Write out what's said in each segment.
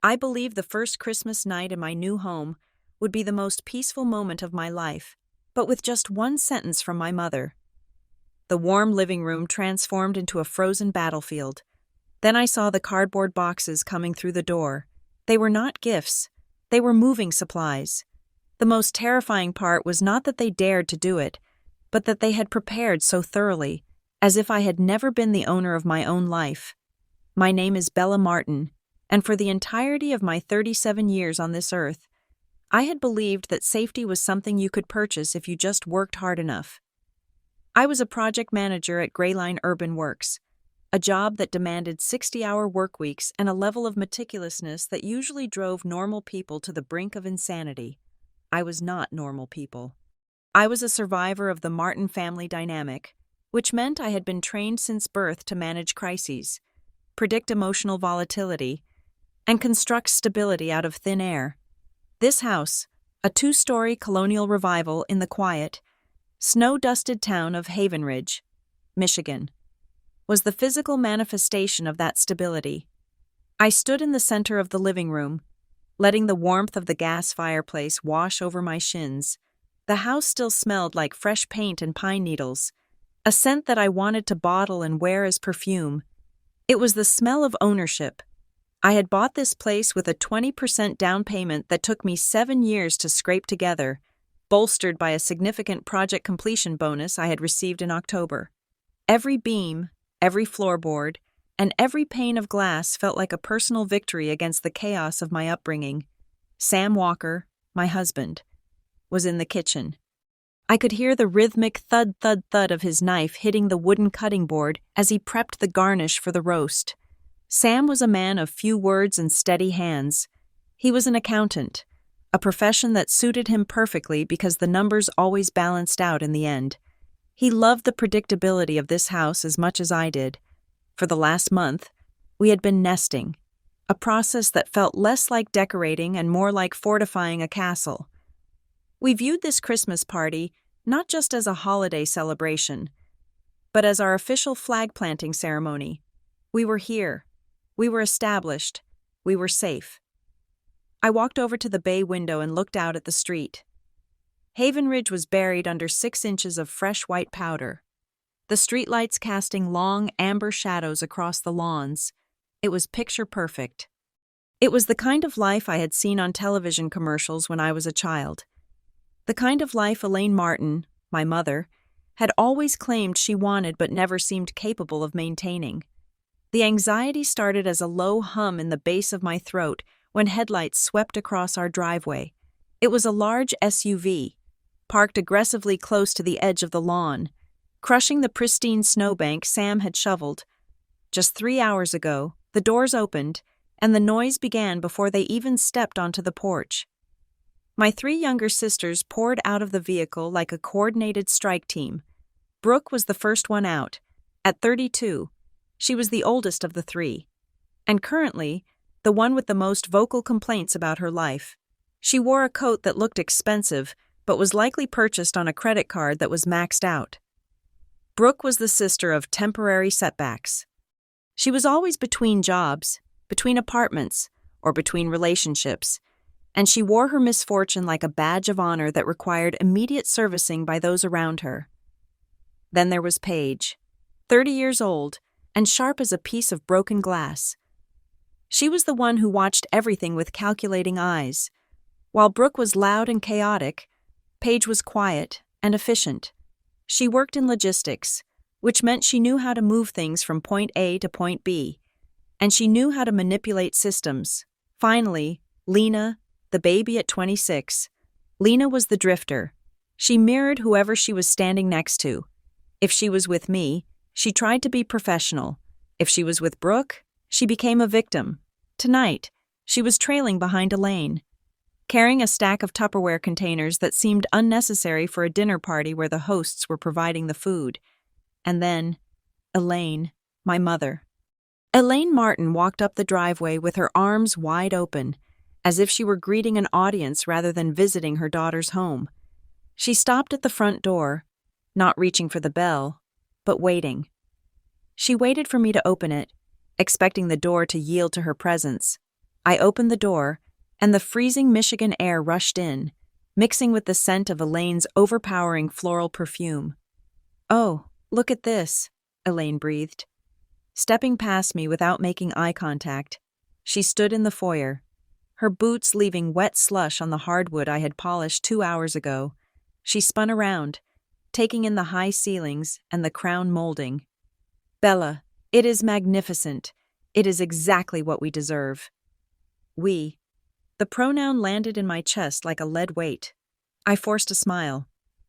I believed the first Christmas night in my new home would be the most peaceful moment of my life, but with just one sentence from my mother. The warm living room transformed into a frozen battlefield. Then I saw the cardboard boxes coming through the door. They were not gifts. They were moving supplies. The most terrifying part was not that they dared to do it, but that they had prepared so thoroughly, as if I had never been the owner of my own life. My name is Bella Martin, and for the entirety of my 37 years on this earth, I had believed that safety was something you could purchase if you just worked hard enough. I was a project manager at Greyline Urban Works, a job that demanded 60-hour work weeks and a level of meticulousness that usually drove normal people to the brink of insanity. I was not normal people. I was a survivor of the Martin family dynamic, which meant I had been trained since birth to manage crises, predict emotional volatility, and construct stability out of thin air. This house, a 2-story colonial revival in the quiet, snow-dusted town of Haven Ridge, Michigan, was the physical manifestation of that stability. I stood in the center of the living room, letting the warmth of the gas fireplace wash over my shins. The house still smelled like fresh paint and pine needles, a scent that I wanted to bottle and wear as perfume. It was the smell of ownership. I had bought this place with a 20% down payment that took me 7 years to scrape together, bolstered by a significant project completion bonus I had received in October. Every beam, every floorboard, and every pane of glass felt like a personal victory against the chaos of my upbringing. Sam Walker, my husband, was in the kitchen. I could hear the rhythmic thud, thud, thud of his knife hitting the wooden cutting board as he prepped the garnish for the roast. Sam was a man of few words and steady hands. He was an accountant, a profession that suited him perfectly because the numbers always balanced out in the end. He loved the predictability of this house as much as I did. For the last month, we had been nesting, a process that felt less like decorating and more like fortifying a castle. We viewed this Christmas party not just as a holiday celebration, but as our official flag planting ceremony. We were here. We were established. We were safe. I walked over to the bay window and looked out at the street. Haven Ridge was buried under 6 inches of fresh white powder, the streetlights casting long amber shadows across the lawns. It was picture perfect. It was the kind of life I had seen on television commercials when I was a child. The kind of life Elaine Martin, my mother, had always claimed she wanted but never seemed capable of maintaining. The anxiety started as a low hum in the base of my throat when headlights swept across our driveway. It was a large SUV, parked aggressively close to the edge of the lawn, crushing the pristine snowbank Sam had shoveled. Just 3 hours ago, the doors opened, and the noise began before they even stepped onto the porch. My 3 younger sisters poured out of the vehicle like a coordinated strike team. Brooke was the first one out. At 32, she was the oldest of the 3, and currently, the one with the most vocal complaints about her life. She wore a coat that looked expensive, but was likely purchased on a credit card that was maxed out. Brooke was the sister of temporary setbacks. She was always between jobs, between apartments, or between relationships, and she wore her misfortune like a badge of honor that required immediate servicing by those around her. Then there was Paige, 30 years old, and sharp as a piece of broken glass. She was the one who watched everything with calculating eyes. While Brooke was loud and chaotic, Paige was quiet and efficient. She worked in logistics, which meant she knew how to move things from point A to point B, and she knew how to manipulate systems. Finally, Lena, the baby at 26. Lena was the drifter. She mirrored whoever she was standing next to. If she was with me, she tried to be professional. If she was with Brooke, she became a victim. Tonight, she was trailing behind Elaine, carrying a stack of Tupperware containers that seemed unnecessary for a dinner party where the hosts were providing the food. And then, Elaine, my mother. Elaine Martin walked up the driveway with her arms wide open, as if she were greeting an audience rather than visiting her daughter's home. She stopped at the front door, not reaching for the bell, but waiting. She waited for me to open it, expecting the door to yield to her presence. I opened the door, and the freezing Michigan air rushed in, mixing with the scent of Elaine's overpowering floral perfume. "Oh, look at this," Elaine breathed. Stepping past me without making eye contact, she stood in the foyer, her boots leaving wet slush on the hardwood I had polished 2 hours ago. She spun around, taking in the high ceilings and the crown molding. "Bella, it is magnificent. It is exactly what we deserve." "We." The pronoun landed in my chest like a lead weight. I forced a smile,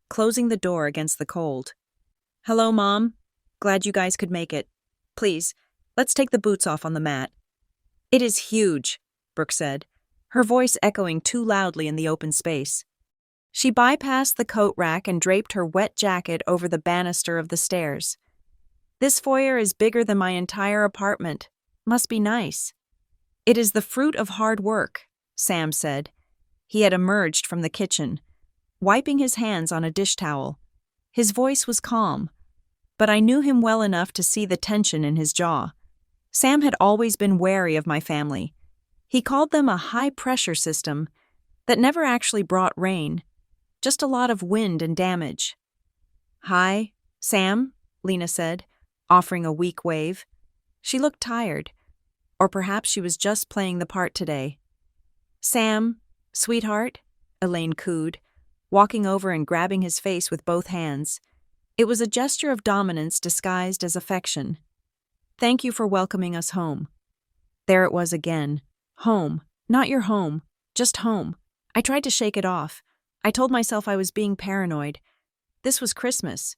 closing the door against the cold. "Hello, Mom. Glad you guys could make it. Please, let's take the boots off on the mat." "It is huge," Brooke said, her voice echoing too loudly in the open space. She bypassed the coat rack and draped her wet jacket over the banister of the stairs. "This foyer is bigger than my entire apartment. Must be nice." "It is the fruit of hard work," Sam said. He had emerged from the kitchen, wiping his hands on a dish towel. His voice was calm, but I knew him well enough to see the tension in his jaw. Sam had always been wary of my family. He called them a high-pressure system that never actually brought rain, just a lot of wind and damage. "Hi, Sam," Lena said, offering a weak wave. She looked tired, or perhaps she was just playing the part today. "Sam, sweetheart," Elaine cooed, walking over and grabbing his face with both hands. It was a gesture of dominance disguised as affection. "Thank you for welcoming us home." There it was again. Home. Not your home. Just home. I tried to shake it off. I told myself I was being paranoid. This was Christmas.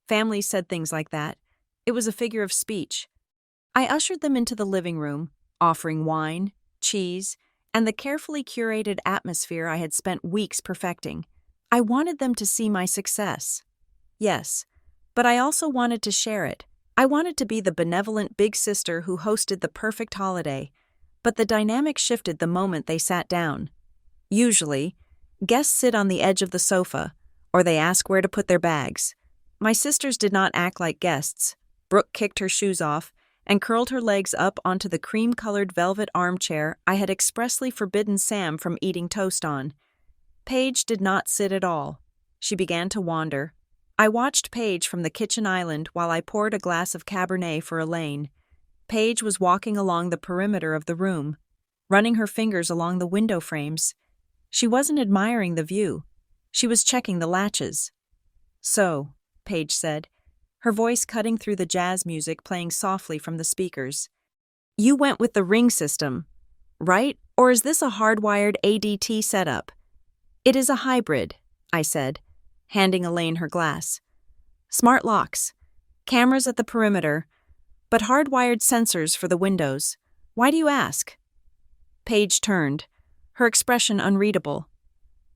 Families said things like that. It was a figure of speech. I ushered them into the living room, offering wine, cheese, and the carefully curated atmosphere I had spent weeks perfecting. I wanted them to see my success. Yes, but I also wanted to share it. I wanted to be the benevolent big sister who hosted the perfect holiday, but the dynamic shifted the moment they sat down. Usually, guests sit on the edge of the sofa, or they ask where to put their bags. My sisters did not act like guests. Brooke kicked her shoes off and curled her legs up onto the cream-colored velvet armchair I had expressly forbidden Sam from eating toast on. Paige did not sit at all. She began to wander. I watched Paige from the kitchen island while I poured a glass of Cabernet for Elaine. Paige was walking along the perimeter of the room, running her fingers along the window frames. She wasn't admiring the view. She was checking the latches. "So," Paige said, her voice cutting through the jazz music playing softly from the speakers. "You went with the ring system, right? Or is this a hardwired ADT setup?" "It is a hybrid," I said, handing Elaine her glass. "Smart locks, cameras at the perimeter, but hardwired sensors for the windows. Why do you ask?" Paige turned, her expression unreadable.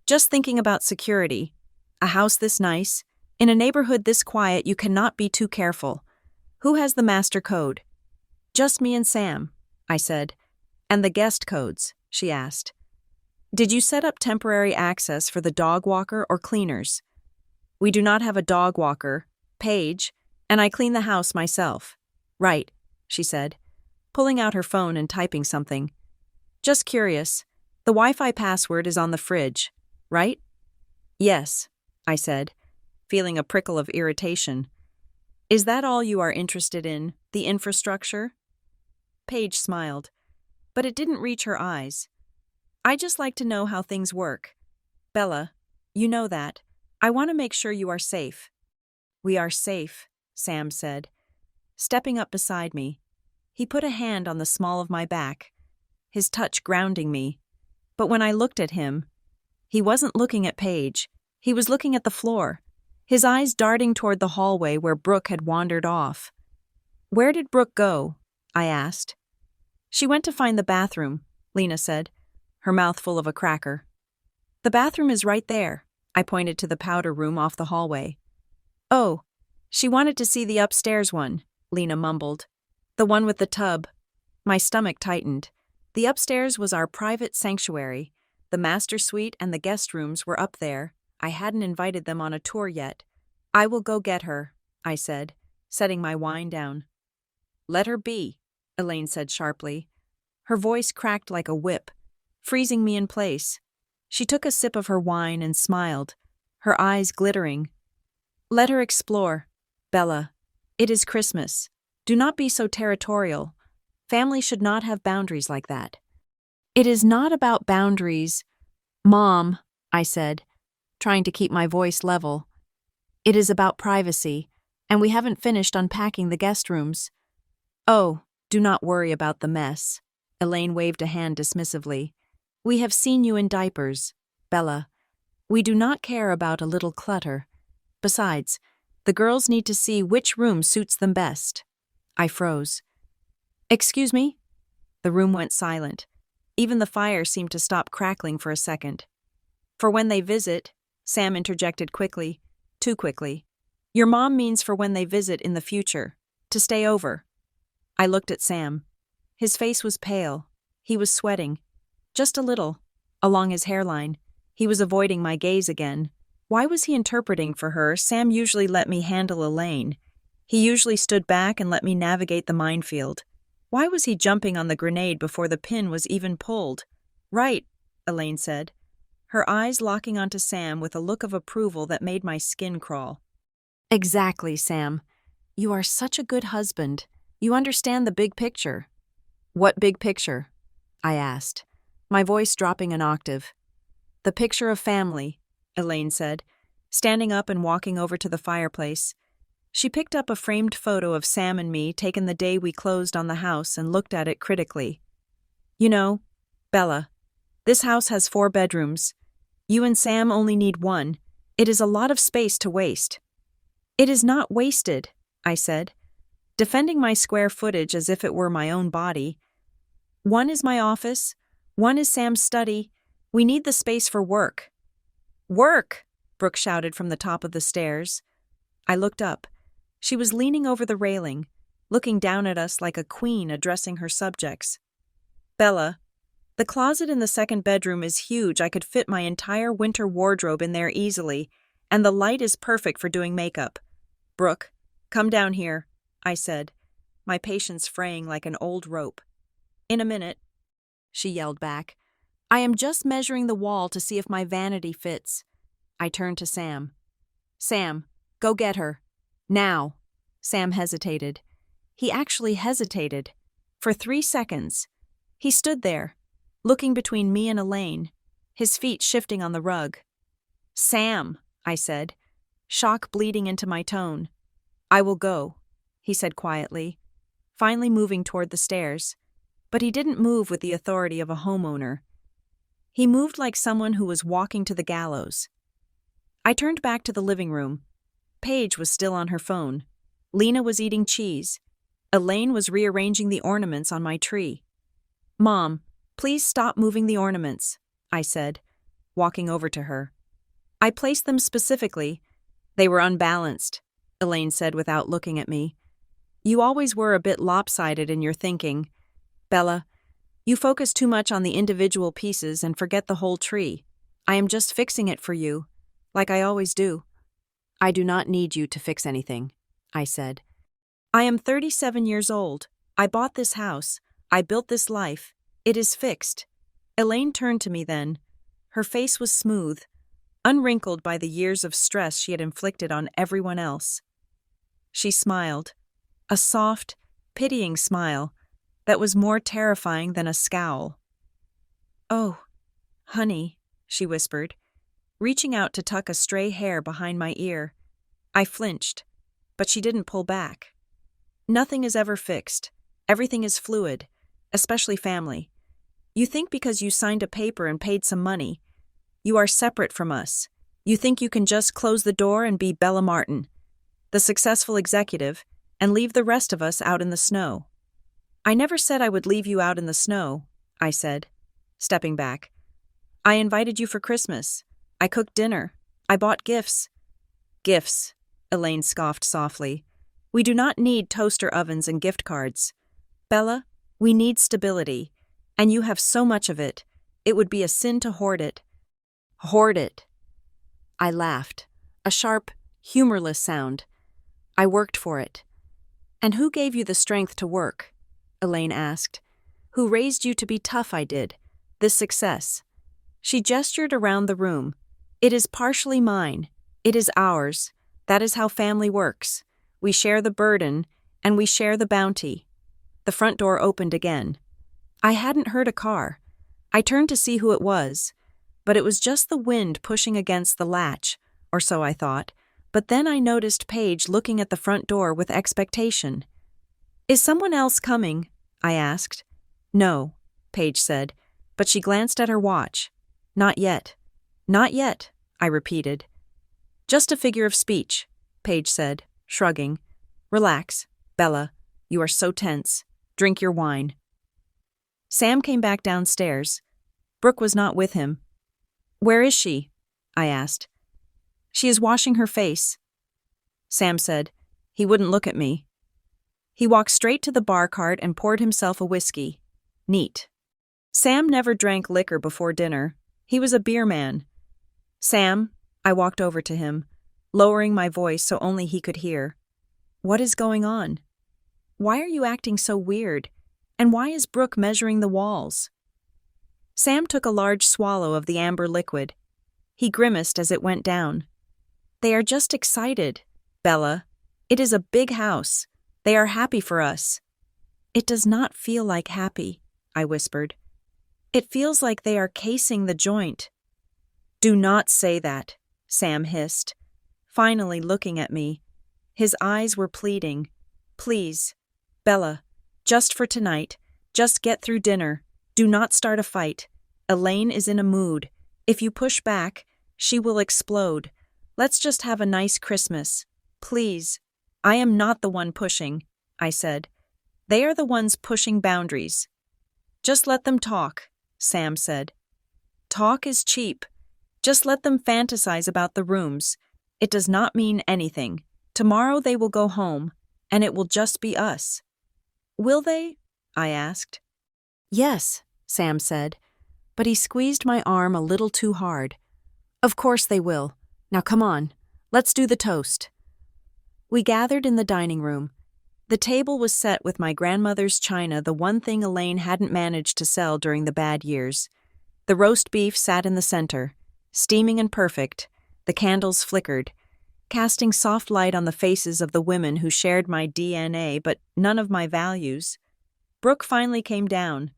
"Just thinking about security. A house this nice, in a neighborhood this quiet, you cannot be too careful. Who has the master code?" "Just me and Sam," I said. "And the guest codes?" she asked. "Did you set up temporary access for the dog walker or cleaners?" "We do not have a dog walker, Paige, and I clean the house myself." "Right," she said, pulling out her phone and typing something. "Just curious, the Wi-Fi password is on the fridge, right?" "Yes," I said, feeling a prickle of irritation. "Is that all you are interested in, the infrastructure?" Paige smiled, but it didn't reach her eyes. "I just like to know how things work. Bella, you know that. I want to make sure you are safe." "We are safe," Sam said, stepping up beside me. He put a hand on the small of my back, his touch grounding me. But when I looked at him, he wasn't looking at Paige. He was looking at the floor, his eyes darting toward the hallway where Brooke had wandered off. "Where did Brooke go?" I asked. "She went to find the bathroom," Lena said, her mouth full of a cracker. "The bathroom is right there," I pointed to the powder room off the hallway. "Oh, she wanted to see the upstairs one," Lena mumbled. "The one with the tub." My stomach tightened. The upstairs was our private sanctuary. The master suite and the guest rooms were up there. I hadn't invited them on a tour yet. "I will go get her," I said, setting my wine down. "Let her be," Elaine said sharply. Her voice cracked like a whip, freezing me in place. She took a sip of her wine and smiled, her eyes glittering. Let her explore. Bella, it is Christmas. Do not be so territorial. Family should not have boundaries like that. It is not about boundaries, Mom, I said, trying to keep my voice level. It is about privacy, and we haven't finished unpacking the guest rooms. Oh, do not worry about the mess. Elaine waved a hand dismissively. We have seen you in diapers, Bella. We do not care about a little clutter. Besides, the girls need to see which room suits them best. I froze. Excuse me? The room went silent. Even the fire seemed to stop crackling for a second. For when they visit, Sam interjected quickly, too quickly. Your mom means for when they visit in the future, to stay over. I looked at Sam. His face was pale. He was sweating. Just a little. Along his hairline. He was avoiding my gaze again. Why was he interpreting for her? Sam usually let me handle Elaine. He usually stood back and let me navigate the minefield. Why was he jumping on the grenade before the pin was even pulled? Right, Elaine said, her eyes locking onto Sam with a look of approval that made my skin crawl. Exactly, Sam. You are such a good husband. You understand the big picture. What big picture? I asked, my voice dropping an octave. The picture of family, Elaine said, standing up and walking over to the fireplace. She picked up a framed photo of Sam and me taken the day we closed on the house and looked at it critically. You know, Bella, this house has 4 bedrooms. You and Sam only need 1. It is a lot of space to waste. It is not wasted, I said, defending my square footage as if it were my own body. 1 is my office, 1 is Sam's study. We need the space for work. Work! Brooke shouted from the top of the stairs. I looked up. She was leaning over the railing, looking down at us like a queen addressing her subjects. Bella, the closet in the 2nd bedroom is huge. I could fit my entire winter wardrobe in there easily, and the light is perfect for doing makeup. Brooke, come down here, I said, my patience fraying like an old rope. In a minute, she yelled back. I am just measuring the wall to see if my vanity fits. I turned to Sam. Sam, go get her. Now. Sam hesitated. He actually hesitated. For 3 seconds. He stood there, looking between me and Elaine, his feet shifting on the rug. Sam, I said, shock bleeding into my tone. I will go, he said quietly, finally moving toward the stairs. But he didn't move with the authority of a homeowner. He moved like someone who was walking to the gallows. I turned back to the living room. Paige was still on her phone. Lena was eating cheese. Elaine was rearranging the ornaments on my tree. Mom, please stop moving the ornaments, I said, walking over to her. I placed them specifically. They were unbalanced, Elaine said without looking at me. You always were a bit lopsided in your thinking. Bella, you focus too much on the individual pieces and forget the whole tree. I am just fixing it for you, like I always do. I do not need you to fix anything, I said. I am 37 years old. I bought this house. I built this life. It is fixed. Elaine turned to me then. Her face was smooth, unwrinkled by the years of stress she had inflicted on everyone else. She smiled, a soft, pitying smile that was more terrifying than a scowl. Oh, honey, she whispered, reaching out to tuck a stray hair behind my ear. I flinched, but she didn't pull back. Nothing is ever fixed. Everything is fluid, especially family. You think because you signed a paper and paid some money, you are separate from us. You think you can just close the door and be Bella Martin, the successful executive, and leave the rest of us out in the snow. I never said I would leave you out in the snow, I said, stepping back. I invited you for Christmas. I cooked dinner. I bought gifts. Gifts, Elaine scoffed softly. We do not need toaster ovens and gift cards. Bella, we need stability, and you have so much of it. It would be a sin to hoard it. Hoard it. I laughed, a sharp, humorless sound. I worked for it. And who gave you the strength to work? Elaine asked. Who raised you to be tough? I did. This success. She gestured around the room. It is partially mine. It is ours. That is how family works. We share the burden, and we share the bounty. The front door opened again. I hadn't heard a car. I turned to see who it was, but it was just the wind pushing against the latch, or so I thought. But then I noticed Paige looking at the front door with expectation. Is someone else coming? I asked. No, Paige said, but she glanced at her watch. Not yet. Not yet, I repeated. Just a figure of speech, Paige said, shrugging. Relax, Bella. You are so tense. Drink your wine. Sam came back downstairs. Brooke was not with him. Where is she? I asked. She is washing her face. Sam said. He wouldn't look at me. He walked straight to the bar cart and poured himself a whiskey. Neat. Sam never drank liquor before dinner. He was a beer man. Sam, I walked over to him, lowering my voice so only he could hear. What is going on? Why are you acting so weird? And why is Brooke measuring the walls? Sam took a large swallow of the amber liquid. He grimaced as it went down. They are just excited, Bella. It is a big house. They are happy for us. It does not feel like happy, I whispered. It feels like they are casing the joint. Do not say that, Sam hissed, finally looking at me. His eyes were pleading. Please, Bella, just for tonight, just get through dinner. Do not start a fight. Elaine is in a mood. If you push back, she will explode. Let's just have a nice Christmas. Please. I am not the one pushing, I said. They are the ones pushing boundaries. Just let them talk, Sam said. Talk is cheap. Just let them fantasize about the rooms. It does not mean anything. Tomorrow they will go home, and it will just be us. Will they? I asked. Yes, Sam said, but he squeezed my arm a little too hard. Of course they will. Now come on, let's do the toast. We gathered in the dining room. The table was set with my grandmother's china, the one thing Elaine hadn't managed to sell during the bad years. The roast beef sat in the center, steaming and perfect. The candles flickered, casting soft light on the faces of the women who shared my DNA but none of my values. Brooke finally came down.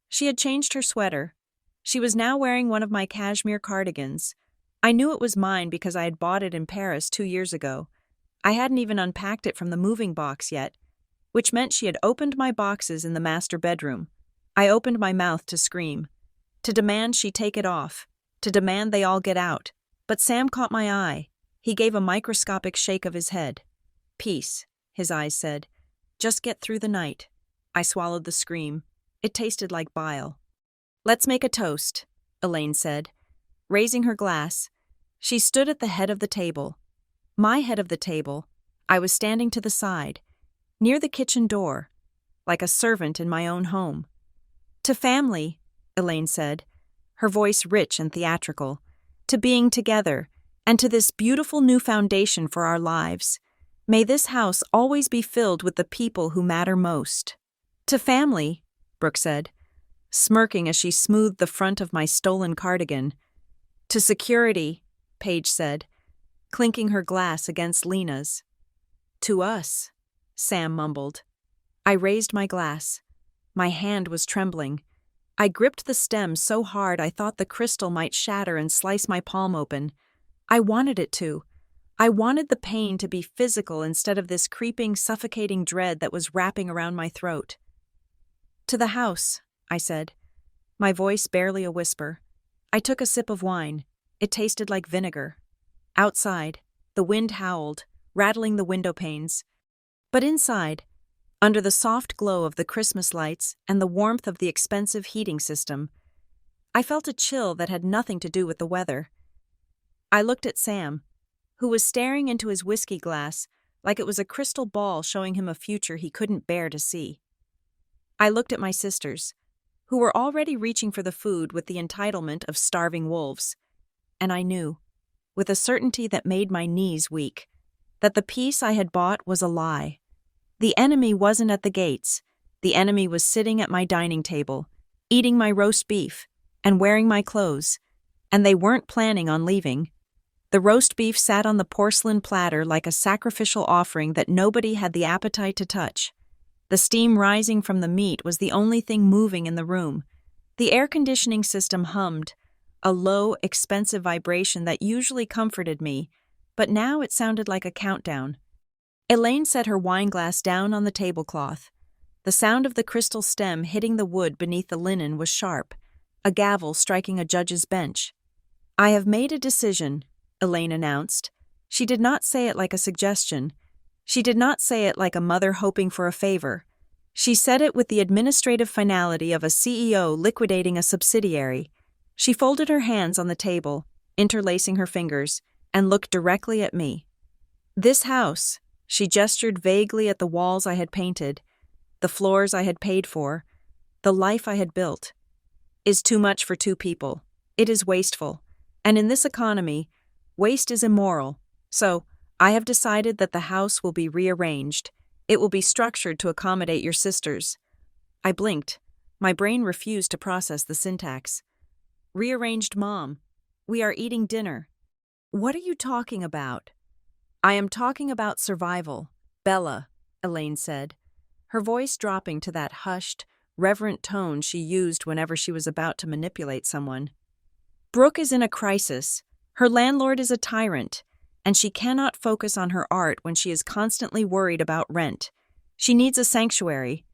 She had changed her sweater. She was now wearing one of my cashmere cardigans. I knew it was mine because I had bought it in Paris 2 years ago. I hadn't even unpacked it from the moving box yet, which meant she had opened my boxes in the master bedroom. I opened my mouth to scream, to demand she take it off, to demand they all get out. But Sam caught my eye. He gave a microscopic shake of his head. Peace, his eyes said. Just get through the night. I swallowed the scream. It tasted like bile. Let's make a toast, Elaine said. Raising her glass, she stood at the head of the table. My head of the table. I was standing to the side, near the kitchen door, like a servant in my own home. To family, Elaine said, her voice rich and theatrical. To being together, and to this beautiful new foundation for our lives. May this house always be filled with the people who matter most. To family, Brooke said, smirking as she smoothed the front of my stolen cardigan. To security, Paige said, clinking her glass against Lena's. To us, Sam mumbled. I raised my glass. My hand was trembling. I gripped the stem so hard I thought the crystal might shatter and slice my palm open. I wanted it to. I wanted the pain to be physical instead of this creeping, suffocating dread that was wrapping around my throat. To the house, I said, my voice barely a whisper. I took a sip of wine. It tasted like vinegar. Outside, the wind howled, rattling the window panes. But inside, under the soft glow of the Christmas lights and the warmth of the expensive heating system, I felt a chill that had nothing to do with the weather. I looked at Sam, who was staring into his whiskey glass like it was a crystal ball showing him a future he couldn't bear to see. I looked at my sisters, who were already reaching for the food with the entitlement of starving wolves, and I knew, with a certainty that made my knees weak, that the peace I had bought was a lie. The enemy wasn't at the gates. The enemy was sitting at my dining table, eating my roast beef, and wearing my clothes, and they weren't planning on leaving. The roast beef sat on the porcelain platter like a sacrificial offering that nobody had the appetite to touch. The steam rising from the meat was the only thing moving in the room. The air conditioning system hummed, a low, expensive vibration that usually comforted me, but now it sounded like a countdown. Elaine set her wineglass down on the tablecloth. The sound of the crystal stem hitting the wood beneath the linen was sharp, a gavel striking a judge's bench. "I have made a decision," Elaine announced. She did not say it like a suggestion. She did not say it like a mother hoping for a favor. She said it with the administrative finality of a CEO liquidating a subsidiary. She folded her hands on the table, interlacing her fingers, and looked directly at me. "This house," she gestured vaguely at the walls I had painted, the floors I had paid for, the life I had built, "is too much for two people. It is wasteful. And in this economy, waste is immoral. So, I have decided that the house will be rearranged. It will be structured to accommodate your sisters." I blinked. My brain refused to process the syntax. "Rearranged, Mom. We are eating dinner." "What are you talking about?" "I am talking about survival, Bella," Elaine said, her voice dropping to that hushed, reverent tone she used whenever she was about to manipulate someone. "Brooke is in a crisis. Her landlord is a tyrant, and she cannot focus on her art when she is constantly worried about rent. She needs a sanctuary.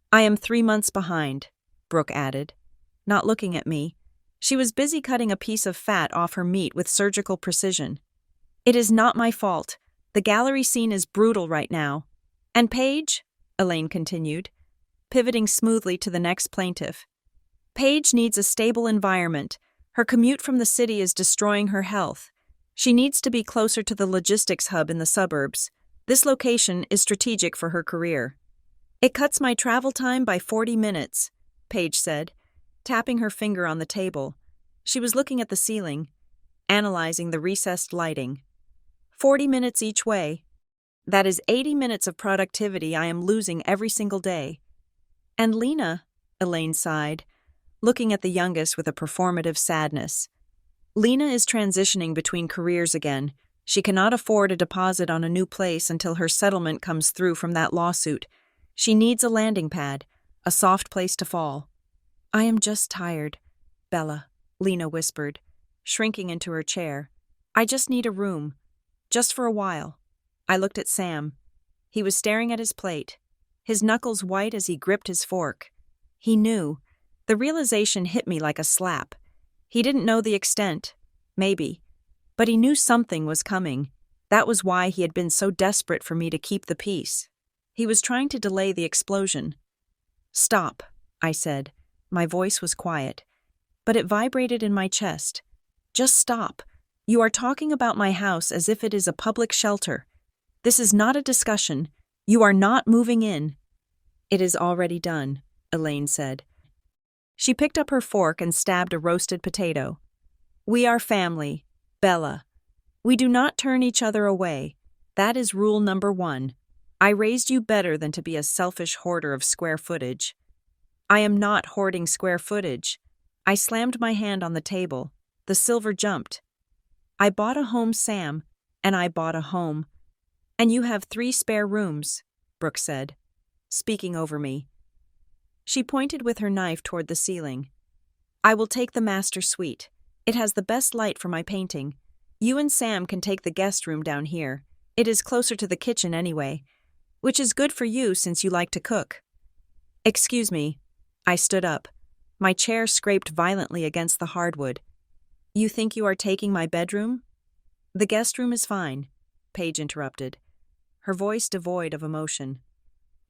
I am 3 months behind," Brooke added, not looking at me. She was busy cutting a piece of fat off her meat with surgical precision. "It is not my fault. The gallery scene is brutal right now. And Paige," Elaine continued, pivoting smoothly to the next plaintiff. "Paige needs a stable environment. Her commute from the city is destroying her health. She needs to be closer to the logistics hub in the suburbs. This location is strategic for her career." "It cuts my travel time by 40 minutes, Paige said, tapping her finger on the table. She was looking at the ceiling, analyzing the recessed lighting. 40 minutes each way. That is 80 minutes of productivity I am losing every single day." "And Lena," Elaine sighed, looking at the youngest with a performative sadness. "Lena is transitioning between careers again. She cannot afford a deposit on a new place until her settlement comes through from that lawsuit. She needs a landing pad, a soft place to fall." "I am just tired, Bella," Lena whispered, shrinking into her chair. "I just need a room. Just for a while." I looked at Sam. He was staring at his plate, his knuckles white as he gripped his fork. He knew. The realization hit me like a slap. He didn't know the extent, maybe, but he knew something was coming. That was why he had been so desperate for me to keep the peace. He was trying to delay the explosion. "Stop," I said. My voice was quiet, but it vibrated in my chest. "Just stop. You are talking about my house as if it is a public shelter. This is not a discussion. You are not moving in." "It is already done," Elaine said. She picked up her fork and stabbed a roasted potato. "We are family, Bella. We do not turn each other away. That is rule number 1. I raised you better than to be a selfish hoarder of square footage." "I am not hoarding square footage." I slammed my hand on the table. The silver jumped. "I bought a home, Sam, and I bought a home." "And you have 3 spare rooms," Brooke said, speaking over me. She pointed with her knife toward the ceiling. "I will take the master suite. It has the best light for my painting. You and Sam can take the guest room down here. It is closer to the kitchen anyway, which is good for you since you like to cook." "Excuse me." I stood up. My chair scraped violently against the hardwood. "You think you are taking my bedroom?" "The guest room is fine," Paige interrupted, her voice devoid of emotion.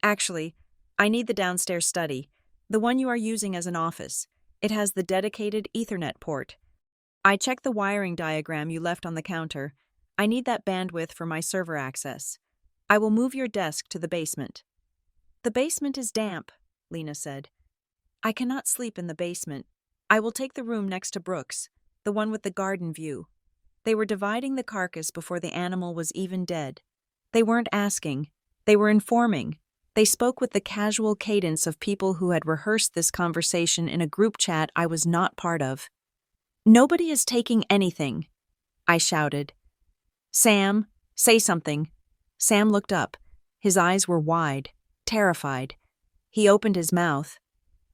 "Actually, I need the downstairs study, the one you are using as an office. It has the dedicated Ethernet port. I checked the wiring diagram you left on the counter. I need that bandwidth for my server access. I will move your desk to the basement." "The basement is damp," Lena said. "I cannot sleep in the basement. I will take the room next to Brooke's, the one with the garden view." They were dividing the carcass before the animal was even dead. They weren't asking. They were informing. They spoke with the casual cadence of people who had rehearsed this conversation in a group chat I was not part of. "Nobody is taking anything," I shouted. "Sam, say something." Sam looked up. His eyes were wide, terrified. He opened his mouth,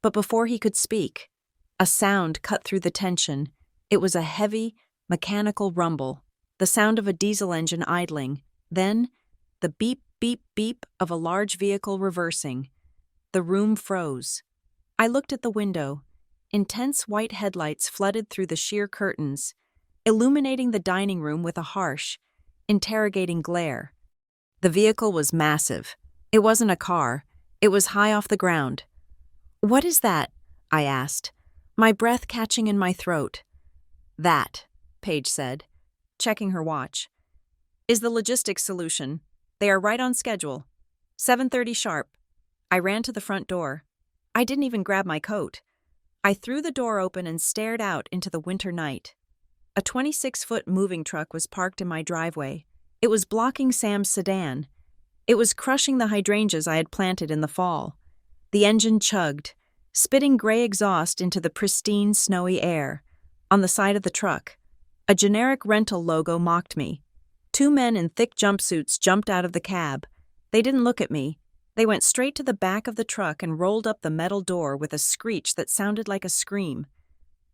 but before he could speak, a sound cut through the tension. It was a heavy, mechanical rumble, the sound of a diesel engine idling, then the beep, beep, beep of a large vehicle reversing. The room froze. I looked at the window. Intense white headlights flooded through the sheer curtains, illuminating the dining room with a harsh, interrogating glare. The vehicle was massive. It wasn't a car. It was high off the ground. "What is that?" I asked, my breath catching in my throat. "That," Paige said, checking her watch, "is the logistics solution. They are right on schedule. 7:30 sharp." I ran to the front door. I didn't even grab my coat. I threw the door open and stared out into the winter night. A 26-foot moving truck was parked in my driveway. It was blocking Sam's sedan. It was crushing the hydrangeas I had planted in the fall. The engine chugged, spitting gray exhaust into the pristine, snowy air. On the side of the truck, a generic rental logo mocked me. Two men in thick jumpsuits jumped out of the cab. They didn't look at me. They went straight to the back of the truck and rolled up the metal door with a screech that sounded like a scream.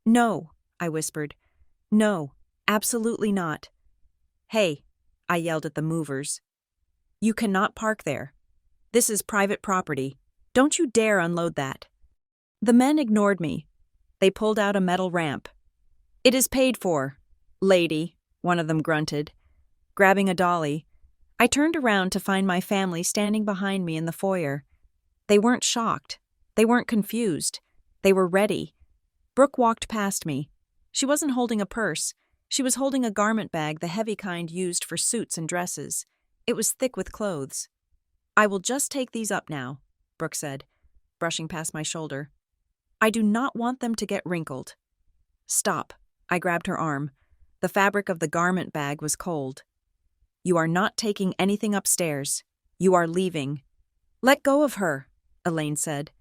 "No," I whispered. "No, absolutely not." "Hey," I yelled at the movers. "You cannot park there. This is private property. Don't you dare unload that." The men ignored me. They pulled out a metal ramp. "It is paid for, lady," one of them grunted. Grabbing a dolly, I turned around to find my family standing behind me in the foyer. They weren't shocked. They weren't confused. They were ready. Brooke walked past me. She wasn't holding a purse. She was holding a garment bag, the heavy kind used for suits and dresses. It was thick with clothes. "I will just take these up now," Brooke said, brushing past my shoulder. "I do not want them to get wrinkled." "Stop." I grabbed her arm. The fabric of the garment bag was cold. "You are not taking anything upstairs. You are leaving." "Let go of her," Elaine said.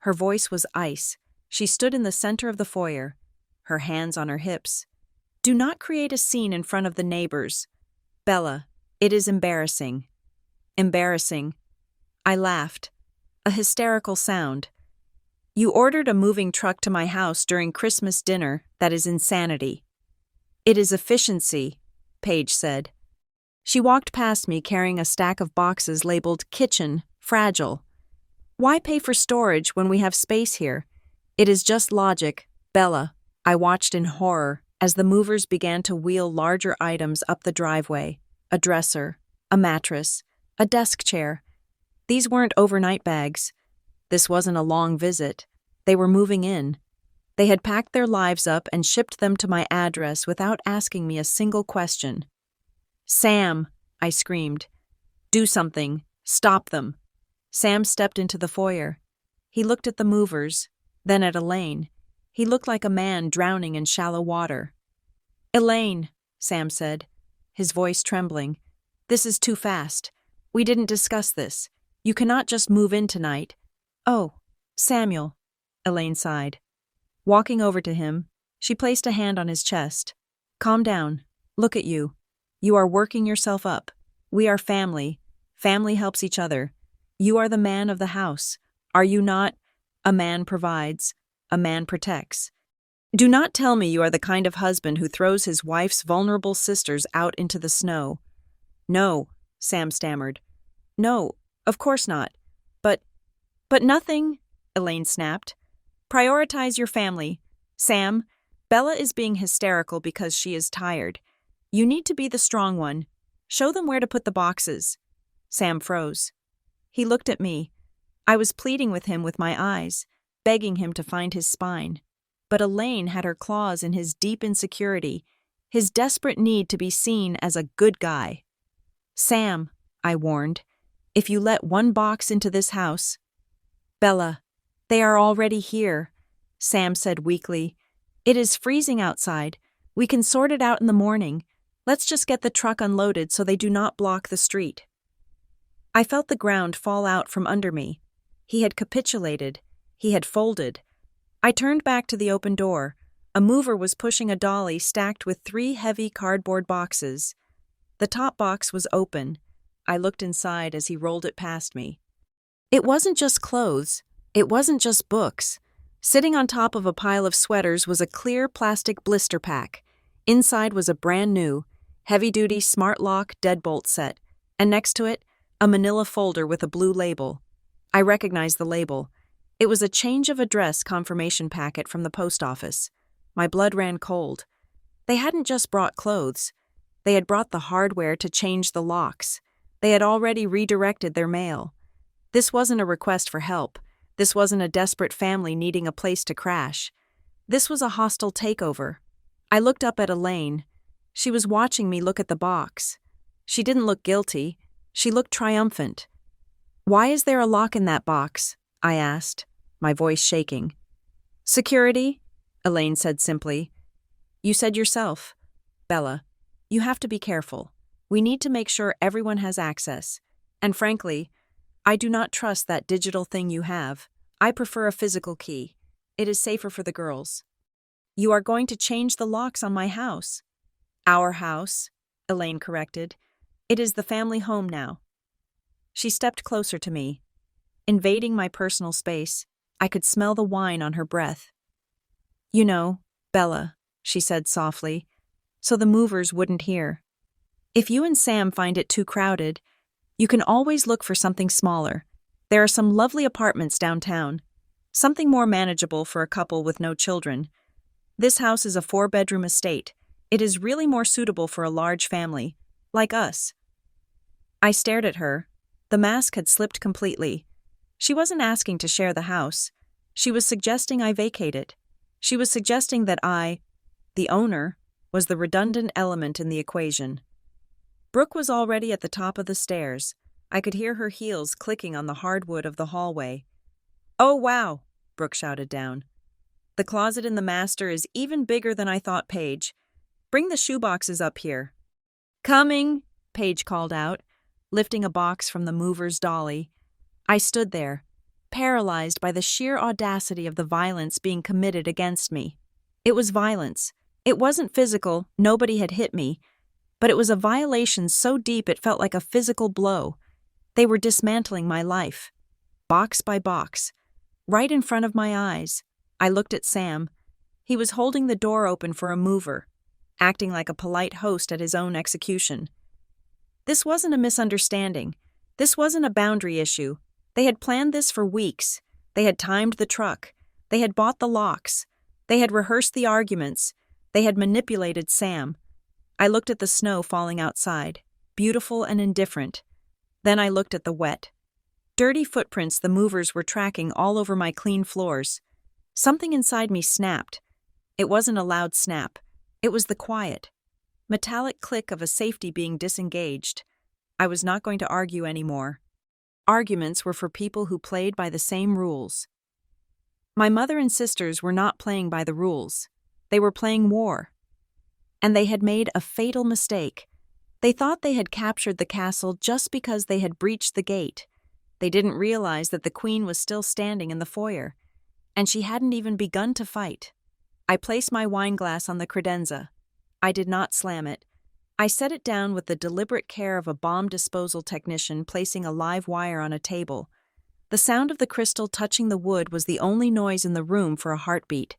Her voice was ice. She stood in the center of the foyer, her hands on her hips. "Do not create a scene in front of the neighbors. Bella, it is embarrassing." "Embarrassing." I laughed. A hysterical sound. "You ordered a moving truck to my house during Christmas dinner. That is insanity." "It is efficiency," Paige said. She walked past me carrying a stack of boxes labeled "Kitchen, Fragile." "Why pay for storage when we have space here? It is just logic, Bella." I watched in horror as the movers began to wheel larger items up the driveway. A dresser, a mattress, a desk chair. These weren't overnight bags. This wasn't a long visit. They were moving in. They had packed their lives up and shipped them to my address without asking me a single question. "Sam," I screamed. "Do something. Stop them." Sam stepped into the foyer. He looked at the movers, then at Elaine. He looked like a man drowning in shallow water. "Elaine," Sam said, his voice trembling, "this is too fast. We didn't discuss this. You cannot just move in tonight." "Oh, Samuel," Elaine sighed. Walking over to him, she placed a hand on his chest. "Calm down. Look at you. You are working yourself up. We are family. Family helps each other. You are the man of the house. Are you not? A man provides. A man protects. Do not tell me you are the kind of husband who throws his wife's vulnerable sisters out into the snow." "No," Sam stammered. "No, of course not. But nothing," Elaine snapped. "Prioritize your family. Sam, Bella is being hysterical because she is tired. You need to be the strong one. Show them where to put the boxes." Sam froze. He looked at me. I was pleading with him with my eyes, begging him to find his spine. But Elaine had her claws in his deep insecurity, his desperate need to be seen as a good guy. "Sam," I warned, "if you let one box into this house—" "Bella, they are already here," Sam said weakly. "It is freezing outside. We can sort it out in the morning. Let's just get the truck unloaded so they do not block the street." I felt the ground fall out from under me. He had capitulated. He had folded. I turned back to the open door. A mover was pushing a dolly stacked with 3 heavy cardboard boxes. The top box was open. I looked inside as he rolled it past me. It wasn't just clothes. It wasn't just books. Sitting on top of a pile of sweaters was a clear plastic blister pack. Inside was a brand new, heavy-duty smart lock deadbolt set, and next to it, a manila folder with a blue label. I recognized the label. It was a change of address confirmation packet from the post office. My blood ran cold. They hadn't just brought clothes. They had brought the hardware to change the locks. They had already redirected their mail. This wasn't a request for help. This wasn't a desperate family needing a place to crash. This was a hostile takeover. I looked up at Elaine. She was watching me look at the box. She didn't look guilty. She looked triumphant. "Why is there a lock in that box?" I asked, my voice shaking. "Security," Elaine said simply. "You said yourself. Bella, you have to be careful. We need to make sure everyone has access. And frankly, I do not trust that digital thing you have. I prefer a physical key. It is safer for the girls." "You are going to change the locks on my house." "Our house," Elaine corrected. "It is the family home now." She stepped closer to me. Invading my personal space, I could smell the wine on her breath. "You know, Bella," she said softly, so the movers wouldn't hear. "If you and Sam find it too crowded, you can always look for something smaller. There are some lovely apartments downtown. Something more manageable for a couple with no children. This house is a 4-bedroom estate. It is really more suitable for a large family, like us." I stared at her. The mask had slipped completely. She wasn't asking to share the house. She was suggesting I vacate it. She was suggesting that I, the owner, was the redundant element in the equation. Brooke was already at the top of the stairs. I could hear her heels clicking on the hardwood of the hallway. "Oh, wow," Brooke shouted down. "The closet in the master is even bigger than I thought, Paige. Bring the shoeboxes up here." "Coming," Paige called out, lifting a box from the mover's dolly. I stood there, paralyzed by the sheer audacity of the violence being committed against me. It was violence. It wasn't physical, nobody had hit me, but it was a violation so deep it felt like a physical blow. They were dismantling my life, box by box, right in front of my eyes. I looked at Sam. He was holding the door open for a mover, acting like a polite host at his own execution. This wasn't a misunderstanding. This wasn't a boundary issue. They had planned this for weeks. They had timed the truck. They had bought the locks. They had rehearsed the arguments. They had manipulated Sam. I looked at the snow falling outside, beautiful and indifferent. Then I looked at the wet, dirty footprints the movers were tracking all over my clean floors. Something inside me snapped. It wasn't a loud snap. It was the quiet, metallic click of a safety being disengaged. I was not going to argue anymore. Arguments were for people who played by the same rules. My mother and sisters were not playing by the rules. They were playing war. And they had made a fatal mistake. They thought they had captured the castle just because they had breached the gate. They didn't realize that the queen was still standing in the foyer, and she hadn't even begun to fight. I placed my wine glass on the credenza. I did not slam it. I set it down with the deliberate care of a bomb disposal technician placing a live wire on a table. The sound of the crystal touching the wood was the only noise in the room for a heartbeat.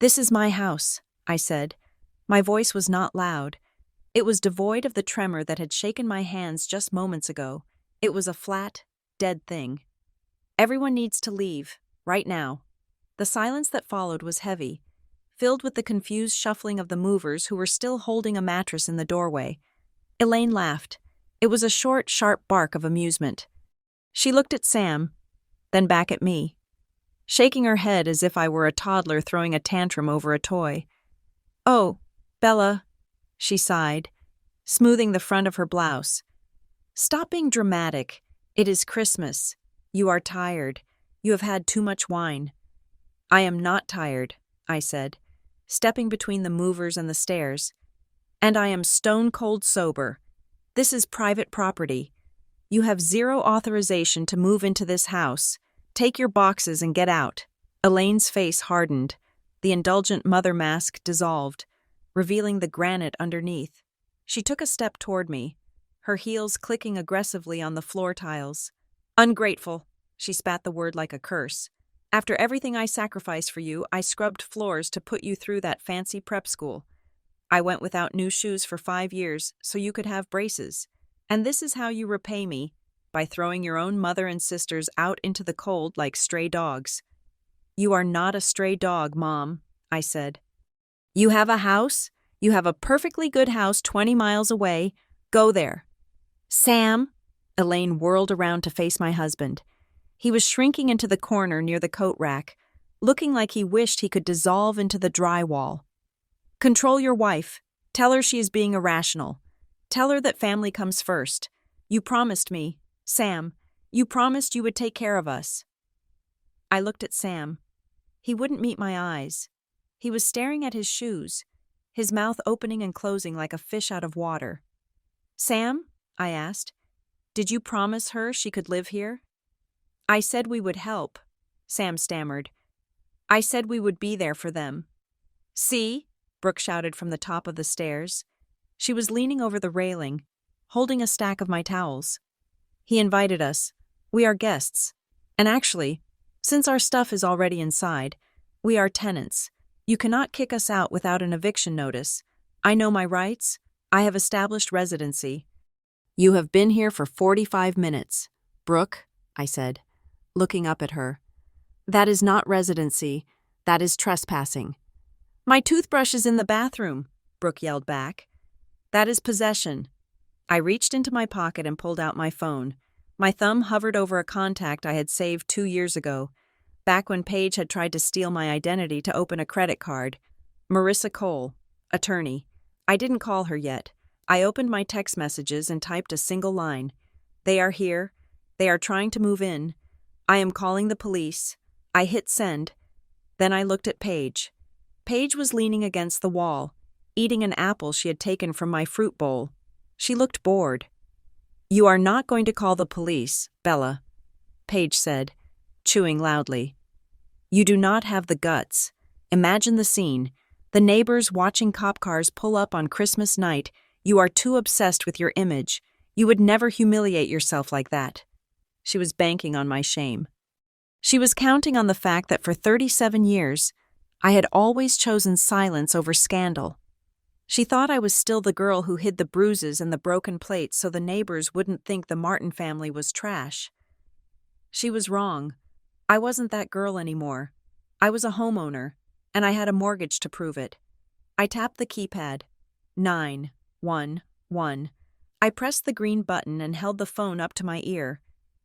"This is my house," I said. My voice was not loud. It was devoid of the tremor that had shaken my hands just moments ago. It was a flat, dead thing. "Everyone needs to leave, right now." The silence that followed was heavy, filled with the confused shuffling of the movers who were still holding a mattress in the doorway. Elaine laughed. It was a short, sharp bark of amusement. She looked at Sam, then back at me, shaking her head as if I were a toddler throwing a tantrum over a toy. "Oh, Bella," she sighed, smoothing the front of her blouse. "Stop being dramatic. It is Christmas. You are tired. You have had too much wine." "I am not tired," I said, stepping between the movers and the stairs. "And I am stone-cold sober. This is private property. You have zero authorization to move into this house. Take your boxes and get out." Elaine's face hardened. The indulgent mother mask dissolved, revealing the granite underneath. She took a step toward me, her heels clicking aggressively on the floor tiles. "Ungrateful," she spat the word like a curse. "After everything I sacrificed for you, I scrubbed floors to put you through that fancy prep school. I went without new shoes for 5 years so you could have braces. And this is how you repay me, by throwing your own mother and sisters out into the cold like stray dogs." "You are not a stray dog, Mom," I said. "You have a house. You have a perfectly good house 20 miles away. Go there." "Sam!" Elaine whirled around to face my husband. He was shrinking into the corner near the coat rack, looking like he wished he could dissolve into the drywall. "Control your wife. Tell her she is being irrational. Tell her that family comes first. You promised me, Sam. You promised you would take care of us." I looked at Sam. He wouldn't meet my eyes. He was staring at his shoes, his mouth opening and closing like a fish out of water. "Sam," I asked, "did you promise her she could live here?" "I said we would help," Sam stammered. "I said we would be there for them." "See?" Brooke shouted from the top of the stairs. She was leaning over the railing, holding a stack of my towels. "He invited us. We are guests. And actually, since our stuff is already inside, we are tenants. You cannot kick us out without an eviction notice. I know my rights. I have established residency." "You have been here for 45 minutes, Brooke," I said, looking up at her. "That is not residency. That is trespassing." "My toothbrush is in the bathroom," Brooke yelled back. "That is possession." I reached into my pocket and pulled out my phone. My thumb hovered over a contact I had saved 2 years ago, back when Paige had tried to steal my identity to open a credit card. Marissa Cole, attorney. I didn't call her yet. I opened my text messages and typed a single line. "They are here. They are trying to move in. I am calling the police." I hit send. Then I looked at Paige. Paige was leaning against the wall, eating an apple she had taken from my fruit bowl. She looked bored. "You are not going to call the police, Bella," Paige said, chewing loudly. "You do not have the guts. Imagine the scene. The neighbors watching cop cars pull up on Christmas night. You are too obsessed with your image. You would never humiliate yourself like that." She was banking on my shame. She was counting on the fact that for 37 years, I had always chosen silence over scandal. She thought I was still the girl who hid the bruises and the broken plates so the neighbors wouldn't think the Martin family was trash. She was wrong. I wasn't that girl anymore. I was a homeowner, and I had a mortgage to prove it. I tapped the keypad. 911. I pressed the green button and held the phone up to my ear.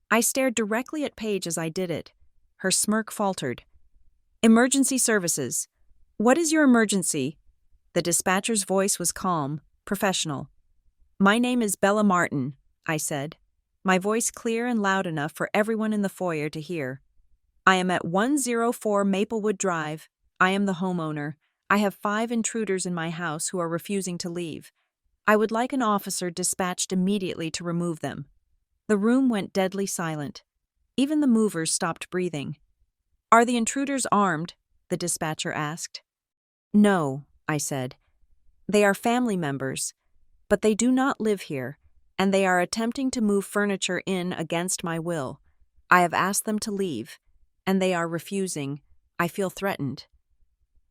I stared directly at Paige as I did it. Her smirk faltered. "Emergency services. What is your emergency?" The dispatcher's voice was calm, professional. "My name is Bella Martin," I said, my voice clear and loud enough for everyone in the foyer to hear. "I am at 104 Maplewood Drive. I am the homeowner. I have 5 intruders in my house who are refusing to leave. I would like an officer dispatched immediately to remove them." The room went deadly silent. Even the movers stopped breathing. "Are the intruders armed?" the dispatcher asked. "No," I said. "They are family members, but they do not live here, and they are attempting to move furniture in against my will. I have asked them to leave, and they are refusing. I feel threatened."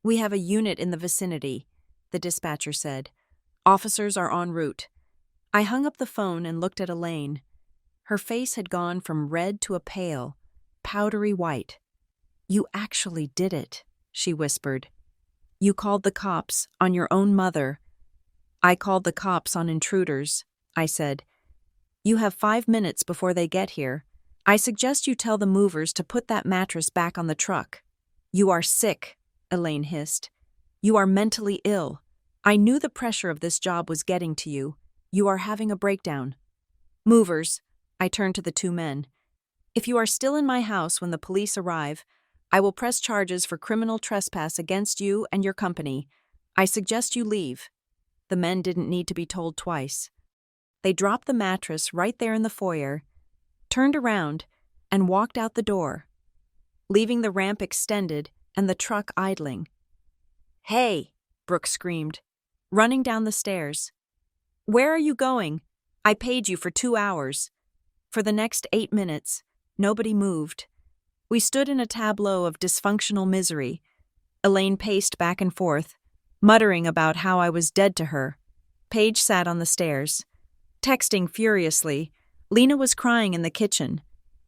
"We have a unit in the vicinity," the dispatcher said. "Officers are en route." I hung up the phone and looked at Elaine. Her face had gone from red to a pale, powdery white. "You actually did it," she whispered. "You called the cops on your own mother." "I called the cops on intruders," I said. "You have 5 minutes before they get here. I suggest you tell the movers to put that mattress back on the truck." "You are sick," Elaine hissed. "You are mentally ill. I knew the pressure of this job was getting to you. You are having a breakdown." "Movers," I turned to the 2 men. "If you are still in my house when the police arrive, I will press charges for criminal trespass against you and your company. I suggest you leave." The men didn't need to be told twice. They dropped the mattress right there in the foyer, turned around, and walked out the door, leaving the ramp extended and the truck idling. "Hey!" Brooke screamed, running down the stairs. "Where are you going? I paid you for 2 hours." For the next 8 minutes, nobody moved. We stood in a tableau of dysfunctional misery. Elaine paced back and forth, muttering about how I was dead to her. Paige sat on the stairs, texting furiously. Lena was crying in the kitchen.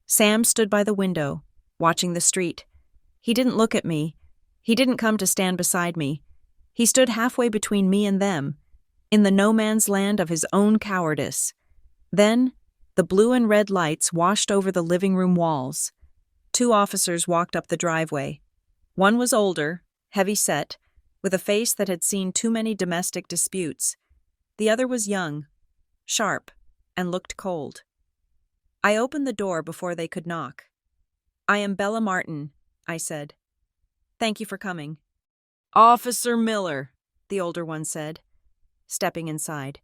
Sam stood by the window, watching the street. He didn't look at me. He didn't come to stand beside me. He stood halfway between me and them, in the no-man's land of his own cowardice. Then, the blue and red lights washed over the living room walls. 2 officers walked up the driveway. One was older, heavy-set, with a face that had seen too many domestic disputes. The other was young, sharp, and looked cold. I opened the door before they could knock. "I am Bella Martin," I said. "Thank you for coming." "Officer Miller," the older one said, stepping inside.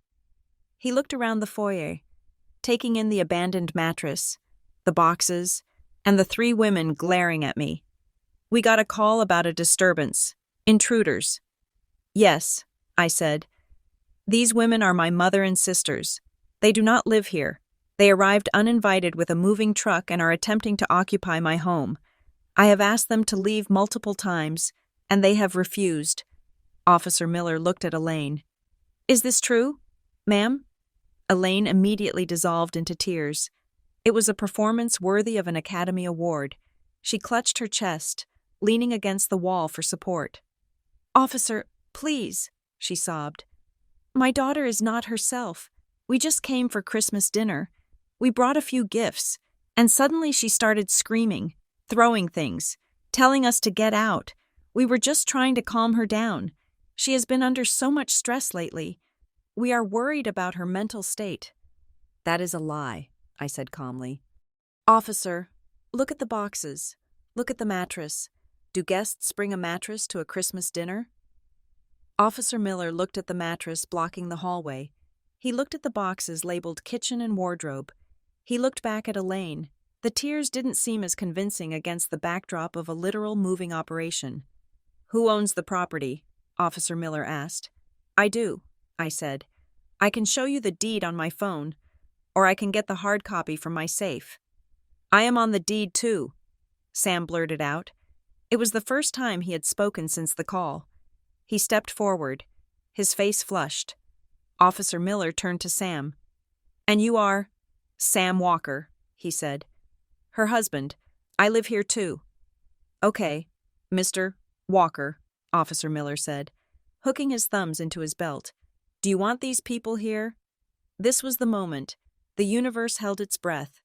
He looked around the foyer, taking in the abandoned mattress, the boxes, and the 3 women glaring at me. "We got a call about a disturbance. Intruders." "Yes," I said. "These women are my mother and sisters. They do not live here. They arrived uninvited with a moving truck and are attempting to occupy my home. I have asked them to leave multiple times, and they have refused." Officer Miller looked at Elaine. "Is this true, ma'am?" Elaine immediately dissolved into tears. It was a performance worthy of an Academy Award. She clutched her chest, leaning against the wall for support. "Officer, please," she sobbed. "My daughter is not herself. We just came for Christmas dinner. We brought a few gifts, and suddenly she started screaming, throwing things, telling us to get out. We were just trying to calm her down. She has been under so much stress lately. We are worried about her mental state." "That is a lie," I said calmly. "Officer, look at the boxes. Look at the mattress. Do guests bring a mattress to a Christmas dinner?" Officer Miller looked at the mattress blocking the hallway. He looked at the boxes labeled kitchen and wardrobe. He looked back at Elaine. The tears didn't seem as convincing against the backdrop of a literal moving operation. "Who owns the property?" Officer Miller asked. "I do," I said. "I can show you the deed on my phone, or I can get the hard copy from my safe." "I am on the deed too," Sam blurted out. It was the first time he had spoken since the call. He stepped forward, his face flushed. Officer Miller turned to Sam. "And you are?" "Sam Walker," he said. "Her husband. I live here too." "Okay, Mr. Walker," Officer Miller said, hooking his thumbs into his belt. "Do you want these people here?" This was the moment. The universe held its breath.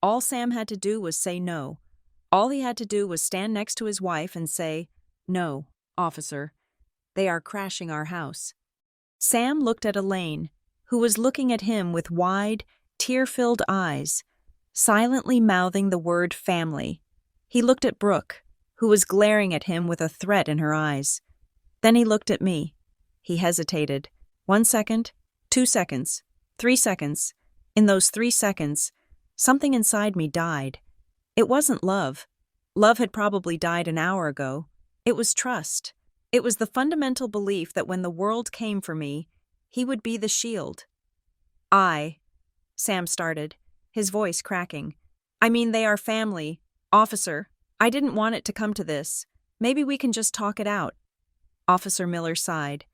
All Sam had to do was say no. All he had to do was stand next to his wife and say, "No, officer. They are crashing our house." Sam looked at Elaine, who was looking at him with wide, tear-filled eyes, silently mouthing the word family. He looked at Brooke, who was glaring at him with a threat in her eyes. Then he looked at me. He hesitated. 1 second, 2 seconds, 3 seconds. In those 3 seconds, something inside me died. It wasn't love. Love had probably died an hour ago. It was trust. It was the fundamental belief that when the world came for me, he would be the shield. Sam started, his voice cracking. "I mean, they are family. Officer, I didn't want it to come to this. Maybe we can just talk it out." Officer Miller sighed.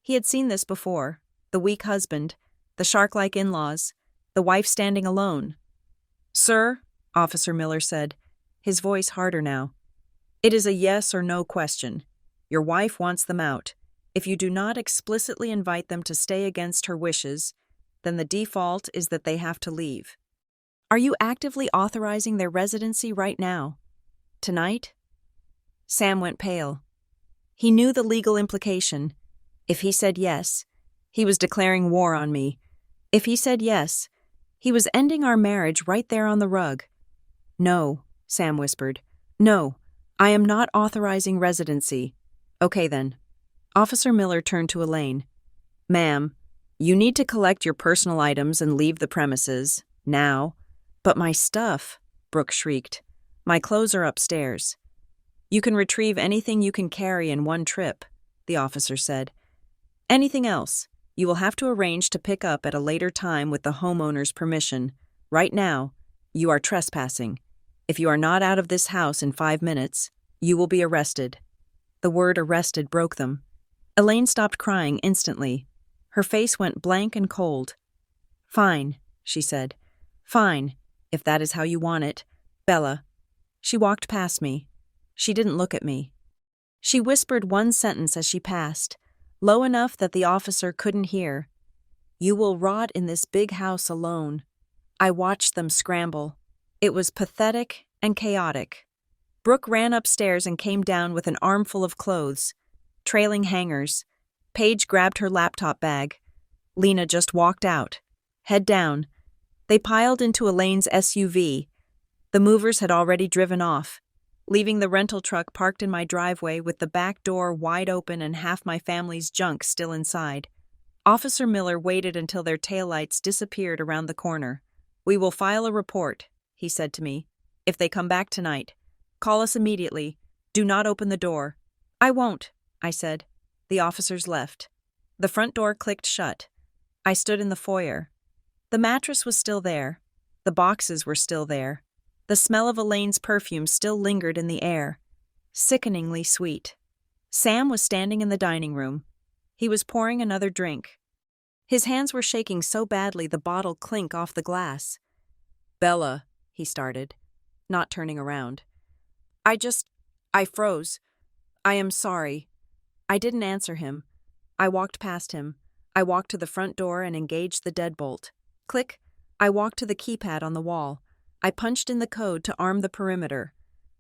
He had seen this before. The weak husband, the shark-like in-laws, the wife standing alone. "Sir," Officer Miller said, his voice harder now, "it is a yes or no question. Your wife wants them out. If you do not explicitly invite them to stay against her wishes, then the default is that they have to leave. Are you actively authorizing their residency right now? Tonight?" Sam went pale. He knew the legal implication. If he said yes, he was declaring war on me. If he said yes, he was ending our marriage right there on the rug. "No," Sam whispered. "No, I am not authorizing residency." "Okay then." Officer Miller turned to Elaine. "Ma'am, You need to collect your personal items and leave the premises, now. But my stuff, Brooke shrieked. My clothes are upstairs. You can retrieve anything you can carry in one trip, the officer said. Anything else, you will have to arrange to pick up at a later time with the homeowner's permission. Right now, you are trespassing. If you are not out of this house in 5 minutes, you will be arrested. The word arrested broke them. Elaine stopped crying instantly. Her face went blank and cold. Fine, she said. Fine, if that is how you want it. Bella. She walked past me. She didn't look at me. She whispered one sentence as she passed, low enough that the officer couldn't hear. You will rot in this big house alone. I watched them scramble. It was pathetic and chaotic. Brooke ran upstairs and came down with an armful of clothes, trailing hangers. Paige grabbed her laptop bag. Lena just walked out, head down. They piled into Elaine's SUV. The movers had already driven off, leaving the rental truck parked in my driveway with the back door wide open and half my family's junk still inside. Officer Miller waited until their taillights disappeared around the corner. We will file a report, he said to me. If they come back tonight, call us immediately. Do not open the door. I won't, I said. The officers left. The front door clicked shut. I stood in the foyer. The mattress was still there. The boxes were still there. The smell of Elaine's perfume still lingered in the air, sickeningly sweet. Sam was standing in the dining room. He was pouring another drink. His hands were shaking so badly the bottle clinked off the glass. Bella, he started, not turning around. I froze. I am sorry. I didn't answer him. I walked past him. I walked to the front door and engaged the deadbolt. Click. I walked to the keypad on the wall. I punched in the code to arm the perimeter.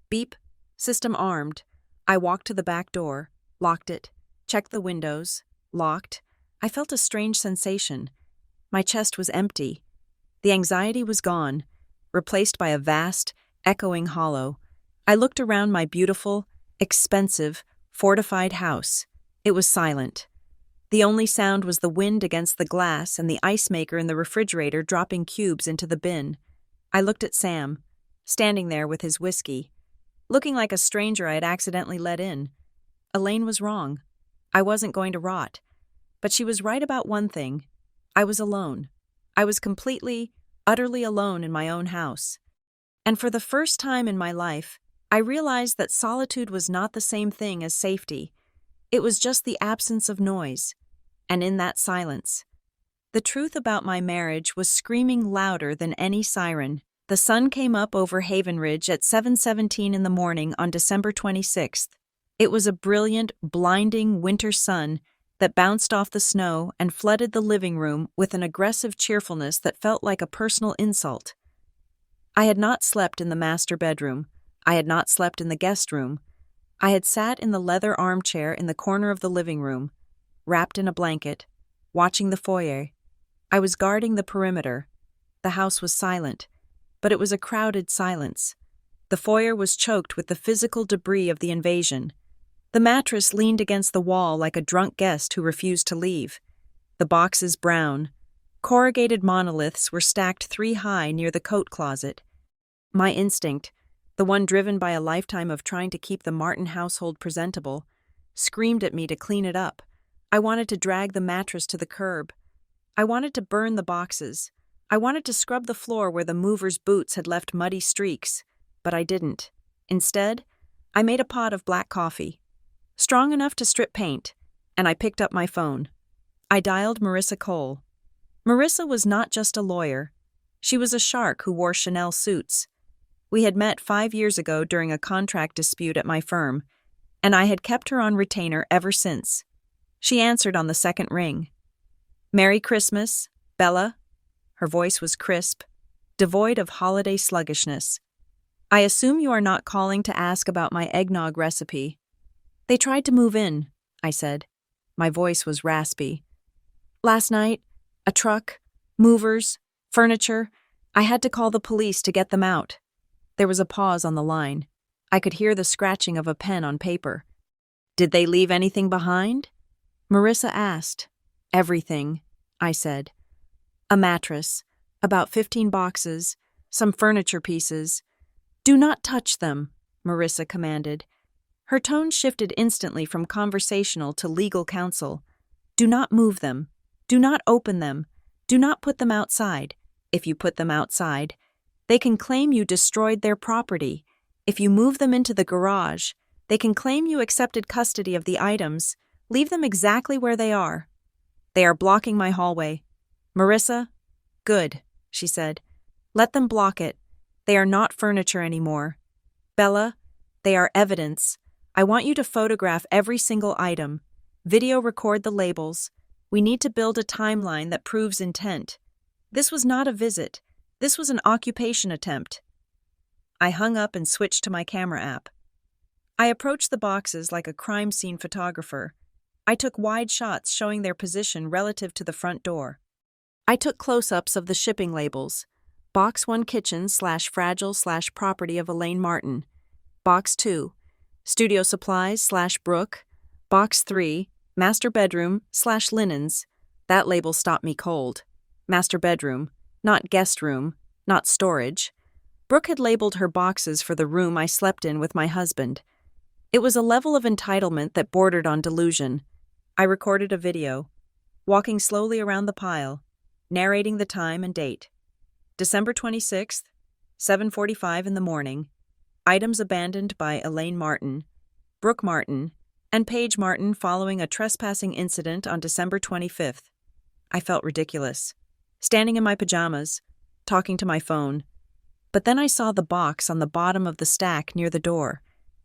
Beep. System armed. I walked to the back door, locked it, checked the windows, locked. I felt a strange sensation. My chest was empty. The anxiety was gone, replaced by a vast, echoing hollow. I looked around my beautiful, expensive, fortified house. It was silent. The only sound was the wind against the glass and the ice maker in the refrigerator dropping cubes into the bin. I looked at Sam, standing there with his whiskey, looking like a stranger I had accidentally let in. Elaine was wrong. I wasn't going to rot. But she was right about one thing. I was alone. I was completely, utterly alone in my own house. And for the first time in my life, I realized that solitude was not the same thing as safety. It was just the absence of noise. And in that silence, the truth about my marriage was screaming louder than any siren. The sun came up over Haven Ridge at 7:17 in the morning on December 26th. It was a brilliant, blinding winter sun that bounced off the snow and flooded the living room with an aggressive cheerfulness that felt like a personal insult. I had not slept in the master bedroom. I had not slept in the guest room. I had sat in the leather armchair in the corner of the living room, wrapped in a blanket, watching the foyer. I was guarding the perimeter. The house was silent, but it was a crowded silence. The foyer was choked with the physical debris of the invasion. The mattress leaned against the wall like a drunk guest who refused to leave. The boxes brown. Corrugated monoliths were stacked 3 high near the coat closet. My instinct, the one driven by a lifetime of trying to keep the Martin household presentable, screamed at me to clean it up. I wanted to drag the mattress to the curb. I wanted to burn the boxes. I wanted to scrub the floor where the movers' boots had left muddy streaks, but I didn't. Instead, I made a pot of black coffee, strong enough to strip paint, and I picked up my phone. I dialed Marissa Cole. Marissa was not just a lawyer. She was a shark who wore Chanel suits. We had met 5 years ago during a contract dispute at my firm, and I had kept her on retainer ever since. She answered on the second ring. Merry Christmas, Bella. Her voice was crisp, devoid of holiday sluggishness. I assume you are not calling to ask about my eggnog recipe. They tried to move in, I said. My voice was raspy. Last night, a truck, movers, furniture. I had to call the police to get them out. There was a pause on the line. I could hear the scratching of a pen on paper. Did they leave anything behind? Marissa asked. Everything, I said. A mattress, about 15 boxes, some furniture pieces. Do not touch them, Marissa commanded. Her tone shifted instantly from conversational to legal counsel. Do not move them. Do not open them. Do not put them outside. If you put them outside, they can claim you destroyed their property. If you move them into the garage, they can claim you accepted custody of the items. Leave them exactly where they are. They are blocking my hallway. Marissa? Good, she said. Let them block it. They are not furniture anymore. Bella? They are evidence. I want you to photograph every single item. Video record the labels. We need to build a timeline that proves intent. This was not a visit. This was an occupation attempt. I hung up and switched to my camera app. I approached the boxes like a crime scene photographer. I took wide shots showing their position relative to the front door. I took close-ups of the shipping labels. Box 1 kitchen/fragile/property of Elaine Martin. Box 2, studio supplies/Brooke. Box 3, master bedroom/linens. That label stopped me cold. Master bedroom, not guest room, not storage. Brooke had labeled her boxes for the room I slept in with my husband. It was a level of entitlement that bordered on delusion. I recorded a video, walking slowly around the pile, narrating the time and date. December 26th, 7:45 in the morning. Items abandoned by Elaine Martin, Brooke Martin, and Paige Martin following a trespassing incident on December 25th. I felt ridiculous, standing in my pajamas, talking to my phone. But then I saw the box on the bottom of the stack near the door.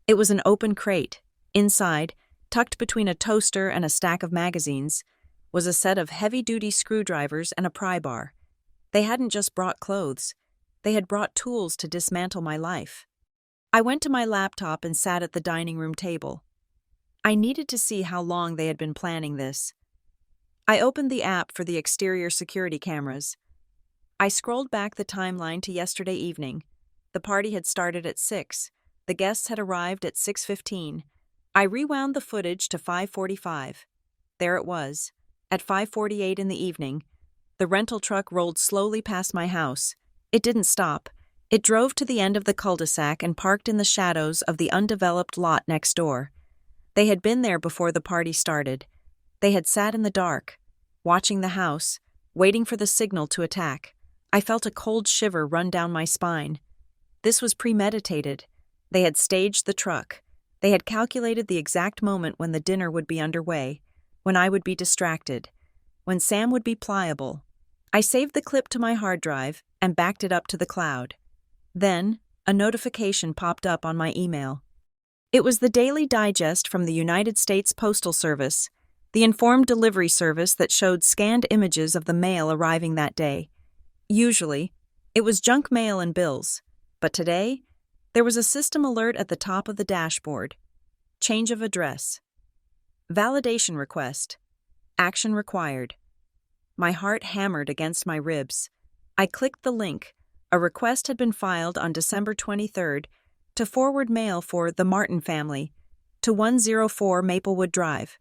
It was an open crate. Inside, tucked between a toaster and a stack of magazines, was a set of heavy-duty screwdrivers and a pry bar. They hadn't just brought clothes. They had brought tools to dismantle my life. I went to my laptop and sat at the dining room table. I needed to see how long they had been planning this. I opened the app for the exterior security cameras. I scrolled back the timeline to yesterday evening. The party had started at 6. The guests had arrived at 6:15. I rewound the footage to 5:45. There it was. At 5:48 in the evening, the rental truck rolled slowly past my house. It didn't stop. It drove to the end of the cul-de-sac and parked in the shadows of the undeveloped lot next door. They had been there before the party started. They had sat in the dark, watching the house, waiting for the signal to attack. I felt a cold shiver run down my spine. This was premeditated. They had staged the truck. They had calculated the exact moment when the dinner would be underway, when I would be distracted, when Sam would be pliable. I saved the clip to my hard drive and backed it up to the cloud. Then, a notification popped up on my email. It was the Daily Digest from the United States Postal Service, the informed delivery service that showed scanned images of the mail arriving that day. Usually, it was junk mail and bills, but today, there was a system alert at the top of the dashboard. Change of address. Validation request. Action required. My heart hammered against my ribs. I clicked the link. A request had been filed on December 23rd to forward mail for the Martin family to 104 Maplewood Drive.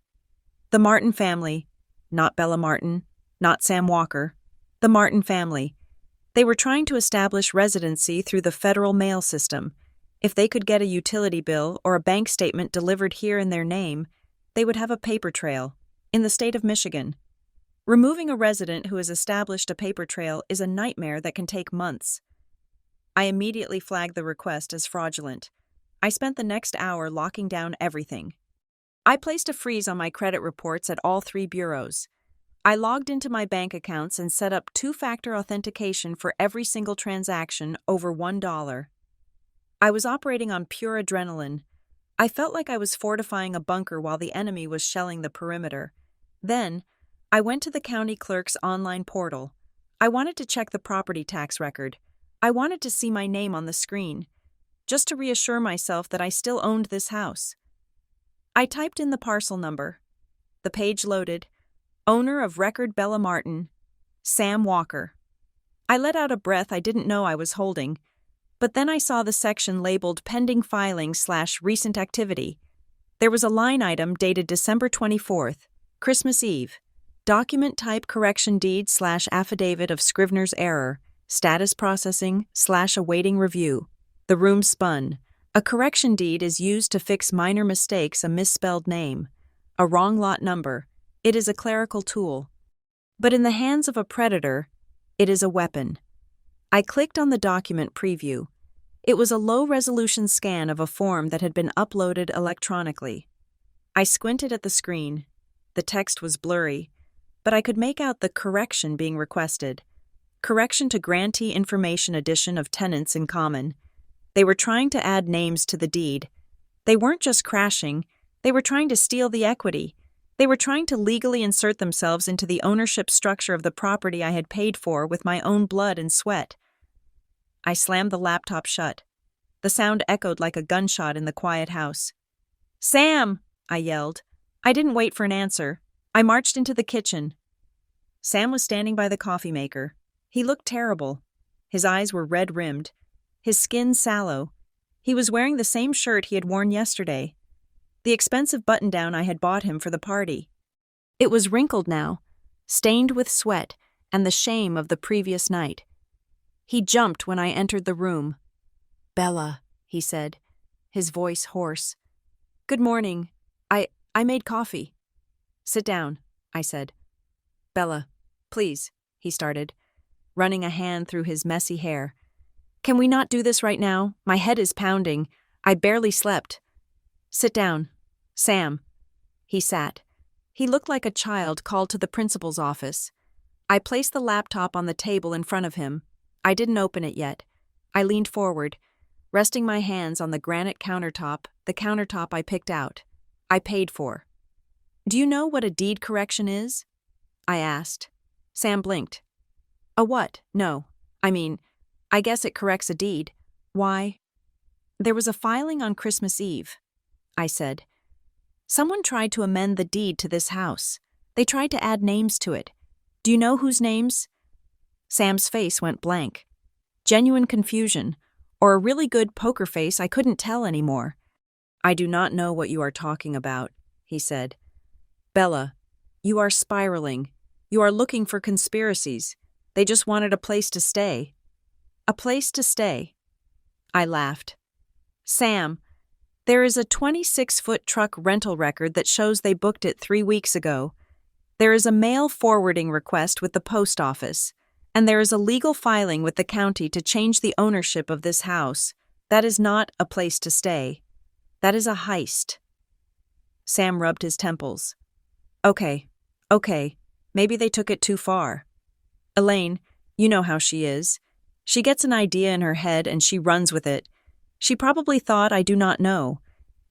The Martin family, not Bella Martin, not Sam Walker, the Martin family. They were trying to establish residency through the federal mail system. If they could get a utility bill or a bank statement delivered here in their name, they would have a paper trail in the state of Michigan. Removing a resident who has established a paper trail is a nightmare that can take months. I immediately flagged the request as fraudulent. I spent the next hour locking down everything. I placed a freeze on my credit reports at all 3 bureaus. I logged into my bank accounts and set up 2-factor authentication for every single transaction over $1. I was operating on pure adrenaline. I felt like I was fortifying a bunker while the enemy was shelling the perimeter. Then, I went to the county clerk's online portal. I wanted to check the property tax record. I wanted to see my name on the screen, just to reassure myself that I still owned this house. I typed in the parcel number. The page loaded. Owner of record Bella Martin, Sam Walker. I let out a breath I didn't know I was holding, but then I saw the section labeled Pending Filing/Recent Activity. There was a line item dated December 24th, Christmas Eve. Document type correction deed / affidavit of Scrivener's error. Status processing / awaiting review. The room spun. A correction deed is used to fix minor mistakes, a misspelled name, a wrong lot number. It is a clerical tool. But in the hands of a predator, it is a weapon. I clicked on the document preview. It was a low-resolution scan of a form that had been uploaded electronically. I squinted at the screen. The text was blurry, but I could make out the correction being requested. Correction to grantee information addition of tenants in common. They were trying to add names to the deed. They weren't just crashing, they were trying to steal the equity. They were trying to legally insert themselves into the ownership structure of the property I had paid for with my own blood and sweat. I slammed the laptop shut. The sound echoed like a gunshot in the quiet house. "Sam!" I yelled. I didn't wait for an answer. I marched into the kitchen. Sam was standing by the coffee maker. He looked terrible. His eyes were red-rimmed. His skin sallow. He was wearing the same shirt he had worn yesterday. The expensive button-down I had bought him for the party. It was wrinkled now, stained with sweat and the shame of the previous night. He jumped when I entered the room. "Bella," he said, his voice hoarse. "Good morning. I made coffee." "Sit down," I said. "Bella, please," he started, running a hand through his messy hair. "Can we not do this right now? My head is pounding. I barely slept." "Sit down. Sam." He sat. He looked like a child called to the principal's office. I placed the laptop on the table in front of him. I didn't open it yet. I leaned forward, resting my hands on the granite countertop, the countertop I picked out. I paid for. "Do you know what a deed correction is?" I asked. Sam blinked. "A what? No. I guess it corrects a deed. Why?" "There was a filing on Christmas Eve," I said. "Someone tried to amend the deed to this house. They tried to add names to it. Do you know whose names?" Sam's face went blank. Genuine confusion, or a really good poker face, I couldn't tell anymore. "I do not know what you are talking about," he said. "Bella, you are spiraling. You are looking for conspiracies. They just wanted a place to stay." "A place to stay?" I laughed. "Sam, there is a 26-foot truck rental record that shows they booked it 3 weeks ago. There is a mail forwarding request with the post office, and there is a legal filing with the county to change the ownership of this house. That is not a place to stay. That is a heist." Sam rubbed his temples. Okay, maybe they took it too far. Elaine, you know how she is. She gets an idea in her head and she runs with it. She probably thought I do not know.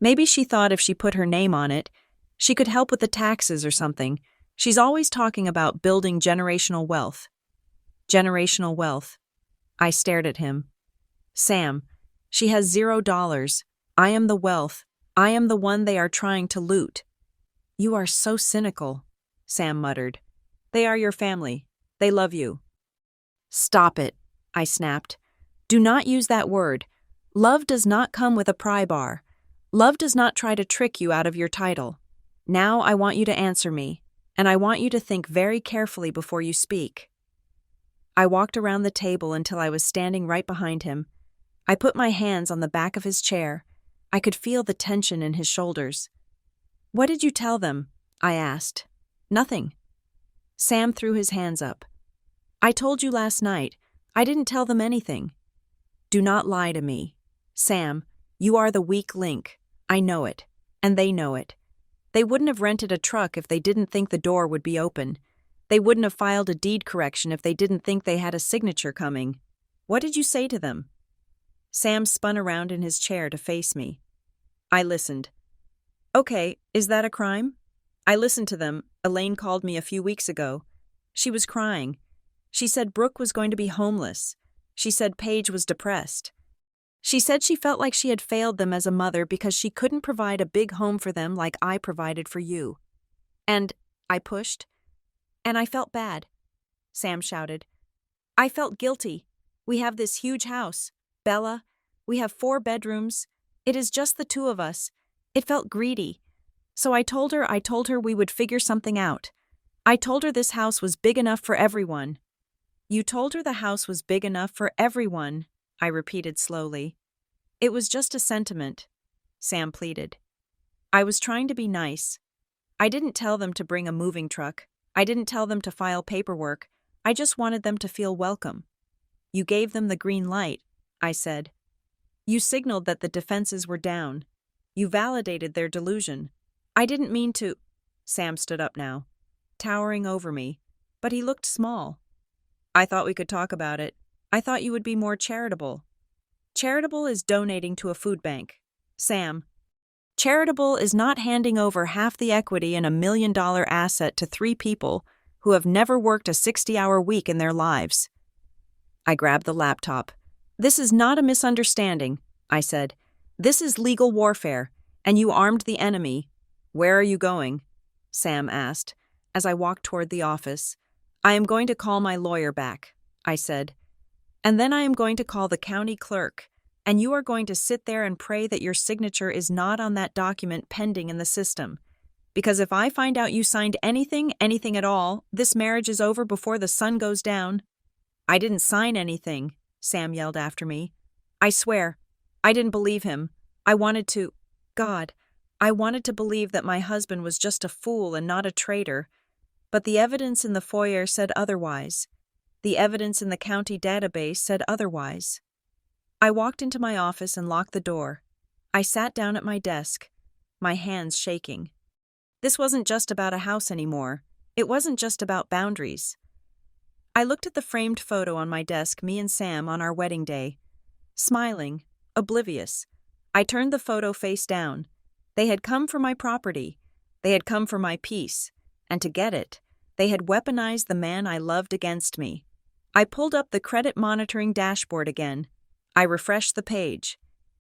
Maybe she thought if she put her name on it, she could help with the taxes or something. She's always talking about building generational wealth. Generational wealth. I stared at him. "Sam, she has $0. I am the wealth. I am the one they are trying to loot." "You are so cynical," Sam muttered. "They are your family. They love you." "Stop it," I snapped. "Do not use that word. Love does not come with a pry bar. Love does not try to trick you out of your title. Now I want you to answer me, and I want you to think very carefully before you speak." I walked around the table until I was standing right behind him. I put my hands on the back of his chair. I could feel the tension in his shoulders. "What did you tell them?" I asked. "Nothing." Sam threw his hands up. "I told you last night. I didn't tell them anything." "Do not lie to me. Sam, you are the weak link. I know it, and they know it. They wouldn't have rented a truck if they didn't think the door would be open. They wouldn't have filed a deed correction if they didn't think they had a signature coming. What did you say to them?" Sam spun around in his chair to face me. I listened. "Okay, is that a crime?" "I listened to them. Elaine called me a few weeks ago. She was crying. She said Brooke was going to be homeless. She said Paige was depressed. She said she felt like she had failed them as a mother because she couldn't provide a big home for them like I provided for you. And I pushed. And I felt bad," Sam shouted. "I felt guilty. We have this huge house. Bella, we have 4 bedrooms. It is just the 2 of us. It felt greedy. So I told her we would figure something out. I told her this house was big enough for everyone. You told her the house was big enough for everyone, I repeated slowly. It was just a sentiment, Sam pleaded. I was trying to be nice. I didn't tell them to bring a moving truck. I didn't tell them to file paperwork. I just wanted them to feel welcome. You gave them the green light, I said. You signaled that the defenses were down. You validated their delusion. I didn't mean to. Sam stood up now, towering over me, but he looked small. I thought we could talk about it. I thought you would be more charitable. Charitable is donating to a food bank. Sam, charitable is not handing over half the equity in $1 million asset to 3 people who have never worked a 60-hour week in their lives. I grabbed the laptop. This is not a misunderstanding, I said. This is legal warfare, and you armed the enemy. Where are you going? Sam asked, as I walked toward the office. I am going to call my lawyer back, I said. And then I am going to call the county clerk, and you are going to sit there and pray that your signature is not on that document pending in the system. Because if I find out you signed anything at all, this marriage is over before the sun goes down. I didn't sign anything, Sam yelled after me. I swear, I didn't believe him. I wanted to believe that my husband was just a fool and not a traitor. But the evidence in the foyer said otherwise. The evidence in the county database said otherwise. I walked into my office and locked the door. I sat down at my desk, my hands shaking. This wasn't just about a house anymore. It wasn't just about boundaries. I looked at the framed photo on my desk, me and Sam on our wedding day. Smiling, oblivious. I turned the photo face down. They had come for my property. They had come for my peace. And to get it, they had weaponized the man I loved against me. I pulled up the credit monitoring dashboard again. I refreshed the page.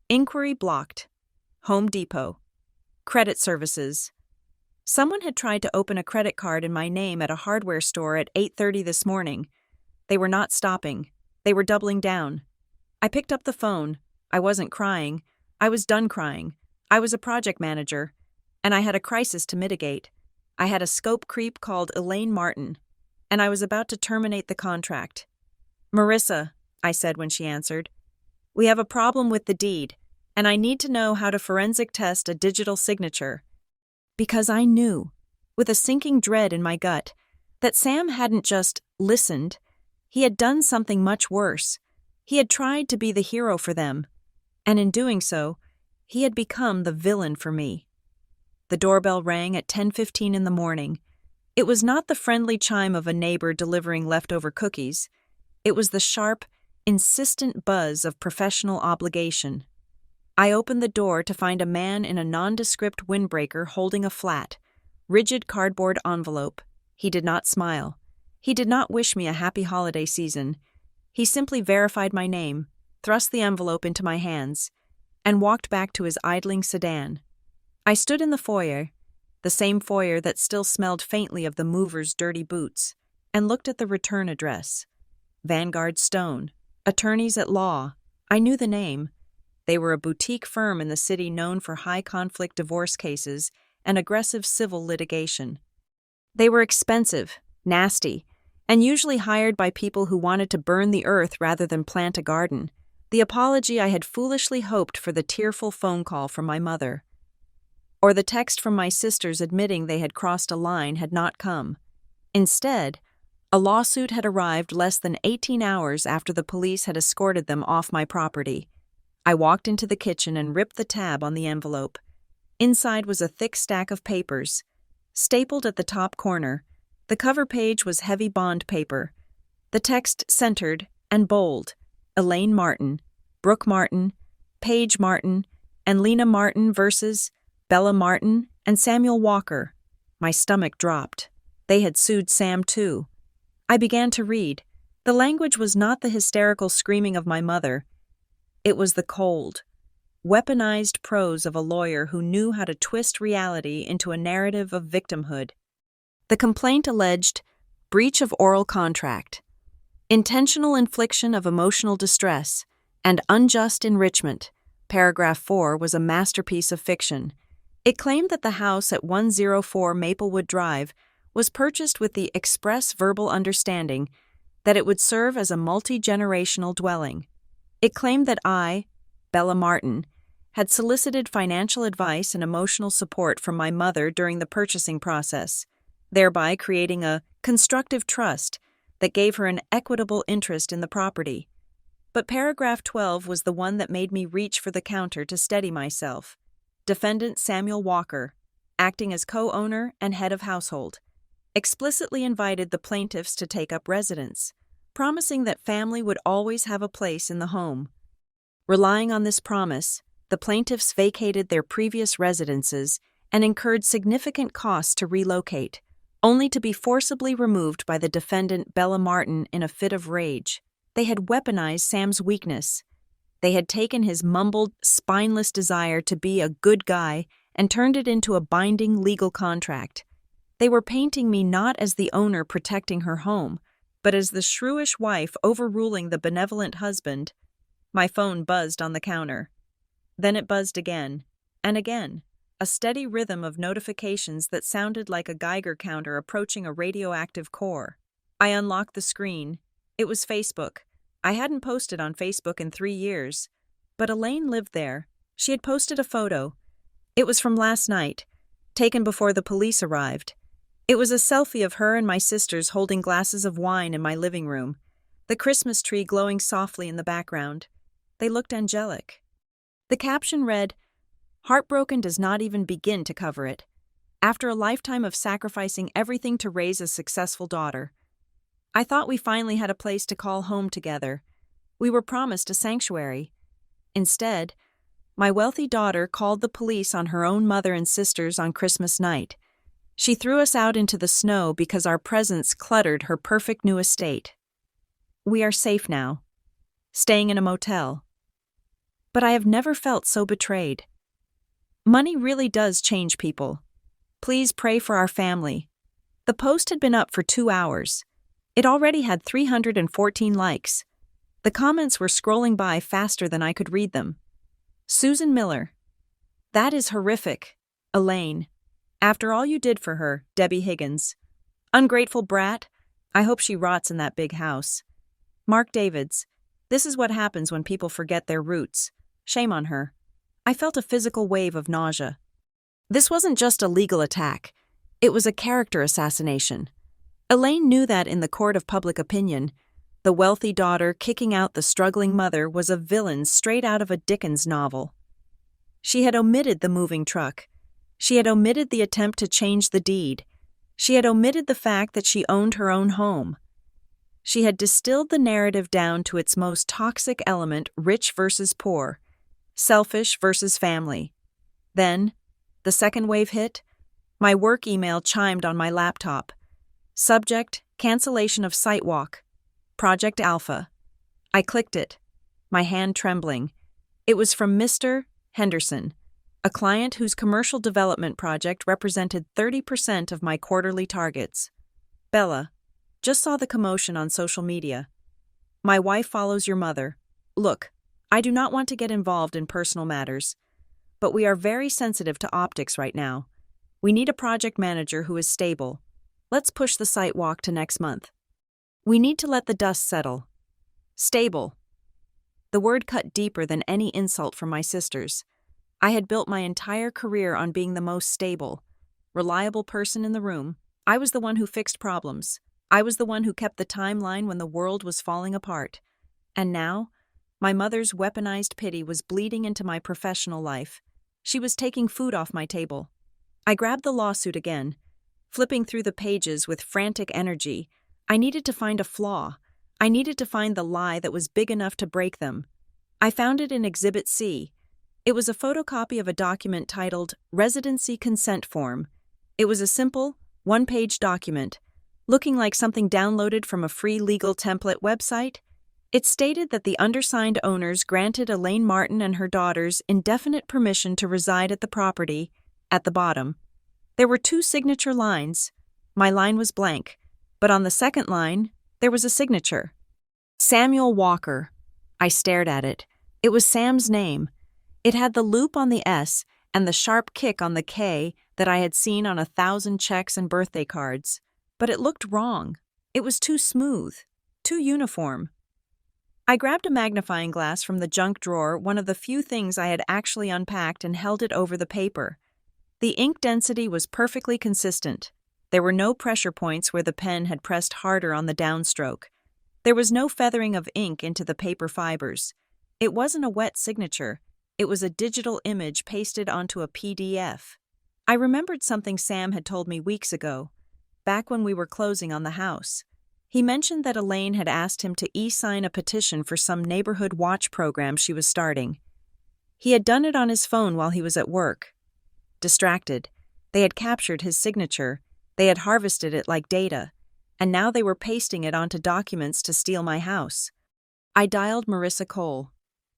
Inquiry blocked. Home Depot. Credit services. Someone had tried to open a credit card in my name at a hardware store at 8:30 this morning. They were not stopping. They were doubling down. I picked up the phone. I wasn't crying. I was done crying. I was a project manager, and I had a crisis to mitigate. I had a scope creep called Elaine Martin, and I was about to terminate the contract. Marissa, I said when she answered, we have a problem with the deed, and I need to know how to forensic test a digital signature. Because I knew, with a sinking dread in my gut, that Sam hadn't just listened. He had done something much worse. He had tried to be the hero for them, and in doing so, he had become the villain for me. The doorbell rang at 10:15 in the morning. It was not the friendly chime of a neighbor delivering leftover cookies. It was the sharp, insistent buzz of professional obligation. I opened the door to find a man in a nondescript windbreaker holding a flat, rigid cardboard envelope. He did not smile. He did not wish me a happy holiday season. He simply verified my name, thrust the envelope into my hands, and walked back to his idling sedan. I stood in the foyer, the same foyer that still smelled faintly of the mover's dirty boots, and looked at the return address. Vanguard Stone, attorneys at law. I knew the name. They were a boutique firm in the city known for high-conflict divorce cases and aggressive civil litigation. They were expensive, nasty, and usually hired by people who wanted to burn the earth rather than plant a garden. The apology I had foolishly hoped for, the tearful phone call from my mother, or the text from my sisters admitting they had crossed a line, had not come. Instead, a lawsuit had arrived less than 18 hours after the police had escorted them off my property. I walked into the kitchen and ripped the tab on the envelope. Inside was a thick stack of papers. Stapled at the top corner, the cover page was heavy bond paper. The text centered and bold: Elaine Martin, Brooke Martin, Paige Martin, and Lena Martin versus Bella Martin and Samuel Walker. My stomach dropped. They had sued Sam too. I began to read. The language was not the hysterical screaming of my mother. It was the cold, weaponized prose of a lawyer who knew how to twist reality into a narrative of victimhood. The complaint alleged breach of oral contract, intentional infliction of emotional distress, and unjust enrichment. Paragraph 4 was a masterpiece of fiction. It claimed that the house at 104 Maplewood Drive was purchased with the express verbal understanding that it would serve as a multi-generational dwelling. It claimed that I, Bella Martin, had solicited financial advice and emotional support from my mother during the purchasing process, thereby creating a constructive trust that gave her an equitable interest in the property. But paragraph 12 was the one that made me reach for the counter to steady myself. Defendant Samuel Walker, acting as co-owner and head of household, explicitly invited the plaintiffs to take up residence, promising that family would always have a place in the home. Relying on this promise, the plaintiffs vacated their previous residences and incurred significant costs to relocate, only to be forcibly removed by the defendant Bella Martin in a fit of rage. They had weaponized Sam's weakness. They had taken his mumbled, spineless desire to be a good guy and turned it into a binding legal contract. They were painting me not as the owner protecting her home, but as the shrewish wife overruling the benevolent husband. My phone buzzed on the counter. Then it buzzed again, and again, a steady rhythm of notifications that sounded like a Geiger counter approaching a radioactive core. I unlocked the screen. It was Facebook. I hadn't posted on Facebook in 3 years, but Elaine lived there. She had posted a photo. It was from last night, taken before the police arrived. It was a selfie of her and my sisters holding glasses of wine in my living room, the Christmas tree glowing softly in the background. They looked angelic. The caption read, "Heartbroken does not even begin to cover it. After a lifetime of sacrificing everything to raise a successful daughter. I thought we finally had a place to call home together. We were promised a sanctuary. Instead, my wealthy daughter called the police on her own mother and sisters on Christmas night. She threw us out into the snow because our presence cluttered her perfect new estate. We are safe now, staying in a motel. But I have never felt so betrayed. Money really does change people. Please pray for our family." The post had been up for 2 hours. It already had 314 likes. The comments were scrolling by faster than I could read them. Susan Miller. "That is horrific. Elaine. After all you did for her, Debbie Higgins. Ungrateful brat. I hope she rots in that big house." Mark Davids. "This is what happens when people forget their roots. Shame on her." I felt a physical wave of nausea. This wasn't just a legal attack. It was a character assassination. Elaine knew that in the court of public opinion, the wealthy daughter kicking out the struggling mother was a villain straight out of a Dickens novel. She had omitted the moving truck. She had omitted the attempt to change the deed. She had omitted the fact that she owned her own home. She had distilled the narrative down to its most toxic element, rich versus poor, selfish versus family. Then, the second wave hit. My work email chimed on my laptop. Subject, cancellation of site walk. Project Alpha. I clicked it, my hand trembling. It was from Mr. Henderson, a client whose commercial development project represented 30% of my quarterly targets. "Bella, just saw the commotion on social media. My wife follows your mother. Look, I do not want to get involved in personal matters, but we are very sensitive to optics right now. We need a project manager who is stable. Let's push the site walk to next month. We need to let the dust settle. Stable." The word cut deeper than any insult from my sisters. I had built my entire career on being the most stable, reliable person in the room. I was the one who fixed problems. I was the one who kept the timeline when the world was falling apart. And now, my mother's weaponized pity was bleeding into my professional life. She was taking food off my table. I grabbed the lawsuit again, flipping through the pages with frantic energy. I needed to find a flaw. I needed to find the lie that was big enough to break them. I found it in Exhibit C. It was a photocopy of a document titled Residency Consent Form. It was a simple, one-page document, looking like something downloaded from a free legal template website. It stated that the undersigned owners granted Elaine Martin and her daughters indefinite permission to reside at the property. At the bottom, there were 2 signature lines. My line was blank, but on the second line, there was a signature. Samuel Walker. I stared at it. It was Sam's name. It had the loop on the S and the sharp kick on the K that I had seen on 1,000 checks and birthday cards. but it looked wrong. It was too smooth, too uniform. I grabbed a magnifying glass from the junk drawer, one of the few things I had actually unpacked, and held it over the paper. The ink density was perfectly consistent. There were no pressure points where the pen had pressed harder on the downstroke. There was no feathering of ink into the paper fibers. It wasn't a wet signature. It was a digital image pasted onto a PDF. I remembered something Sam had told me weeks ago, back when we were closing on the house. He mentioned that Elaine had asked him to e-sign a petition for some neighborhood watch program she was starting. He had done it on his phone while he was at work. Distracted, they had captured his signature, they had harvested it like data, and now they were pasting it onto documents to steal my house. I dialed Marissa Cole.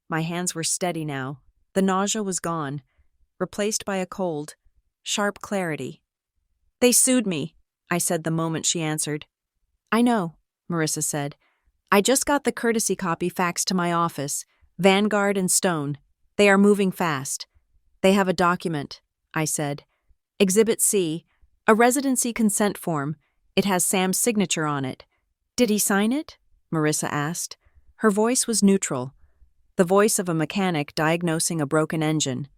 My hands were steady now. The nausea was gone, replaced by a cold, sharp clarity. "They sued me," I said the moment she answered. "I know," Marissa said. "I just got the courtesy copy faxed to my office, Vanguard and Stone. They are moving fast. They have a document," I said. "Exhibit C, a residency consent form. It has Sam's signature on it." "Did he sign it?" Marissa asked. Her voice was neutral, the voice of a mechanic diagnosing a broken engine.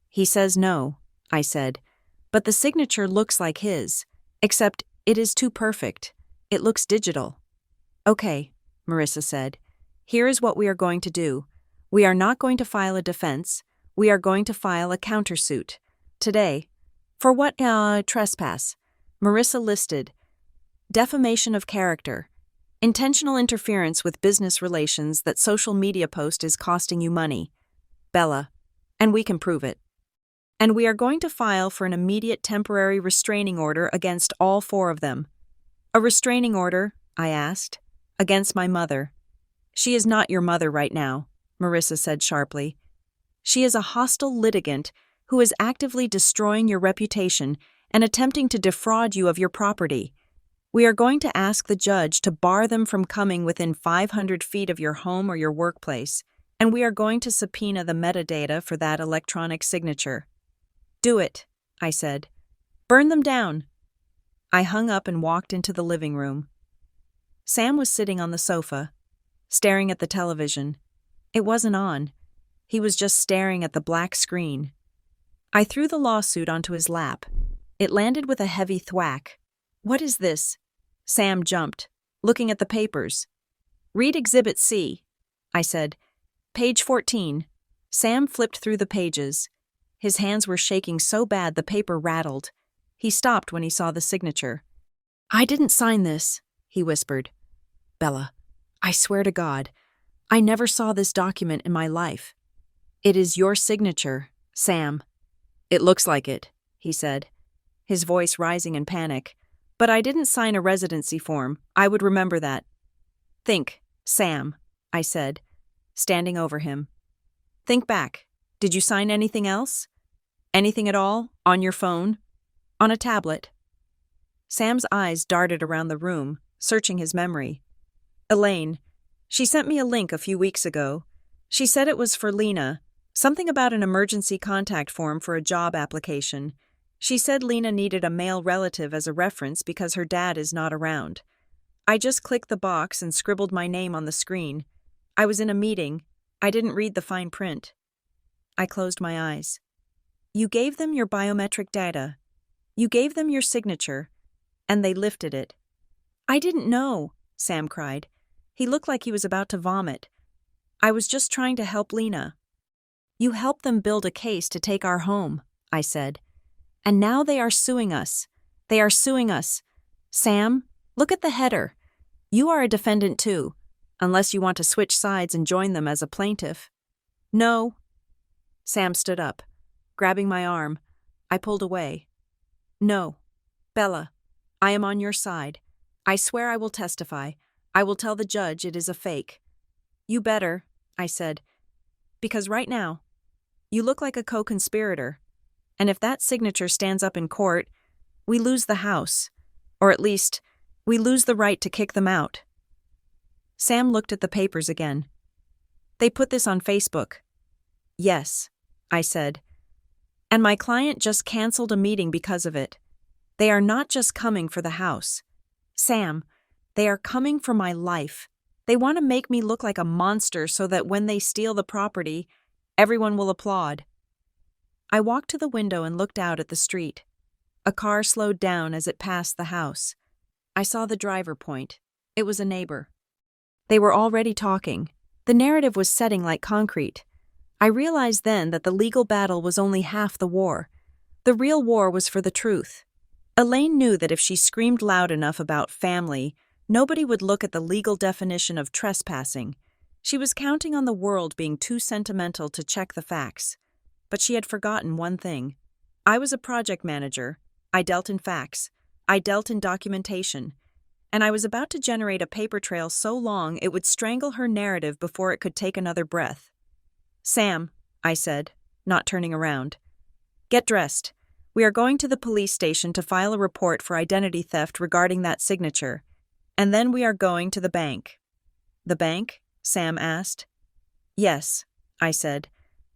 "He says no," I said, "but the signature looks like his, except it is too perfect. It looks digital." "Okay," Marissa said. "Here is what we are going to do. We are not going to file a defense. We are going to file a countersuit. Today. For what, trespass?" Marissa listed: defamation of character, intentional interference with business relations, that social media post is costing you money. Bella. And we can prove it. "And we are going to file for an immediate temporary restraining order against all 4 of them." "A restraining order?" I asked. "Against my mother." "She is not your mother right now," Marissa said sharply. "She is a hostile litigant who is actively destroying your reputation and attempting to defraud you of your property. We are going to ask the judge to bar them from coming within 500 feet of your home or your workplace, and we are going to subpoena the metadata for that electronic signature." "Do it," I said. "Burn them down." I hung up and walked into the living room. Sam was sitting on the sofa, staring at the television. It wasn't on. He was just staring at the black screen. I threw the lawsuit onto his lap. It landed with a heavy thwack. "What is this?" Sam jumped, looking at the papers. "Read Exhibit C," I said. "Page 14. Sam flipped through the pages. His hands were shaking so bad the paper rattled. He stopped when he saw the signature. "I didn't sign this," he whispered. "Bella, I swear to God, I never saw this document in my life." "It is your signature, Sam." "It looks like it," he said, his voice rising in panic. "But I didn't sign a residency form. I would remember that." "Think, Sam," I said, standing over him. "Think back. Did you sign anything else? Anything at all? On your phone? On a tablet?" Sam's eyes darted around the room, searching his memory. "Elaine. She sent me a link a few weeks ago. She said it was for Lena, something about an emergency contact form for a job application. She said Lena needed a male relative as a reference because her dad is not around. I just clicked the box and scribbled my name on the screen. I was in a meeting. I didn't read the fine print." I closed my eyes. "You gave them your biometric data. You gave them your signature, and they lifted it." "I didn't know," Sam cried. He looked like he was about to vomit. "I was just trying to help Lena." "You helped them build a case to take our home," I said. "And now they are suing us. They are suing us. Sam, look at the header. You are a defendant too, unless you want to switch sides and join them as a plaintiff." "No." Sam stood up, grabbing my arm. I pulled away. "No. Bella, I am on your side. I swear I will testify. I will tell the judge it is a fake." "You better," I said, "because right now, you look like a co-conspirator. And if that signature stands up in court, we lose the house. Or at least, we lose the right to kick them out." Sam looked at the papers again. "They put this on Facebook." "Yes," I said. "And my client just canceled a meeting because of it. They are not just coming for the house. Sam, they are coming for my life. They want to make me look like a monster so that when they steal the property, everyone will applaud. I walked to the window and looked out at the street. A car slowed down as it passed the house. I saw the driver point. It was a neighbor. They were already talking. The narrative was setting like concrete. I realized then that the legal battle was only half the war. The real war was for the truth. Elaine knew that if she screamed loud enough about family, nobody would look at the legal definition of trespassing. She was counting on the world being too sentimental to check the facts. But she had forgotten one thing. I was a project manager. I dealt in facts. I dealt in documentation. And I was about to generate a paper trail so long it would strangle her narrative before it could take another breath. "Sam," I said, not turning around. "Get dressed. We are going to the police station to file a report for identity theft regarding that signature. And then we are going to the bank." "The bank?" Sam asked. "Yes," I said.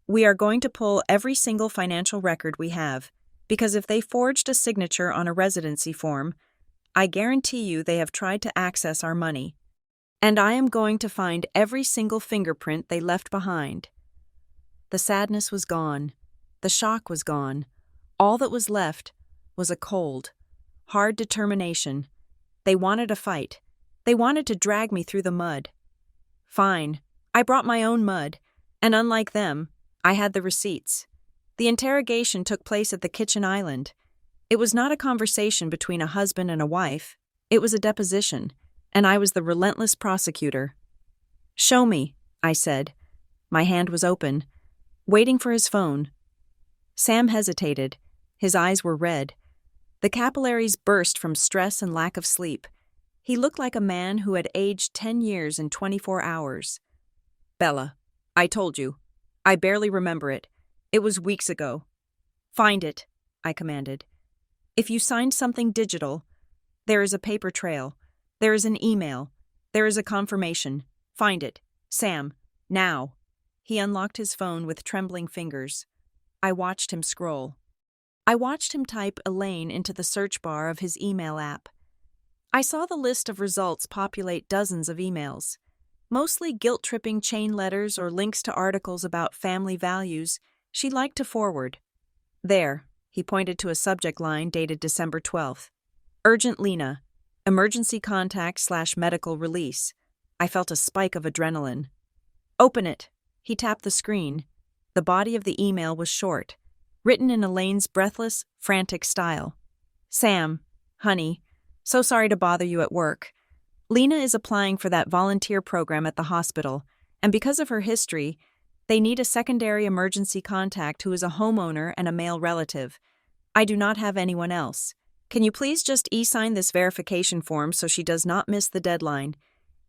"We are going to pull every single financial record we have, because if they forged a signature on a residency form, I guarantee you they have tried to access our money. And I am going to find every single fingerprint they left behind." The sadness was gone. The shock was gone. All that was left was a cold, hard determination. They wanted a fight. They wanted to drag me through the mud. Fine. I brought my own mud, and unlike them, I had the receipts. The interrogation took place at the kitchen island. It was not a conversation between a husband and a wife. It was a deposition, and I was the relentless prosecutor. "Show me," I said. My hand was open, waiting for his phone. Sam hesitated. His eyes were red. The capillaries burst from stress and lack of sleep. He looked like a man who had aged 10 years in 24 hours. "Bella, I told you. I barely remember it. It was weeks ago." "Find it," I commanded. "If you signed something digital, there is a paper trail. There is an email. There is a confirmation. Find it. Sam, now." He unlocked his phone with trembling fingers. I watched him scroll. I watched him type Elaine into the search bar of his email app. I saw the list of results populate dozens of emails, mostly guilt-tripping chain letters or links to articles about family values she liked to forward. "There," he pointed to a subject line dated December 12th. "Urgent Lena. Emergency contact/medical release." I felt a spike of adrenaline. "Open it." He tapped the screen. The body of the email was short, written in Elaine's breathless, frantic style. "Sam, honey, so sorry to bother you at work. Lena is applying for that volunteer program at the hospital, and because of her history, they need a secondary emergency contact who is a homeowner and a male relative. I do not have anyone else. Can you please just e-sign this verification form so she does not miss the deadline?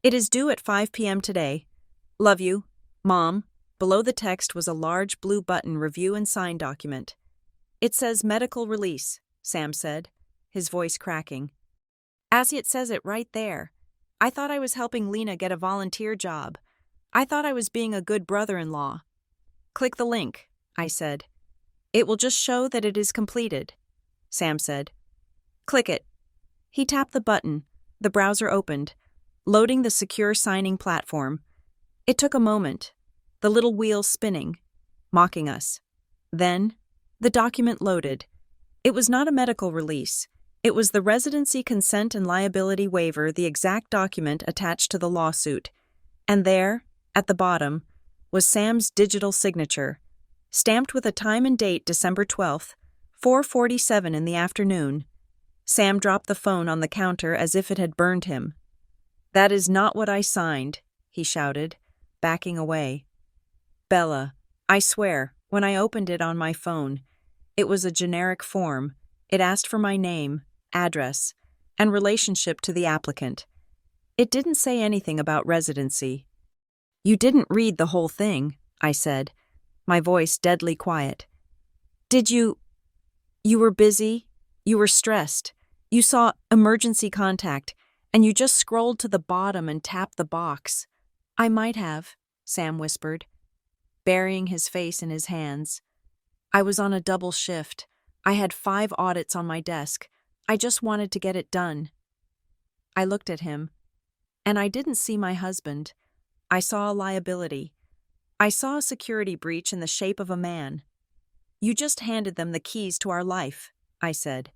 It is due at 5 p.m. today. Love you, Mom." Below the text was a large blue button review and sign document. "It says medical release," Sam said, his voice cracking. "As it says it right there. I thought I was helping Lena get a volunteer job. I thought I was being a good brother-in-law." "Click the link," I said. "It will just show that it is completed," Sam said. "Click it." He tapped the button. The browser opened, loading the secure signing platform. It took a moment, the little wheel spinning, mocking us. Then, the document loaded. It was not a medical release. It was the residency consent and liability waiver, the exact document attached to the lawsuit. And there, at the bottom, was Sam's digital signature, stamped with a time and date December 12th, 4:47 in the afternoon. Sam dropped the phone on the counter as if it had burned him. "That is not what I signed," he shouted, backing away. "Bella, I swear, when I opened it on my phone, it was a generic form. It asked for my name, address, and relationship to the applicant. It didn't say anything about residency." "You didn't read the whole thing," I said, my voice deadly quiet. "Did you? You were busy, you were stressed, you saw emergency contact, and you just scrolled to the bottom and tapped the box." "I might have," Sam whispered, burying his face in his hands. "I was on a double shift. I had 5 audits on my desk. I just wanted to get it done." I looked at him, and I didn't see my husband. I saw a liability. I saw a security breach in the shape of a man. You just handed them the keys to our life, I said.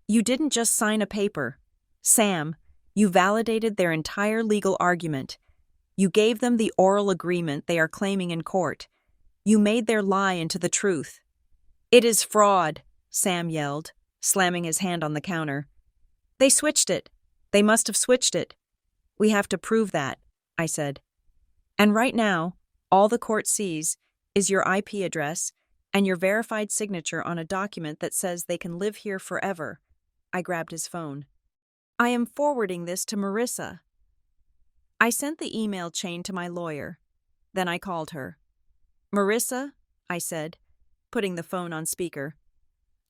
You didn't just sign a paper. Sam, you validated their entire legal argument. You gave them the oral agreement they are claiming in court. You made their lie into the truth. It is fraud, Sam yelled, slamming his hand on the counter. They switched it. They must have switched it. We have to prove that, I said. And right now, all the court sees is your IP address and your verified signature on a document that says they can live here forever. I grabbed his phone. I am forwarding this to Marissa. I sent the email chain to my lawyer. Then I called her. Marissa, I said, putting the phone on speaker.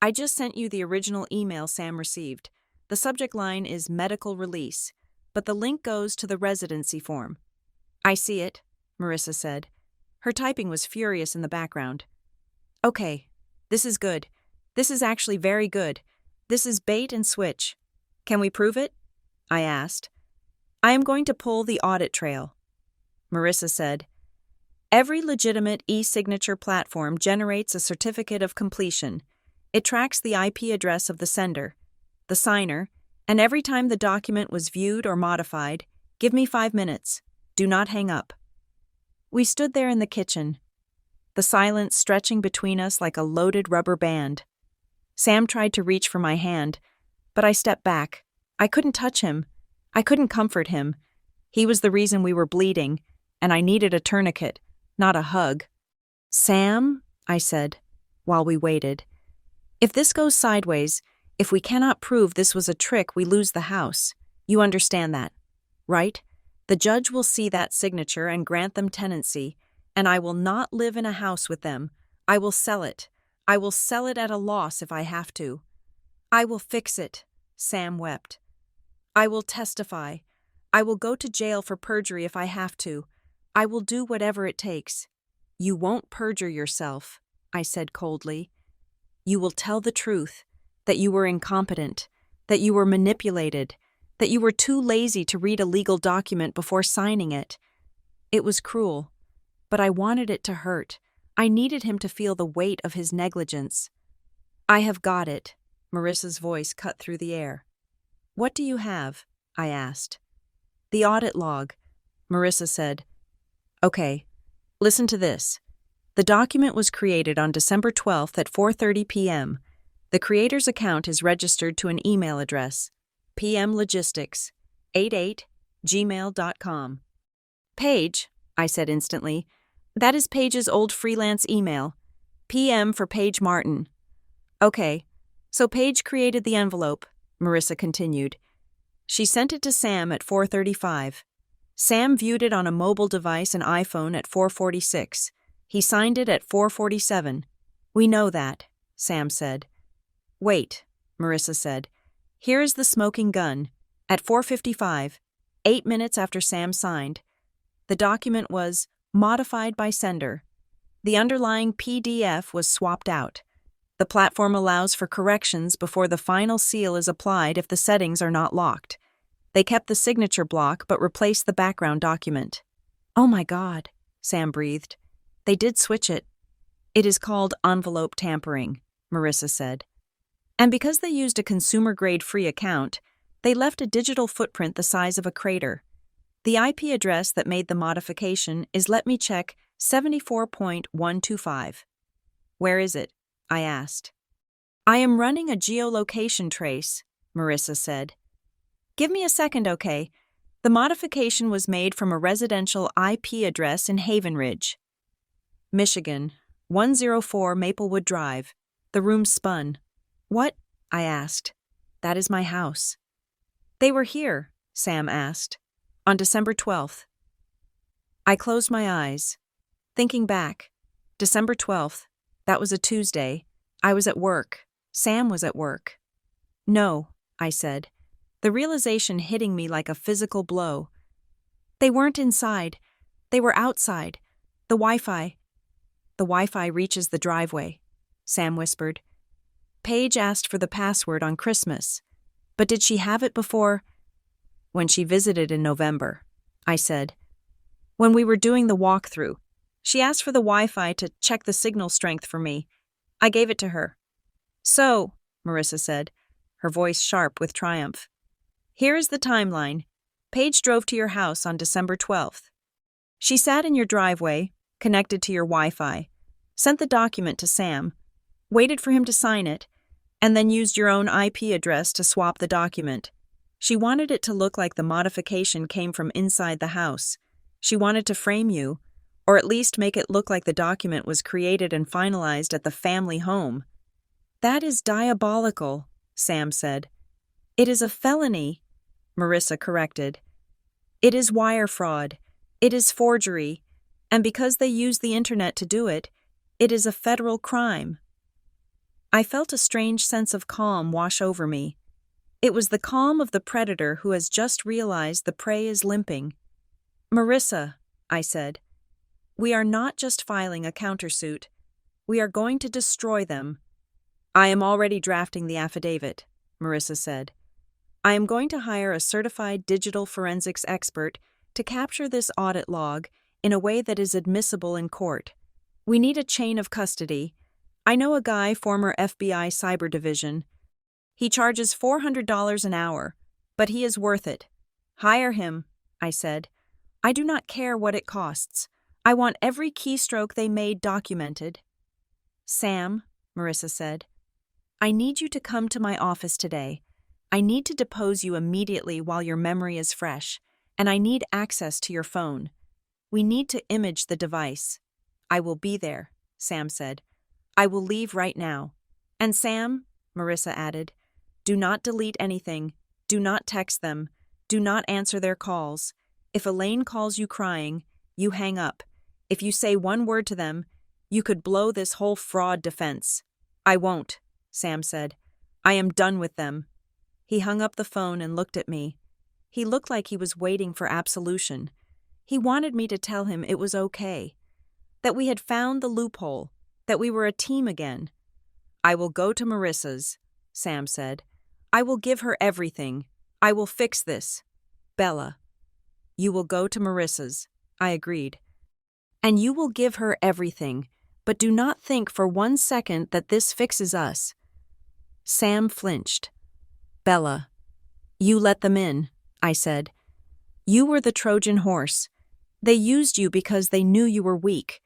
I just sent you the original email Sam received. The subject line is medical release, but the link goes to the residency form. I see it, Marissa said. Her typing was furious in the background. Okay, this is good. This is actually very good. This is bait and switch. Can we prove it? I asked. I am going to pull the audit trail. Marissa said, every legitimate e-signature platform generates a certificate of completion. It tracks the IP address of the sender, the signer, and every time the document was viewed or modified, give me 5 minutes. Do not hang up. We stood there in the kitchen, the silence stretching between us like a loaded rubber band. Sam tried to reach for my hand, but I stepped back. I couldn't touch him. I couldn't comfort him. He was the reason we were bleeding, and I needed a tourniquet, not a hug. Sam, I said, while we waited, if this goes sideways, if we cannot prove this was a trick, we lose the house. You understand that, right? The judge will see that signature and grant them tenancy, and I will not live in a house with them. I will sell it. I will sell it at a loss if I have to. I will fix it, Sam wept. I will testify. I will go to jail for perjury if I have to. I will do whatever it takes. You won't perjure yourself, I said coldly. You will tell the truth, that you were incompetent, that you were manipulated, that you were too lazy to read a legal document before signing it. It was cruel, but I wanted it to hurt. I needed him to feel the weight of his negligence. I have got it, Marissa's voice cut through the air. What do you have? I asked. The audit log, Marissa said. Okay, listen to this. The document was created on December 12th at 4:30 p.m. The creator's account is registered to an email address, pmlogistics88@gmail.com. Paige, I said instantly. That is Paige's old freelance email. PM for Paige Martin. Okay, so Paige created the envelope, Marissa continued. She sent it to Sam at 4:35. Sam viewed it on a mobile device, an iPhone, at 4:46. He signed it at 4:47. We know that, Sam said. Wait, Marissa said. Here is the smoking gun. At 4:55, 8 minutes after Sam signed, the document was modified by sender. The underlying PDF was swapped out. The platform allows for corrections before the final seal is applied if the settings are not locked. They kept the signature block but replaced the background document. Oh my God, Sam breathed. They did switch it. It is called envelope tampering, Marissa said. And because they used a consumer-grade free account, they left a digital footprint the size of a crater. The IP address that made the modification is, let me check, 74.125. Where is it? I asked. I am running a geolocation trace, Marissa said. Give me a second, okay? The modification was made from a residential IP address in Haven Ridge, Michigan, 104 Maplewood Drive. The room spun. What? I asked. That is my house. They were here, Sam asked, on December 12th. I closed my eyes. Thinking back, December 12th, that was a Tuesday. I was at work. Sam was at work. No, I said, the realization hitting me like a physical blow. They weren't inside. They were outside. The Wi-Fi reaches the driveway, Sam whispered. Paige asked for the password on Christmas, but did she have it before? When she visited in November, I said. When we were doing the walkthrough, she asked for the Wi-Fi to check the signal strength for me. I gave it to her. So, Marissa said, her voice sharp with triumph. Here is the timeline. Paige drove to your house on December 12th. She sat in your driveway, connected to your Wi-Fi, sent the document to Sam, waited for him to sign it, and then used your own IP address to swap the document. She wanted it to look like the modification came from inside the house. She wanted to frame you, or at least make it look like the document was created and finalized at the family home. That is diabolical, Sam said. It is a felony, Marissa corrected. It is wire fraud. It is forgery. And because they used the internet to do it, it is a federal crime. I felt a strange sense of calm wash over me. It was the calm of the predator who has just realized the prey is limping. Marissa, I said, we are not just filing a countersuit. We are going to destroy them. I am already drafting the affidavit, Marissa said. I am going to hire a certified digital forensics expert to capture this audit log in a way that is admissible in court. We need a chain of custody. I know a guy, former FBI Cyber Division. He charges $400 an hour, but he is worth it. Hire him, I said. I do not care what it costs. I want every keystroke they made documented. Sam, Marissa said, I need you to come to my office today. I need to depose you immediately while your memory is fresh, and I need access to your phone. We need to image the device. I will be there, Sam said. I will leave right now. And Sam, Marissa added, do not delete anything. Do not text them. Do not answer their calls. If Elaine calls you crying, you hang up. If you say one word to them, you could blow this whole fraud defense. I won't, Sam said. I am done with them. He hung up the phone and looked at me. He looked like he was waiting for absolution. He wanted me to tell him it was okay, that we had found the loophole, that we were a team again. I will go to Marissa's, Sam said. I will give her everything. I will fix this. Bella. You will go to Marissa's, I agreed. And you will give her everything, but do not think for 1 second that this fixes us. Sam flinched. Bella. You let them in, I said. You were the Trojan horse. They used you because they knew you were weak.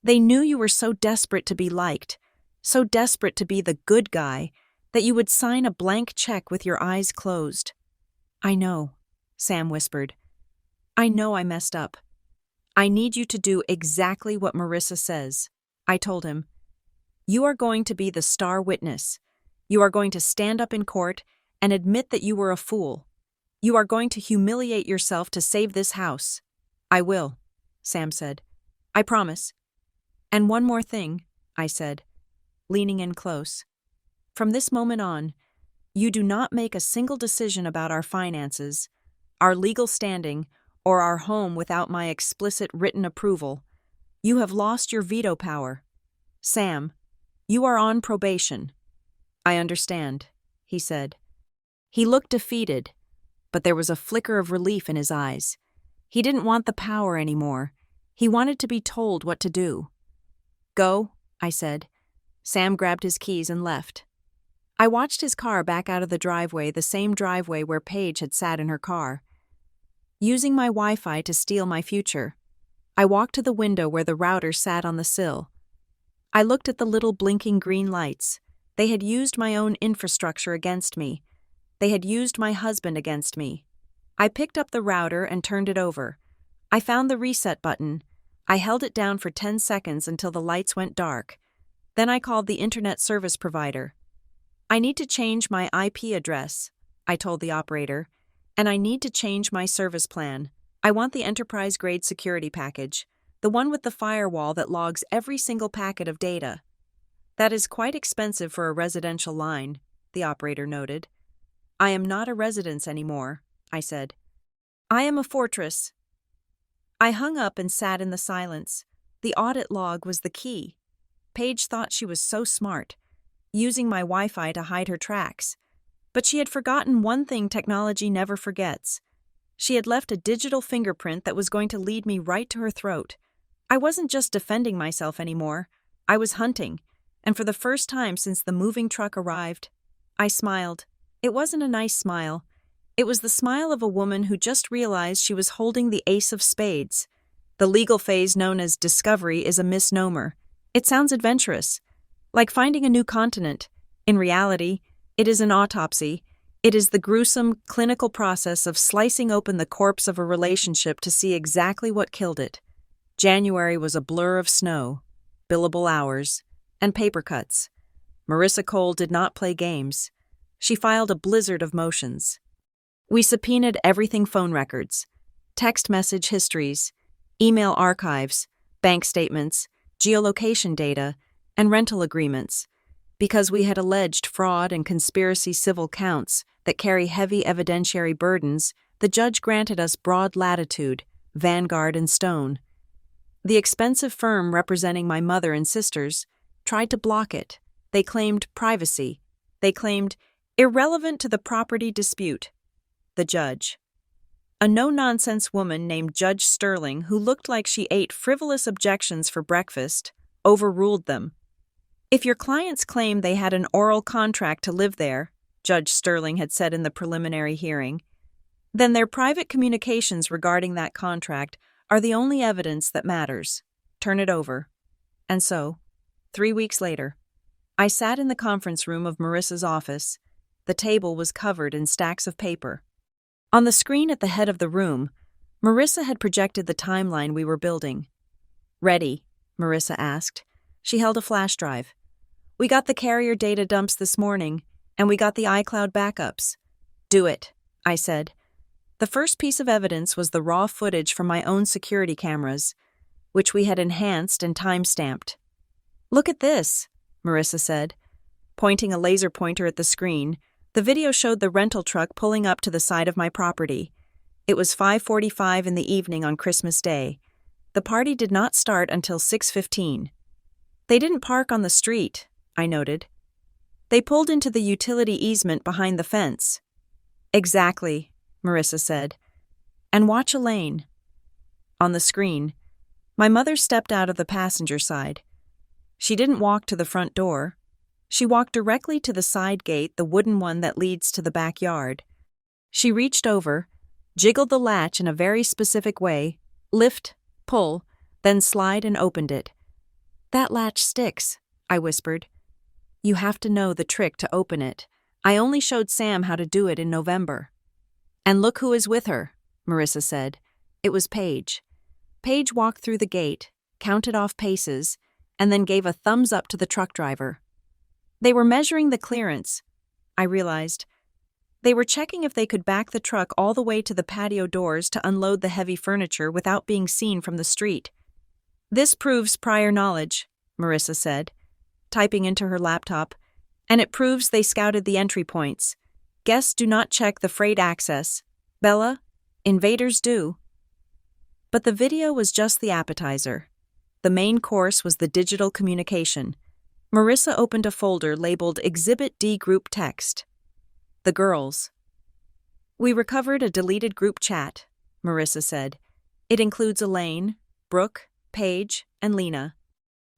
They knew you were so desperate to be liked, so desperate to be the good guy, that you would sign a blank check with your eyes closed. I know, Sam whispered. I know I messed up. I need you to do exactly what Marissa says, I told him. You are going to be the star witness. You are going to stand up in court and admit that you were a fool. You are going to humiliate yourself to save this house. I will, Sam said. I promise. And one more thing, I said, leaning in close. From this moment on, you do not make a single decision about our finances, our legal standing, or our home without my explicit written approval. You have lost your veto power. Sam, you are on probation. I understand, he said. He looked defeated, but there was a flicker of relief in his eyes. He didn't want the power anymore. He wanted to be told what to do. Go, I said. Sam grabbed his keys and left. I watched his car back out of the driveway, the same driveway where Paige had sat in her car. Using my Wi-Fi to steal my future, I walked to the window where the router sat on the sill. I looked at the little blinking green lights. They had used my own infrastructure against me. They had used my husband against me. I picked up the router and turned it over. I found the reset button. I held it down for 10 seconds until the lights went dark. Then I called the internet service provider. I need to change my IP address, I told the operator, and I need to change my service plan. I want the enterprise-grade security package, the one with the firewall that logs every single packet of data. That is quite expensive for a residential line, the operator noted. I am not a residence anymore, I said. I am a fortress. I hung up and sat in the silence. The audit log was the key. Paige thought she was so smart, using my Wi-Fi to hide her tracks. But she had forgotten one thing technology never forgets. She had left a digital fingerprint that was going to lead me right to her throat. I wasn't just defending myself anymore. I was hunting, and for the first time since the moving truck arrived, I smiled. It wasn't a nice smile. It was the smile of a woman who just realized she was holding the ace of spades. The legal phase known as discovery is a misnomer. It sounds adventurous, like finding a new continent. In reality, it is an autopsy. It is the gruesome, clinical process of slicing open the corpse of a relationship to see exactly what killed it. January was a blur of snow, billable hours, and paper cuts. Marissa Cole did not play games. She filed a blizzard of motions. We subpoenaed everything: phone records, text message histories, email archives, bank statements, geolocation data, and rental agreements, because we had alleged fraud and conspiracy civil counts that carry heavy evidentiary burdens. The judge granted us broad latitude, Vanguard and Stone. The expensive firm representing my mother and sisters tried to block it. They claimed privacy. They claimed irrelevant to the property dispute. The judge, a no-nonsense woman named Judge Sterling, who looked like she ate frivolous objections for breakfast, overruled them. If your clients claim they had an oral contract to live there, Judge Sterling had said in the preliminary hearing, then their private communications regarding that contract are the only evidence that matters. Turn it over. And so, 3 weeks later, I sat in the conference room of Marissa's office. The table was covered in stacks of paper. On the screen at the head of the room, Marissa had projected the timeline we were building. Ready? Marissa asked. She held a flash drive. We got the carrier data dumps this morning, and we got the iCloud backups. Do it, I said. The first piece of evidence was the raw footage from my own security cameras, which we had enhanced and time-stamped. Look at this, Marissa said. Pointing a laser pointer at the screen, the video showed the rental truck pulling up to the side of my property. It was 5:45 in the evening on Christmas Day. The party did not start until 6:15. They didn't park on the street, I noted. They pulled into the utility easement behind the fence. Exactly, Marissa said. And watch a lane. On the screen, my mother stepped out of the passenger side. She didn't walk to the front door. She walked directly to the side gate, the wooden one that leads to the backyard. She reached over, jiggled the latch in a very specific way, lift, pull, then slide and opened it. That latch sticks, I whispered. You have to know the trick to open it. I only showed Sam how to do it in November. And look who is with her, Marissa said. It was Paige. Paige walked through the gate, counted off paces, and then gave a thumbs up to the truck driver. They were measuring the clearance, I realized. They were checking if they could back the truck all the way to the patio doors to unload the heavy furniture without being seen from the street. This proves prior knowledge, Marissa said, typing into her laptop, and it proves they scouted the entry points. Guests do not check the freight access. Bella, invaders do. But the video was just the appetizer. The main course was the digital communication. Marissa opened a folder labeled Exhibit D Group Text. The girls. We recovered a deleted group chat, Marissa said. It includes Elaine, Brooke, Paige, and Lena.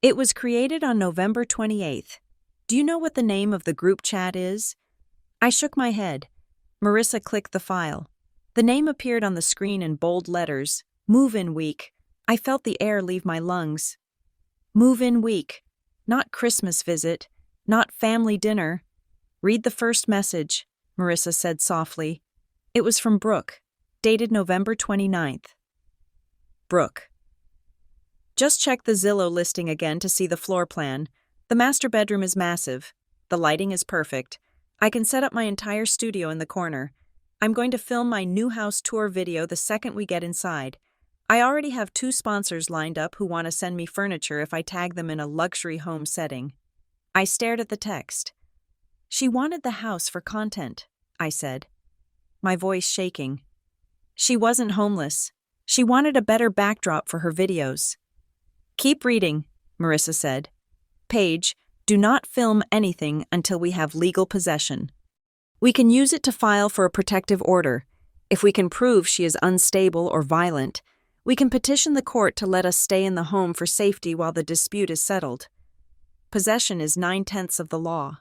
It was created on November 28th. Do you know what the name of the group chat is? I shook my head. Marissa clicked the file. The name appeared on the screen in bold letters. Move-in week. I felt the air leave my lungs. Move-in week. Not Christmas visit. Not family dinner. Read the first message, Marissa said softly. It was from Brooke, dated November 29th. Brooke. Just check the Zillow listing again to see the floor plan. The master bedroom is massive. The lighting is perfect. I can set up my entire studio in the corner. I'm going to film my new house tour video the second we get inside. I already have 2 sponsors lined up who want to send me furniture if I tag them in a luxury home setting. I stared at the text. She wanted the house for content, I said, my voice shaking. She wasn't homeless. She wanted a better backdrop for her videos. Keep reading, Marissa said. Paige, do not film anything until we have legal possession. We can use it to file for a protective order. If we can prove she is unstable or violent, we can petition the court to let us stay in the home for safety while the dispute is settled. Possession is 9/10 of the law.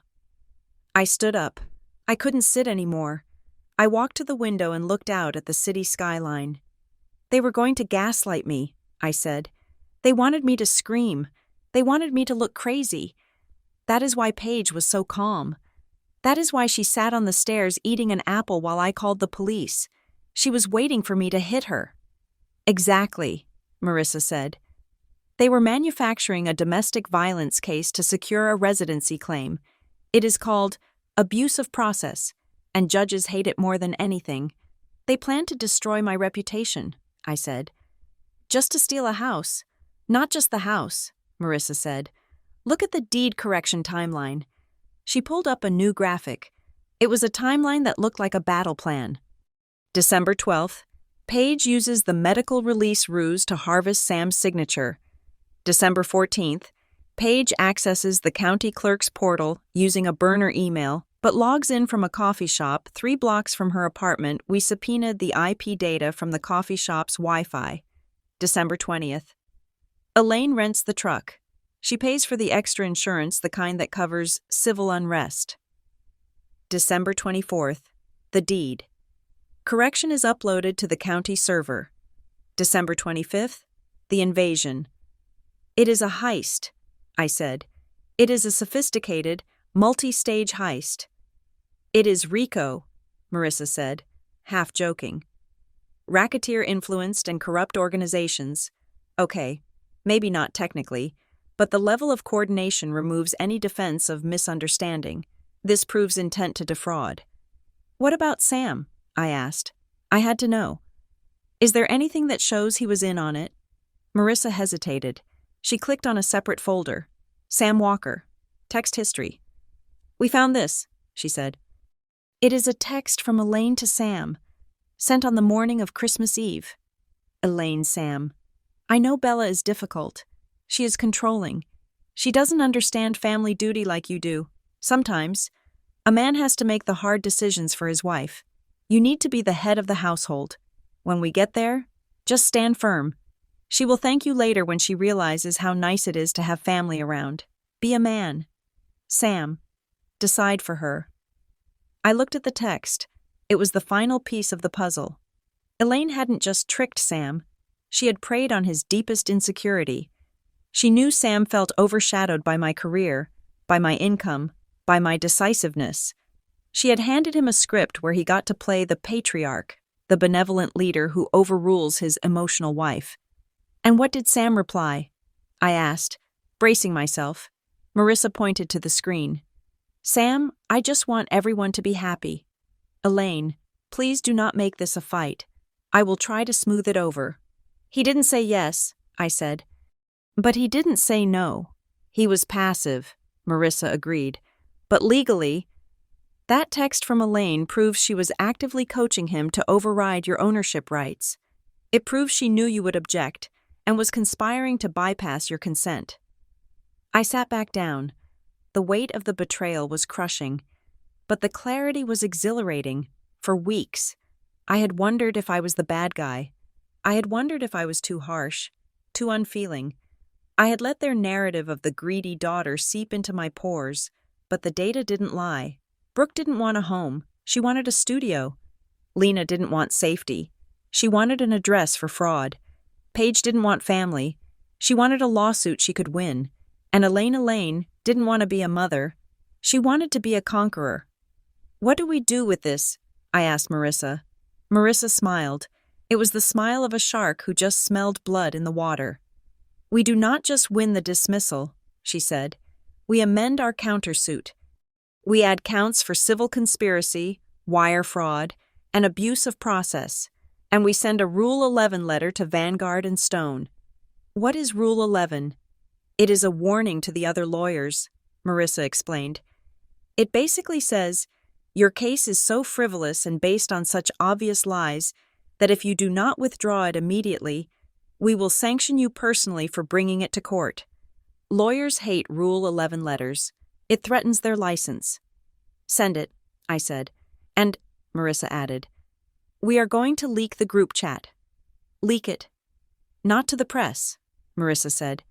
I stood up. I couldn't sit anymore. I walked to the window and looked out at the city skyline. They were going to gaslight me, I said. They wanted me to scream. They wanted me to look crazy. That is why Paige was so calm. That is why she sat on the stairs eating an apple while I called the police. She was waiting for me to hit her. Exactly, Marissa said. They were manufacturing a domestic violence case to secure a residency claim. It is called abuse of process, and judges hate it more than anything. They plan to destroy my reputation, I said. Just to steal a house. Not just the house, Marissa said. Look at the deed correction timeline. She pulled up a new graphic. It was a timeline that looked like a battle plan. December 12th, Paige uses the medical release ruse to harvest Sam's signature. December 14th, Paige accesses the county clerk's portal using a burner email, but logs in from a coffee shop 3 blocks from her apartment. We subpoenaed the IP data from the coffee shop's Wi-Fi. December 20th. Elaine rents the truck. She pays for the extra insurance, the kind that covers civil unrest. December 24th. The deed. Correction is uploaded to the county server. December 25th. The invasion. It is a heist, I said. It is a sophisticated, multi-stage heist. It is RICO, Marissa said, half joking. Racketeer-influenced and corrupt organizations. Okay, maybe not technically, but the level of coordination removes any defense of misunderstanding. This proves intent to defraud. What about Sam? I asked. I had to know. Is there anything that shows he was in on it? Marissa hesitated. She clicked on a separate folder. Sam Walker. Text history. We found this, she said. It is a text from Elaine to Sam, sent on the morning of Christmas Eve. Elaine, Sam. I know Bella is difficult. She is controlling. She doesn't understand family duty like you do. Sometimes, a man has to make the hard decisions for his wife. You need to be the head of the household. When we get there, just stand firm. She will thank you later when she realizes how nice it is to have family around. Be a man. Sam. Decide for her. I looked at the text. It was the final piece of the puzzle. Elaine hadn't just tricked Sam. She had preyed on his deepest insecurity. She knew Sam felt overshadowed by my career, by my income, by my decisiveness. She had handed him a script where he got to play the patriarch, the benevolent leader who overrules his emotional wife. And what did Sam reply? I asked, bracing myself. Marissa pointed to the screen. Sam, I just want everyone to be happy. Elaine, please do not make this a fight. I will try to smooth it over. He didn't say yes, I said. But he didn't say no. He was passive, Marissa agreed. But legally, that text from Elaine proves she was actively coaching him to override your ownership rights. It proves she knew you would object and was conspiring to bypass your consent. I sat back down. The weight of the betrayal was crushing, but the clarity was exhilarating. For weeks, I had wondered if I was the bad guy. I had wondered if I was too harsh, too unfeeling. I had let their narrative of the greedy daughter seep into my pores, but the data didn't lie. Brooke didn't want a home. She wanted a studio. Lena didn't want safety. She wanted an address for fraud. Paige didn't want family. She wanted a lawsuit she could win. And Elaine didn't want to be a mother. She wanted to be a conqueror. What do we do with this? I asked Marissa. Marissa smiled. It was the smile of a shark who just smelled blood in the water. We do not just win the dismissal, she said. We amend our countersuit. We add counts for civil conspiracy, wire fraud, and abuse of process. And we send a Rule 11 letter to Vanguard and Stone. What is Rule 11? It is a warning to the other lawyers, Marissa explained. It basically says, your case is so frivolous and based on such obvious lies that if you do not withdraw it immediately, we will sanction you personally for bringing it to court. Lawyers hate Rule 11 letters. It threatens their license. Send it, I said. And, Marissa added, We are going to leak the group chat. Leak it. Not to the press, Marissa said.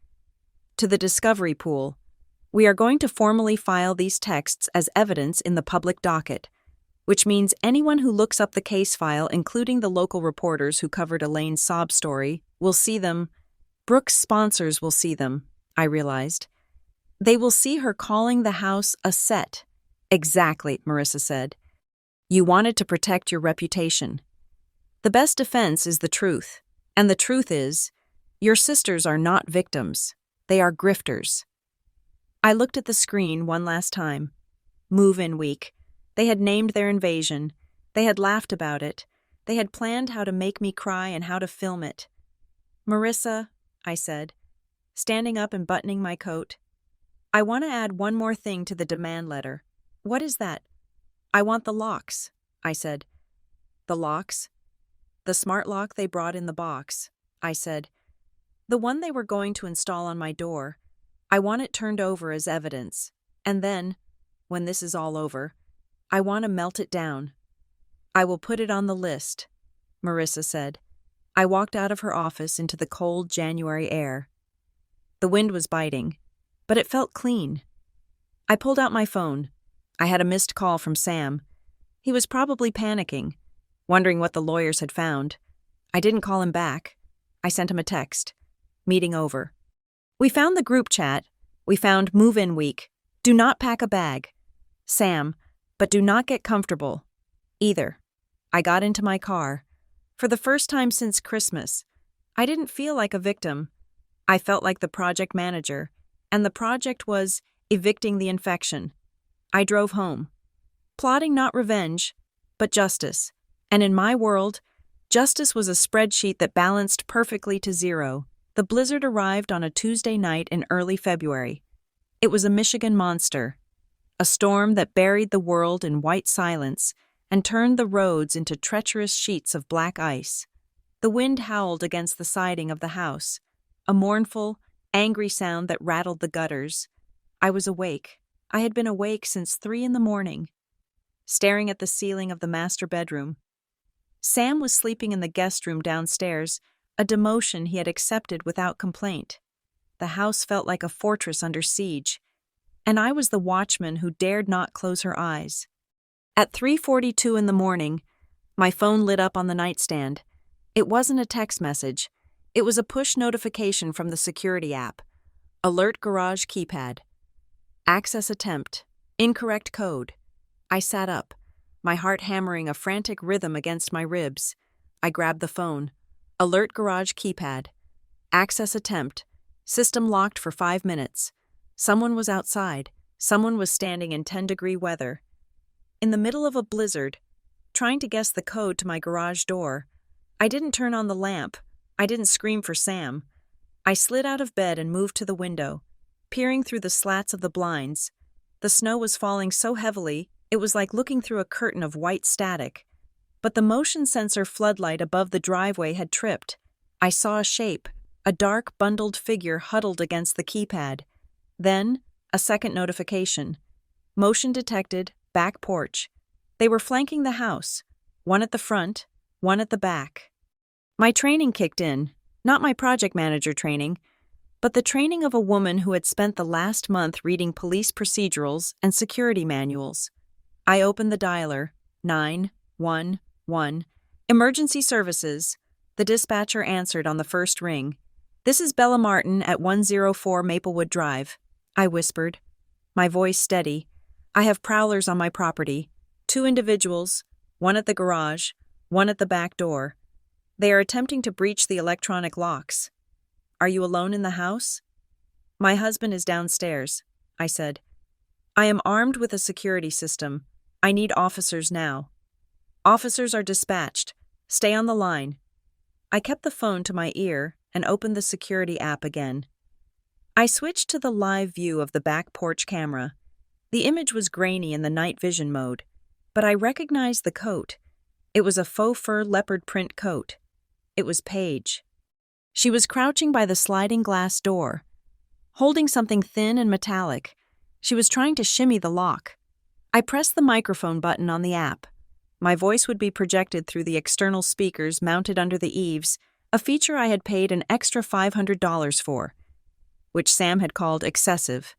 To the discovery pool. We are going to formally file these texts as evidence in the public docket, which means anyone who looks up the case file, including the local reporters who covered Elaine's sob story, will see them. Brooke's sponsors will see them, I realized. They will see her calling the house a set. Exactly, Marissa said. You wanted to protect your reputation. The best defense is the truth, and the truth is, your sisters are not victims. They are grifters. I looked at the screen one last time. Move-in week. They had named their invasion. They had laughed about it. They had planned how to make me cry and how to film it. Marissa, I said, standing up and buttoning my coat, I want to add one more thing to the demand letter. What is that? I want the locks, I said. The locks? The smart lock they brought in the box, I said. The one they were going to install on my door. I want it turned over as evidence. And then, when this is all over, I want to melt it down. I will put it on the list, Marissa said. I walked out of her office into the cold January air. The wind was biting, but it felt clean. I pulled out my phone. I had a missed call from Sam. He was probably panicking, wondering what the lawyers had found. I didn't call him back. I sent him a text. Meeting over. We found the group chat. We found move-in week. Do not pack a bag. Sam, but do not get comfortable. Either. I got into my car. For the first time since Christmas, I didn't feel like a victim. I felt like the project manager, and the project was evicting the infection. I drove home. Plotting not revenge, but justice. And in my world, justice was a spreadsheet that balanced perfectly to zero. The blizzard arrived on a Tuesday night in early February. It was a Michigan monster, a storm that buried the world in white silence and turned the roads into treacherous sheets of black ice. The wind howled against the siding of the house, a mournful, angry sound that rattled the gutters. I was awake. I had been awake since 3 a.m, staring at the ceiling of the master bedroom. Sam was sleeping in the guest room downstairs, a demotion he had accepted without complaint. The house felt like a fortress under siege, and I was the watchman who dared not close her eyes. At 3:42 a.m, my phone lit up on the nightstand. It wasn't a text message. It was a push notification from the security app. Alert garage keypad. Access attempt. Incorrect code. I sat up, my heart hammering a frantic rhythm against my ribs. I grabbed the phone. Alert garage keypad. Access attempt. System locked for 5 minutes. Someone was outside. Someone was standing in 10-degree weather. In the middle of a blizzard, trying to guess the code to my garage door. I didn't turn on the lamp. I didn't scream for Sam. I slid out of bed and moved to the window, peering through the slats of the blinds. The snow was falling so heavily, it was like looking through a curtain of white static. But the motion sensor floodlight above the driveway had tripped. I saw a shape, a dark, bundled figure huddled against the keypad. Then, a second notification. Motion detected, back porch. They were flanking the house, one at the front, one at the back. My training kicked in, not my project manager training, but the training of a woman who had spent the last month reading police procedurals and security manuals. I opened the dialer, 911. Emergency services. The dispatcher answered on the first ring. This is Bella Martin at 104 Maplewood Drive. I whispered, my voice steady. I have prowlers on my property. 2 individuals, one at the garage, one at the back door. They are attempting to breach the electronic locks. Are you alone in the house? My husband is downstairs, I said. I am armed with a security system. I need officers now. Officers are dispatched. Stay on the line. I kept the phone to my ear and opened the security app again. I switched to the live view of the back porch camera. The image was grainy in the night vision mode, but I recognized the coat. It was a faux fur leopard print coat. It was Paige. She was crouching by the sliding glass door, holding something thin and metallic. She was trying to shimmy the lock. I pressed the microphone button on the app. My voice would be projected through the external speakers mounted under the eaves, a feature I had paid an extra $500 for, which Sam had called excessive.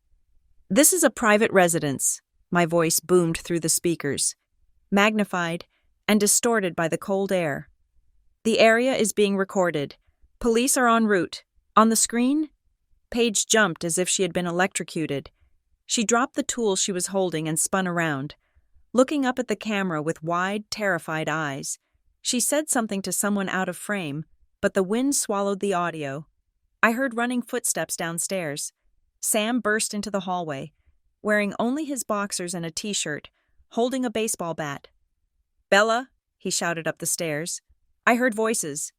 "This is a private residence," my voice boomed through the speakers, magnified and distorted by the cold air. "The area is being recorded. Police are en route. On the screen?" Paige jumped as if she had been electrocuted. She dropped the tool she was holding and spun around, looking up at the camera with wide, terrified eyes. She said something to someone out of frame, but the wind swallowed the audio. I heard running footsteps downstairs. Sam burst into the hallway, wearing only his boxers and a t-shirt, holding a baseball bat. "Bella," he shouted up the stairs. I heard voices.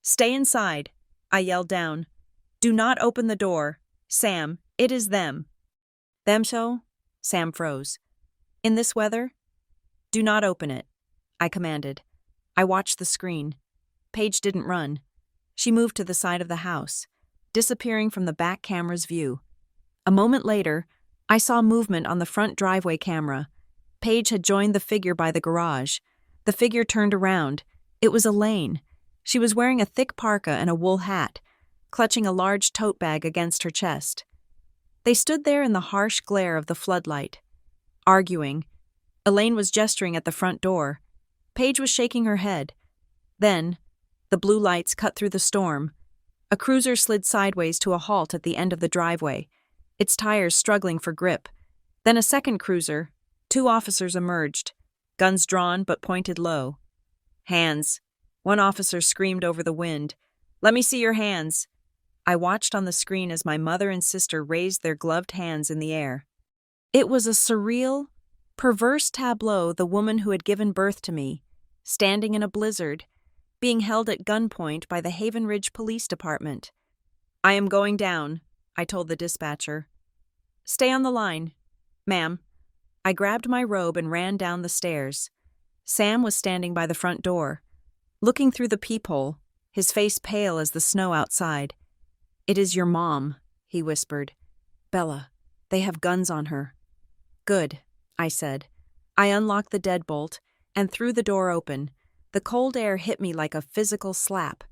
"Stay inside," I yelled down. "Do not open the door. Sam, it is them." "Them so?" Sam froze. "In this weather?" "Do not open it," I commanded. I watched the screen. Paige didn't run. She moved to the side of the house, disappearing from the back camera's view. A moment later, I saw movement on the front driveway camera. Paige had joined the figure by the garage. The figure turned around. It was Elaine. She was wearing a thick parka and a wool hat, clutching a large tote bag against her chest. They stood there in the harsh glare of the floodlight, arguing. Elaine was gesturing at the front door. Paige was shaking her head. Then, the blue lights cut through the storm. A cruiser slid sideways to a halt at the end of the driveway, its tires struggling for grip. Then a second cruiser. 2 officers emerged, guns drawn but pointed low. "Hands," one officer screamed over the wind. "Let me see your hands." I watched on the screen as my mother and sister raised their gloved hands in the air. It was a surreal, perverse tableau. The woman who had given birth to me, standing in a blizzard, being held at gunpoint by the Haven Ridge Police Department. "I am going down," I told the dispatcher. "Stay on the line, ma'am." I grabbed my robe and ran down the stairs. Sam was standing by the front door, looking through the peephole, his face pale as the snow outside. "It is your mom," he whispered. "Bella, they have guns on her." "Good," I said. I unlocked the deadbolt and threw the door open. The cold air hit me like a physical slap.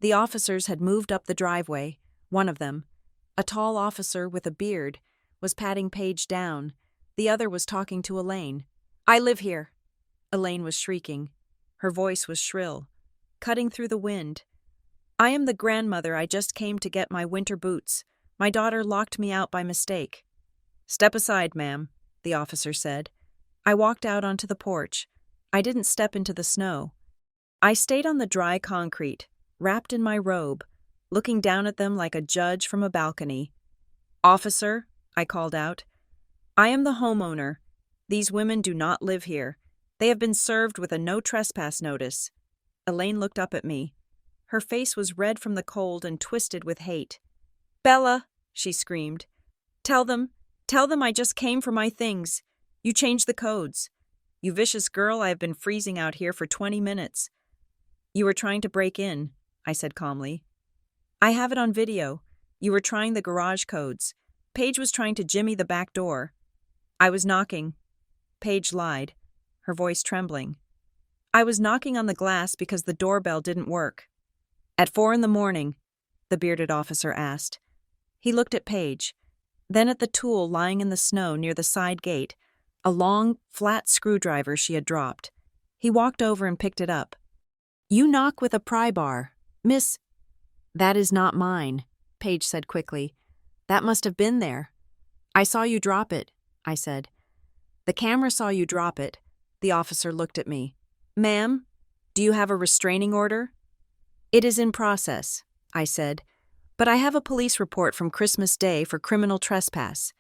The officers had moved up the driveway. One of them, a tall officer with a beard, was patting Paige down. The other was talking to Elaine. "I live here," Elaine was shrieking. Her voice was shrill, cutting through the wind. "I am the grandmother. I just came to get my winter boots. My daughter locked me out by mistake." "Step aside, ma'am," the officer said. I walked out onto the porch. I didn't step into the snow. I stayed on the dry concrete, wrapped in my robe, looking down at them like a judge from a balcony. "Officer," I called out, "I am the homeowner. These women do not live here. They have been served with a no trespass notice." Elaine looked up at me. Her face was red from the cold and twisted with hate. "Bella," she screamed. Tell them I just came for my things. You changed the codes. You vicious girl, I have been freezing out here for 20 minutes. You were trying to break in," I said calmly. "I have it on video. You were trying the garage codes. Paige was trying to jimmy the back door. I was knocking." Paige lied, her voice trembling. "I was knocking on the glass because the doorbell didn't work." "At 4 a.m, the bearded officer asked. He looked at Paige, then at the tool lying in the snow near the side gate, a long, flat screwdriver she had dropped. He walked over and picked it up. "You knock with a pry bar, Miss—" "That is not mine," Paige said quickly. "That must have been there." "I saw you drop it," I said. "The camera saw you drop it." The officer looked at me. "Ma'am, do you have a restraining order?" "It is in process," I said, "but I have a police report from Christmas Day for criminal trespass,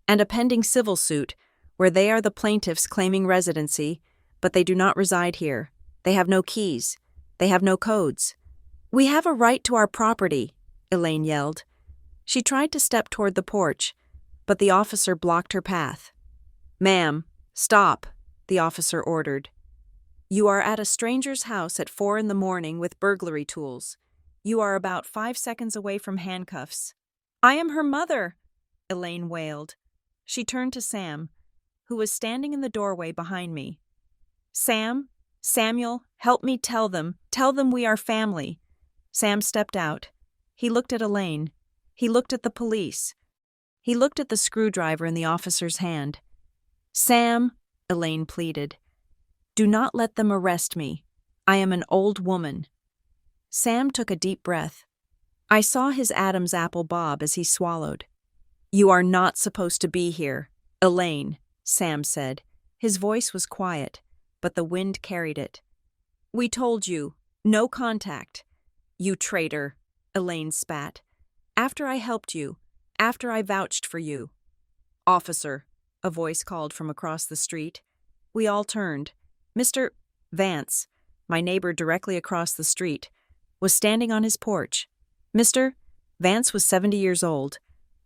and a pending civil suit where they are the plaintiffs claiming residency, but they do not reside here. They have no keys. They have no codes." "We have a right to our property," Elaine yelled. She tried to step toward the porch, but the officer blocked her path. "Ma'am, stop," the officer ordered. "You are at a stranger's house at 4 a.m. with burglary tools. You are about 5 seconds away from handcuffs." "I am her mother," Elaine wailed. She turned to Sam, who was standing in the doorway behind me. Sam? Samuel, help me tell them. Tell them we are family. Sam stepped out. He looked at Elaine. He looked at the police. He looked at the screwdriver in the officer's hand. Sam, Elaine pleaded, do not let them arrest me. I am an old woman. Sam took a deep breath. I saw his Adam's apple bob as he swallowed. You are not supposed to be here, Elaine, Sam said. His voice was quiet, but the wind carried it. We told you, no contact. You traitor, Elaine spat. After I helped you, after I vouched for you. Officer, a voice called from across the street. We all turned. Mr. Vance, my neighbor directly across the street, was standing on his porch. Mr. Vance was 70 years old,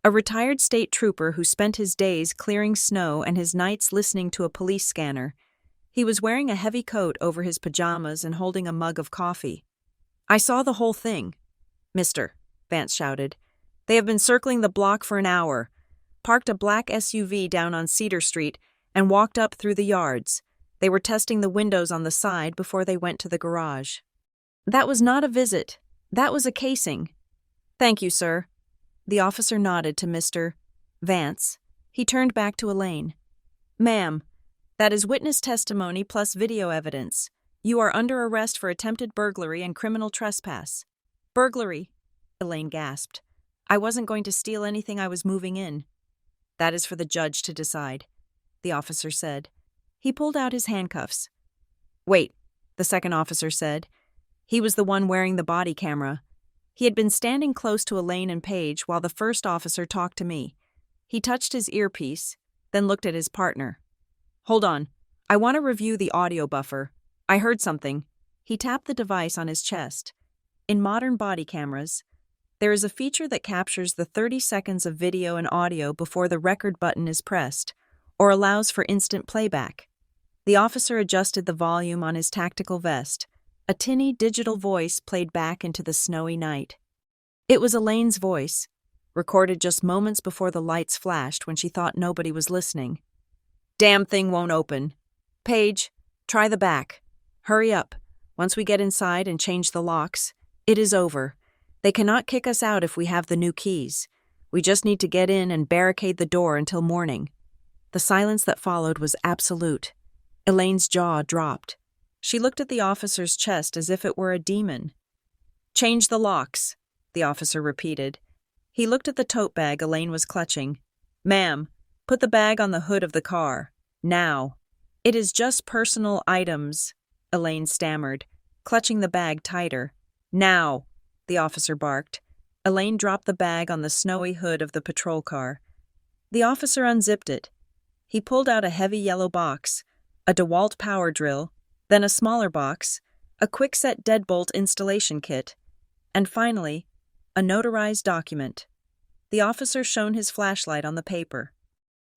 a retired state trooper who spent his days clearing snow and his nights listening to a police scanner. He was wearing a heavy coat over his pajamas and holding a mug of coffee. I saw the whole thing. Mr. Vance shouted. They have been circling the block for an hour, parked a black SUV down on Cedar Street, and walked up through the yards. They were testing the windows on the side before they went to the garage. That was not a visit. That was a casing. Thank you, sir. The officer nodded to Mr. Vance. He turned back to Elaine. Ma'am, that is witness testimony plus video evidence. You are under arrest for attempted burglary and criminal trespass. Burglary, Elaine gasped. I wasn't going to steal anything. I was moving in. That is for the judge to decide, the officer said. He pulled out his handcuffs. Wait, the second officer said. He was the one wearing the body camera. He had been standing close to Elaine and Paige while the first officer talked to me. He touched his earpiece, then looked at his partner. Hold on. I want to review the audio buffer. I heard something. He tapped the device on his chest. In modern body cameras, there is a feature that captures the 30 seconds of video and audio before the record button is pressed, or allows for instant playback. The officer adjusted the volume on his tactical vest. A tinny digital voice played back into the snowy night. It was Elaine's voice, recorded just moments before the lights flashed when she thought nobody was listening. Damn thing won't open. Paige, try the back. Hurry up. Once we get inside and change the locks, it is over. They cannot kick us out if we have the new keys. We just need to get in and barricade the door until morning. The silence that followed was absolute. Elaine's jaw dropped. She looked at the officer's chest as if it were a demon. Change the locks, the officer repeated. He looked at the tote bag Elaine was clutching. Ma'am, put the bag on the hood of the car. Now. It is just personal items, Elaine stammered, clutching the bag tighter. Now, the officer barked. Elaine dropped the bag on the snowy hood of the patrol car. The officer unzipped it. He pulled out a heavy yellow box, a DeWalt power drill, then a smaller box, a quick-set deadbolt installation kit, and finally, a notarized document. The officer shone his flashlight on the paper.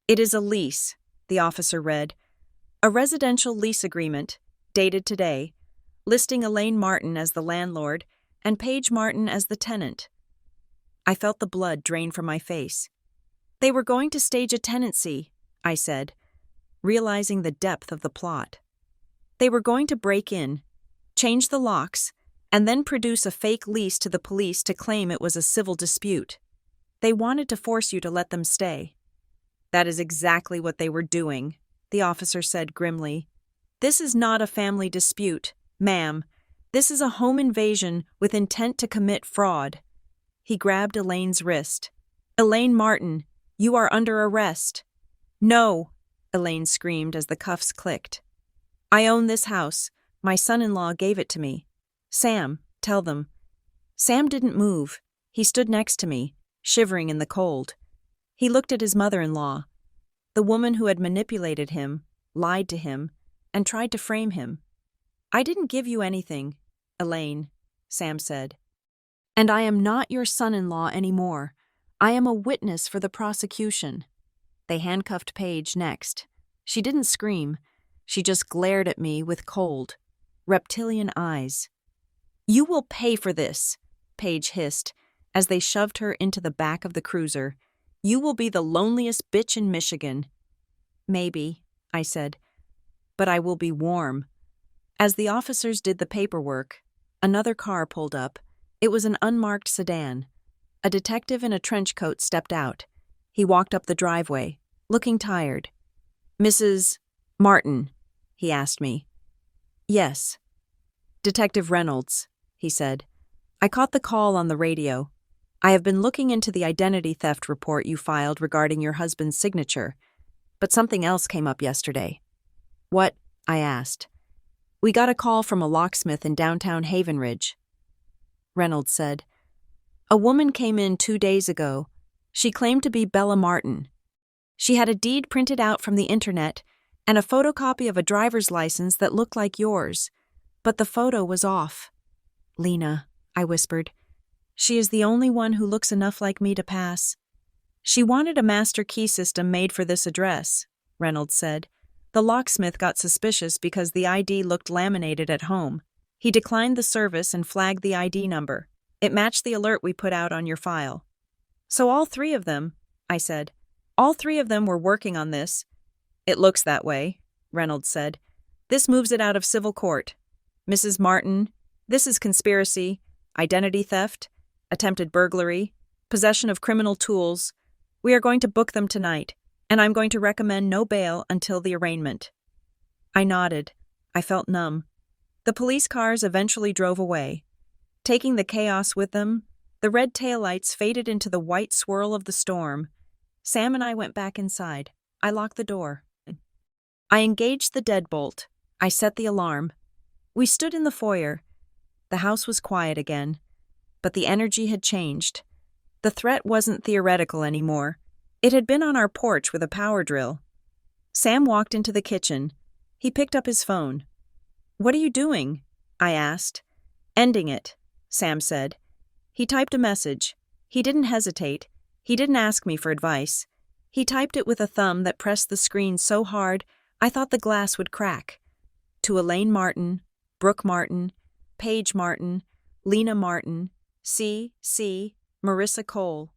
It is a lease, the officer read. A residential lease agreement, dated today, listing Elaine Martin as the landlord and Paige Martin as the tenant. I felt the blood drain from my face. They were going to stage a tenancy, I said, realizing the depth of the plot. They were going to break in, change the locks, and then produce a fake lease to the police to claim it was a civil dispute. They wanted to force you to let them stay. That is exactly what they were doing, the officer said grimly. This is not a family dispute, ma'am. This is a home invasion with intent to commit fraud. He grabbed Elaine's wrist. Elaine Martin, you are under arrest. No, Elaine screamed as the cuffs clicked. I own this house. My son-in-law gave it to me. Sam, tell them. Sam didn't move. He stood next to me, shivering in the cold. He looked at his mother-in-law, the woman who had manipulated him, lied to him, and tried to frame him. I didn't give you anything, Elaine, Sam said. And I am not your son-in-law anymore. I am a witness for the prosecution. They handcuffed Paige next. She didn't scream. She just glared at me with cold, reptilian eyes. You will pay for this, Paige hissed, as they shoved her into the back of the cruiser. You will be the loneliest bitch in Michigan. Maybe, I said. but I will be warm. As the officers did the paperwork, another car pulled up. It was an unmarked sedan. A detective in a trench coat stepped out. He walked up the driveway, looking tired. "Mrs. Martin?" he asked me. "Yes." "Detective Reynolds," he said. "I caught the call on the radio. I have been looking into the identity theft report you filed regarding your husband's signature, but something else came up yesterday." "What?" I asked. "We got a call from a locksmith in downtown Haven Ridge." Reynolds said, "A woman came in 2 days ago. She claimed to be Bella Martin. She had a deed printed out from the internet and a photocopy of a driver's license that looked like yours, but the photo was off." "Lena," I whispered. "She is the only one who looks enough like me to pass." "She wanted a master key system made for this address," Reynolds said. "The locksmith got suspicious because the ID looked laminated at home. He declined the service and flagged the ID number. It matched the alert we put out on your file." "So all 3 of them," I said. "All 3 of them were working on this." "It looks that way," Reynolds said. "This moves it out of civil court. Mrs. Martin, this is conspiracy, identity theft, attempted burglary, possession of criminal tools. We are going to book them tonight, and I'm going to recommend no bail until the arraignment." I nodded. I felt numb. The police cars eventually drove away. Taking the chaos with them, the red taillights faded into the white swirl of the storm. Sam and I went back inside. I locked the door. I engaged the deadbolt. I set the alarm. We stood in the foyer. The house was quiet again, but the energy had changed. The threat wasn't theoretical anymore. It had been on our porch with a power drill. Sam walked into the kitchen. He picked up his phone. "What are you doing?" I asked. "Ending it," Sam said. He typed a message. He didn't hesitate. He didn't ask me for advice. He typed it with a thumb that pressed the screen so hard I thought the glass would crack. "To Elaine Martin, Brooke Martin, Paige Martin, Lena Martin, C. Marissa Cole,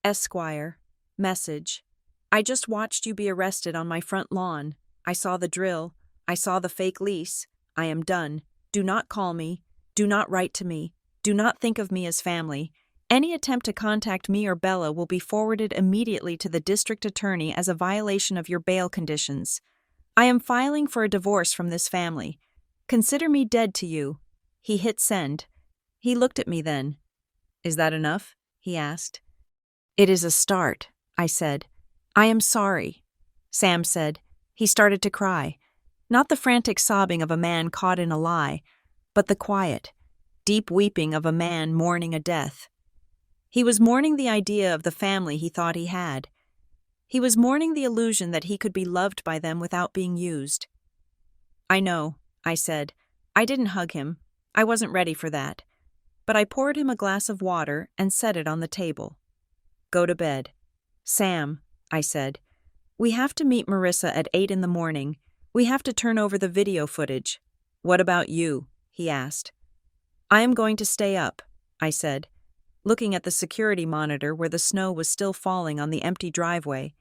Esquire. Message. I just watched you be arrested on my front lawn. I saw the drill. I saw the fake lease. I am done. Do not call me. Do not write to me. Do not think of me as family. Any attempt to contact me or Bella will be forwarded immediately to the district attorney as a violation of your bail conditions. I am filing for a divorce from this family. Consider me dead to you." He hit send. He looked at me then. "Is that enough?" he asked. "It is a start," I said. "I am sorry." Sam said. He started to cry. Not the frantic sobbing of a man caught in a lie, but the quiet, deep weeping of a man mourning a death. He was mourning the idea of the family he thought he had. He was mourning the illusion that he could be loved by them without being used. "I know," I said. I didn't hug him. I wasn't ready for that. But I poured him a glass of water and set it on the table. "Go to bed." "Sam," I said, "we have to meet Marissa at 8 in the morning. We have to turn over the video footage." "What about you?" he asked. "I am going to stay up," I said, looking at the security monitor where the snow was still falling on the empty driveway.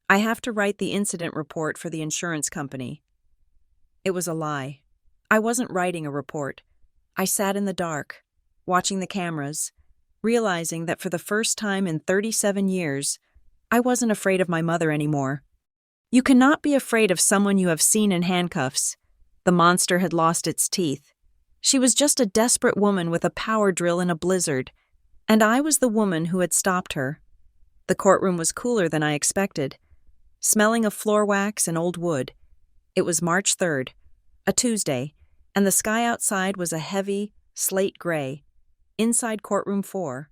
"I have to write the incident report for the insurance company." It was a lie. I wasn't writing a report. I sat in the dark, watching the cameras, realizing that for the first time in 37 years, I wasn't afraid of my mother anymore. You cannot be afraid of someone you have seen in handcuffs. The monster had lost its teeth. She was just a desperate woman with a power drill in a blizzard, and I was the woman who had stopped her. The courtroom was cooler than I expected, smelling of floor wax and old wood. It was March 3rd, a Tuesday, and the sky outside was a heavy, slate gray. Inside courtroom 4,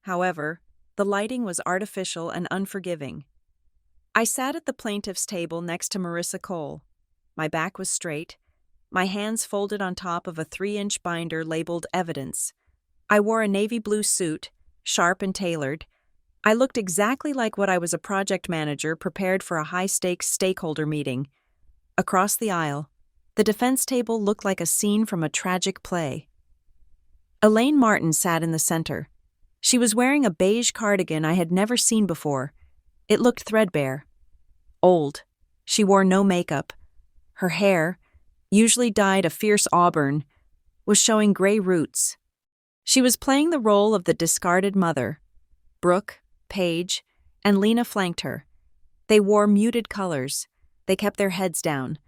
however, the lighting was artificial and unforgiving. I sat at the plaintiff's table next to Marissa Cole. My back was straight, my hands folded on top of a 3-inch binder labeled Evidence. I wore a navy blue suit, sharp and tailored. I looked exactly like what I was, a project manager prepared for a high-stakes stakeholder meeting. Across the aisle, the defense table looked like a scene from a tragic play. Elaine Martin sat in the center. She was wearing a beige cardigan I had never seen before. It looked threadbare. Old. She wore no makeup. Her hair, usually dyed a fierce auburn, was showing gray roots. She was playing the role of the discarded mother. Brooke, Paige, and Lena flanked her. They wore muted colors. They kept their heads down.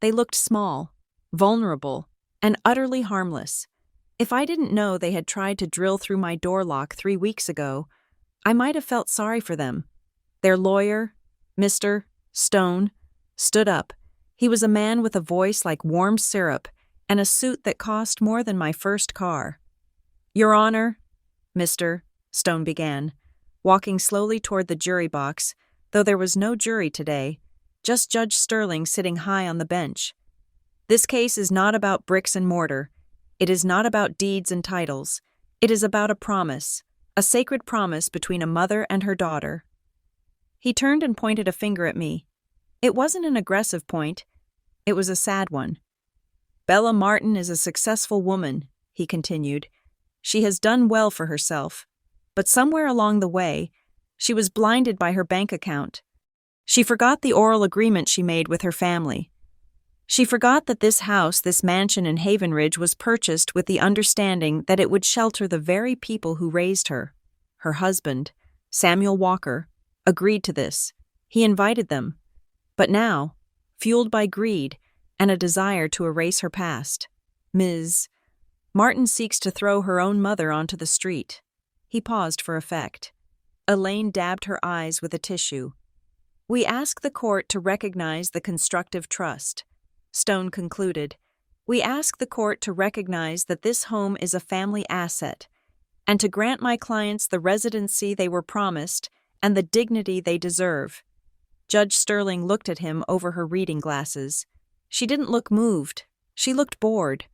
They looked small, vulnerable, and utterly harmless. If I didn't know they had tried to drill through my door lock 3 weeks ago, I might have felt sorry for them. Their lawyer, Mr. Stone, stood up. He was a man with a voice like warm syrup and a suit that cost more than my first car. "Your Honor," Mr. Stone began, walking slowly toward the jury box, though there was no jury today, just Judge Sterling sitting high on the bench. "This case is not about bricks and mortar. It is not about deeds and titles. It is about a promise, a sacred promise between a mother and her daughter." He turned and pointed a finger at me. It wasn't an aggressive point. It was a sad one. "Bella Martin is a successful woman," he continued. "She has done well for herself, but somewhere along the way, she was blinded by her bank account. She forgot the oral agreement she made with her family. She forgot that this house, this mansion in Haven Ridge, was purchased with the understanding that it would shelter the very people who raised her. Her husband, Samuel Walker, agreed to this. He invited them. But now, fueled by greed and a desire to erase her past, Ms. Martin seeks to throw her own mother onto the street." He paused for effect. Elaine dabbed her eyes with a tissue. "We ask the court to recognize the constructive trust," Stone concluded. "We ask the court to recognize that this home is a family asset, and to grant my clients the residency they were promised and the dignity they deserve." Judge Sterling looked at him over her reading glasses. She didn't look moved. She looked bored.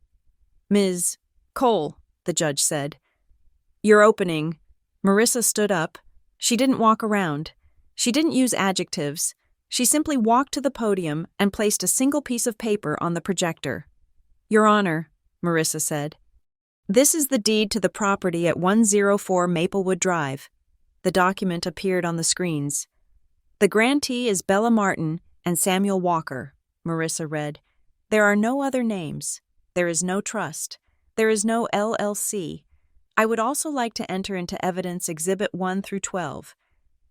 "Ms. Cole," the judge said. "Your opening." Marissa stood up. She didn't walk around. She didn't use adjectives. She simply walked to the podium and placed a single piece of paper on the projector. "Your Honor," Marissa said, "this is the deed to the property at 104 Maplewood Drive." The document appeared on the screens. "The grantee is Bella Martin and Samuel Walker," Marissa read. "There are no other names. There is no trust. There is no LLC. I would also like to enter into evidence Exhibit 1 through 12.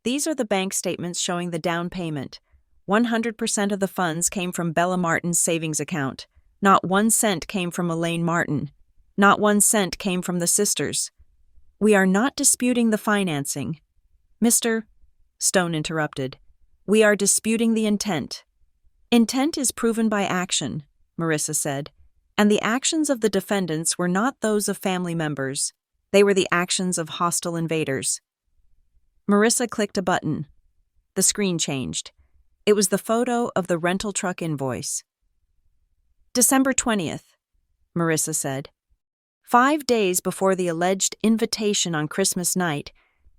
These are the bank statements showing the down payment. 100% of the funds came from Bella Martin's savings account. Not 1 cent came from Elaine Martin. Not 1 cent came from the sisters. We are not disputing the financing." "Mr. Stone interrupted. "We are disputing the intent." "Intent is proven by action," Marissa said, "and the actions of the defendants were not those of family members. They were the actions of hostile invaders." Marissa clicked a button. The screen changed. It was the photo of the rental truck invoice. "December 20th, Marissa said. 5 days before the alleged invitation on Christmas night,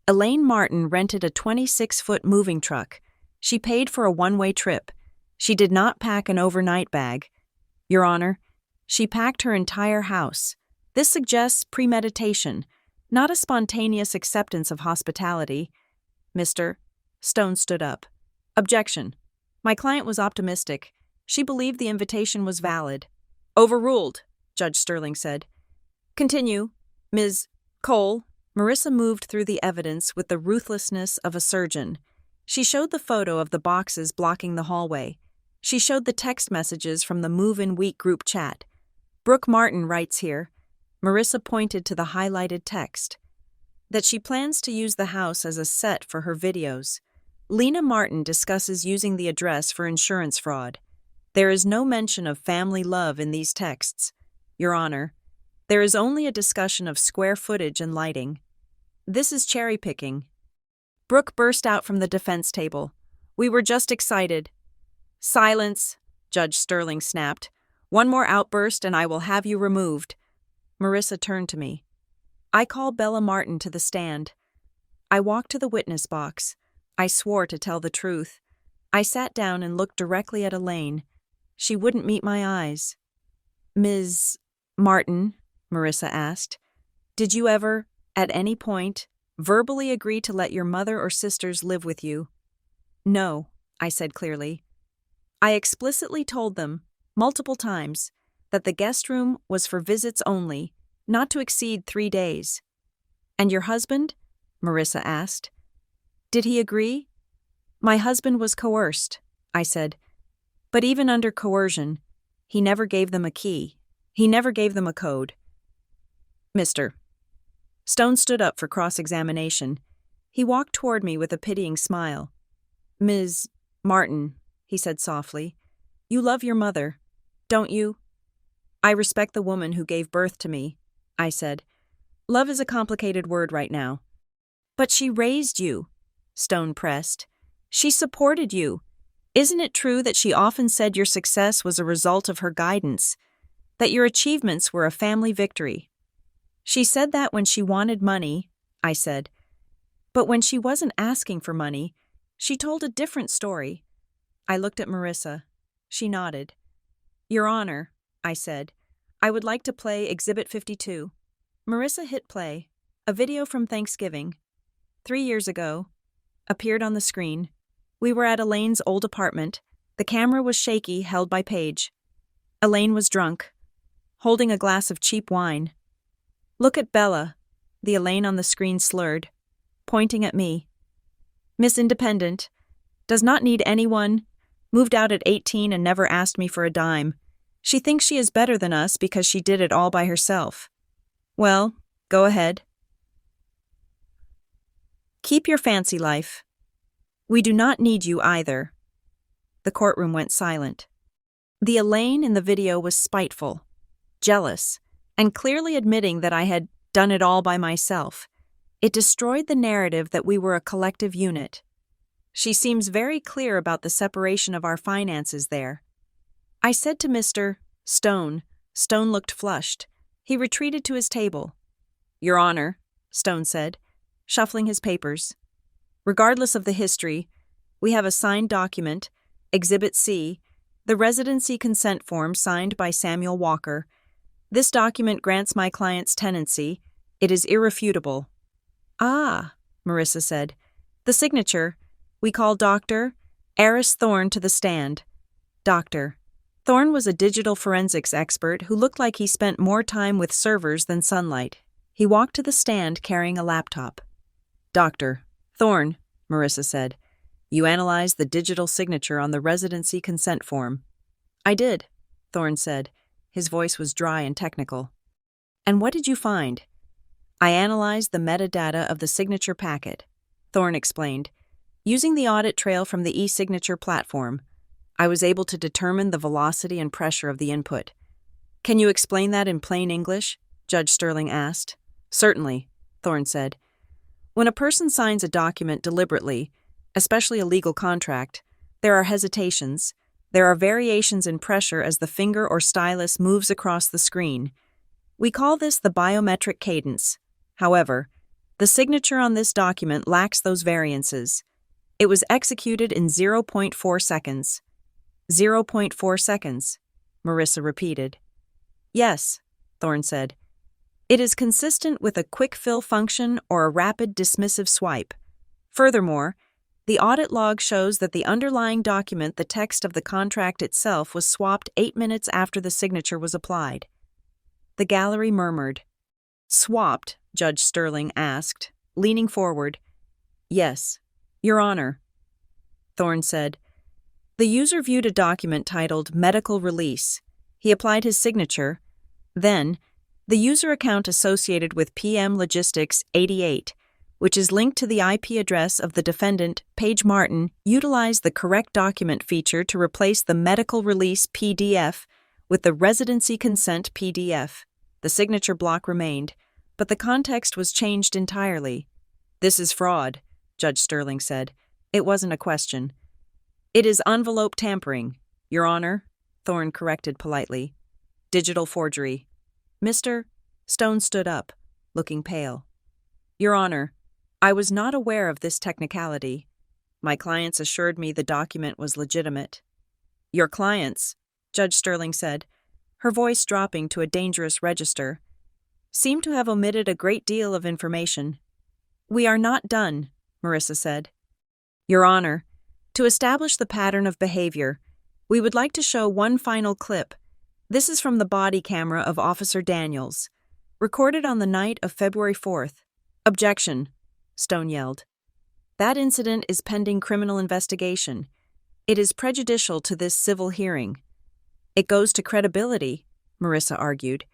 Elaine Martin rented a 26-foot moving truck. She paid for a one-way trip. She did not pack an overnight bag. Your Honor, she packed her entire house. This suggests premeditation, not a spontaneous acceptance of hospitality." Mr. Stone stood up. "Objection. My client was optimistic. She believed the invitation was valid." "Overruled," Judge Sterling said. "Continue, Ms. Cole." Marissa moved through the evidence with the ruthlessness of a surgeon. She showed the photo of the boxes blocking the hallway. She showed the text messages from the Move-In Week group chat. "Brooke Martin writes here," Marissa pointed to the highlighted text, "that she plans to use the house as a set for her videos. Lena Martin discusses using the address for insurance fraud. There is no mention of family love in these texts. Your Honor, there is only a discussion of square footage and lighting. This is cherry-picking." Brooke burst out from the defense table. "We were just excited." "Silence," Judge Sterling snapped. "One more outburst and I will have you removed." Marissa turned to me. "I call Bella Martin to the stand." I walked to the witness box. I swore to tell the truth. I sat down and looked directly at Elaine. She wouldn't meet my eyes. "Ms. Martin," Marissa asked, "did you ever, at any point, verbally agree to let your mother or sisters live with you?" "No," I said clearly. "I explicitly told them multiple times, that the guest room was for visits only, not to exceed 3 days. "And your husband?" Marissa asked. "Did he agree?" "My husband was coerced," I said. "But even under coercion, he never gave them a key. He never gave them a code." "Mr." Stone stood up for cross-examination. He walked toward me with a pitying smile. "Ms. Martin," he said softly, "you love your mother, don't you?" "I respect the woman who gave birth to me," I said. "Love is a complicated word right now." "But she raised you," Stone pressed. "She supported you. Isn't it true that she often said your success was a result of her guidance, that your achievements were a family victory?" "She said that when she wanted money," I said. "But when she wasn't asking for money, she told a different story." I looked at Marissa. She nodded. "Your Honor," I said, "I would like to play Exhibit 52. Marissa hit play. A video from Thanksgiving. 3 years ago. Appeared on the screen. We were at Elaine's old apartment. The camera was shaky, held by Paige. Elaine was drunk, holding a glass of cheap wine. "Look at Bella," the Elaine on the screen slurred, pointing at me. "Miss Independent. Does not need anyone. Moved out at 18 and never asked me for a dime. She thinks she is better than us because she did it all by herself. Well, go ahead. Keep your fancy life. We do not need you either." The courtroom went silent. The Elaine in the video was spiteful, jealous, and clearly admitting that I had done it all by myself. It destroyed the narrative that we were a collective unit. She seems very clear about the separation of our finances there. I said to Mr. Stone. Stone looked flushed. He retreated to his table. "Your Honor," Stone said, shuffling his papers. "Regardless of the history, we have a signed document, Exhibit C, the residency consent form signed by Samuel Walker. This document grants my client's tenancy. It is irrefutable." "Ah," Marissa said. "The signature. We call Dr. Eris Thorne to the stand." Dr. Thorne was a digital forensics expert who looked like he spent more time with servers than sunlight. He walked to the stand carrying a laptop. "Dr. Thorne," Marissa said, "you analyzed the digital signature on the residency consent form." "I did," Thorne said. His voice was dry and technical. "And what did you find?" "I analyzed the metadata of the signature packet," Thorne explained. "Using the audit trail from the e-signature platform, I was able to determine the velocity and pressure of the input." "Can you explain that in plain English?" Judge Sterling asked. "Certainly," Thorne said. "When a person signs a document deliberately, especially a legal contract, there are hesitations. There are variations in pressure as the finger or stylus moves across the screen. We call this the biometric cadence. However, the signature on this document lacks those variances. It was executed in 0.4 seconds. 0.4 seconds, Marissa repeated. "Yes," Thorne said. "It is consistent with a quick fill function or a rapid dismissive swipe. Furthermore, the audit log shows that the underlying document, the text of the contract itself, was swapped 8 minutes after the signature was applied." The gallery murmured. "Swapped?" Judge Sterling asked, leaning forward. "Yes, Your Honor." Thorne said. The user viewed a document titled Medical Release. He applied his signature. Then, the user account associated with PM Logistics 88, which is linked to the IP address of the defendant, Paige Martin, utilized the correct document feature to replace the Medical Release PDF with the Residency Consent PDF. The signature block remained, but the context was changed entirely. "This is fraud," Judge Sterling said. It wasn't a question. "It is envelope tampering, Your Honor," Thorne corrected politely. "Digital forgery." Mr. Stone stood up, looking pale. "Your Honor, I was not aware of this technicality. My clients assured me the document was legitimate." "Your clients," Judge Sterling said, her voice dropping to a dangerous register, "seem to have omitted a great deal of information." "We are not done," Marissa said. "Your Honor, to establish the pattern of behavior, We would like to show one final clip. This is from the body camera of Officer Daniels, recorded on the night of February 4th. Objection, Stone yelled. That incident is pending criminal investigation. It is prejudicial to this civil hearing. It goes to credibility, Marissa argued,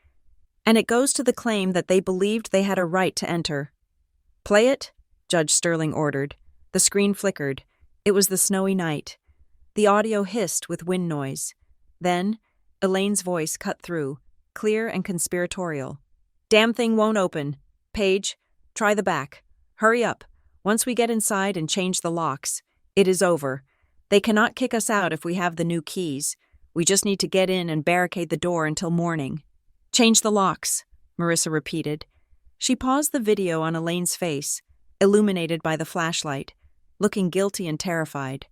and it goes to the claim that they believed they had a right to enter. Play it, Judge Sterling ordered. The screen flickered. It was the snowy night. The audio hissed with wind noise. Then, Elaine's voice cut through, clear and conspiratorial. Damn thing won't open. Paige, try the back. Hurry up. Once we get inside and change the locks, it is over. They cannot kick us out if we have the new keys. We just need to get in and barricade the door until morning. Change the locks, Marissa repeated. She paused the video on Elaine's face, illuminated by the flashlight, looking guilty and terrified.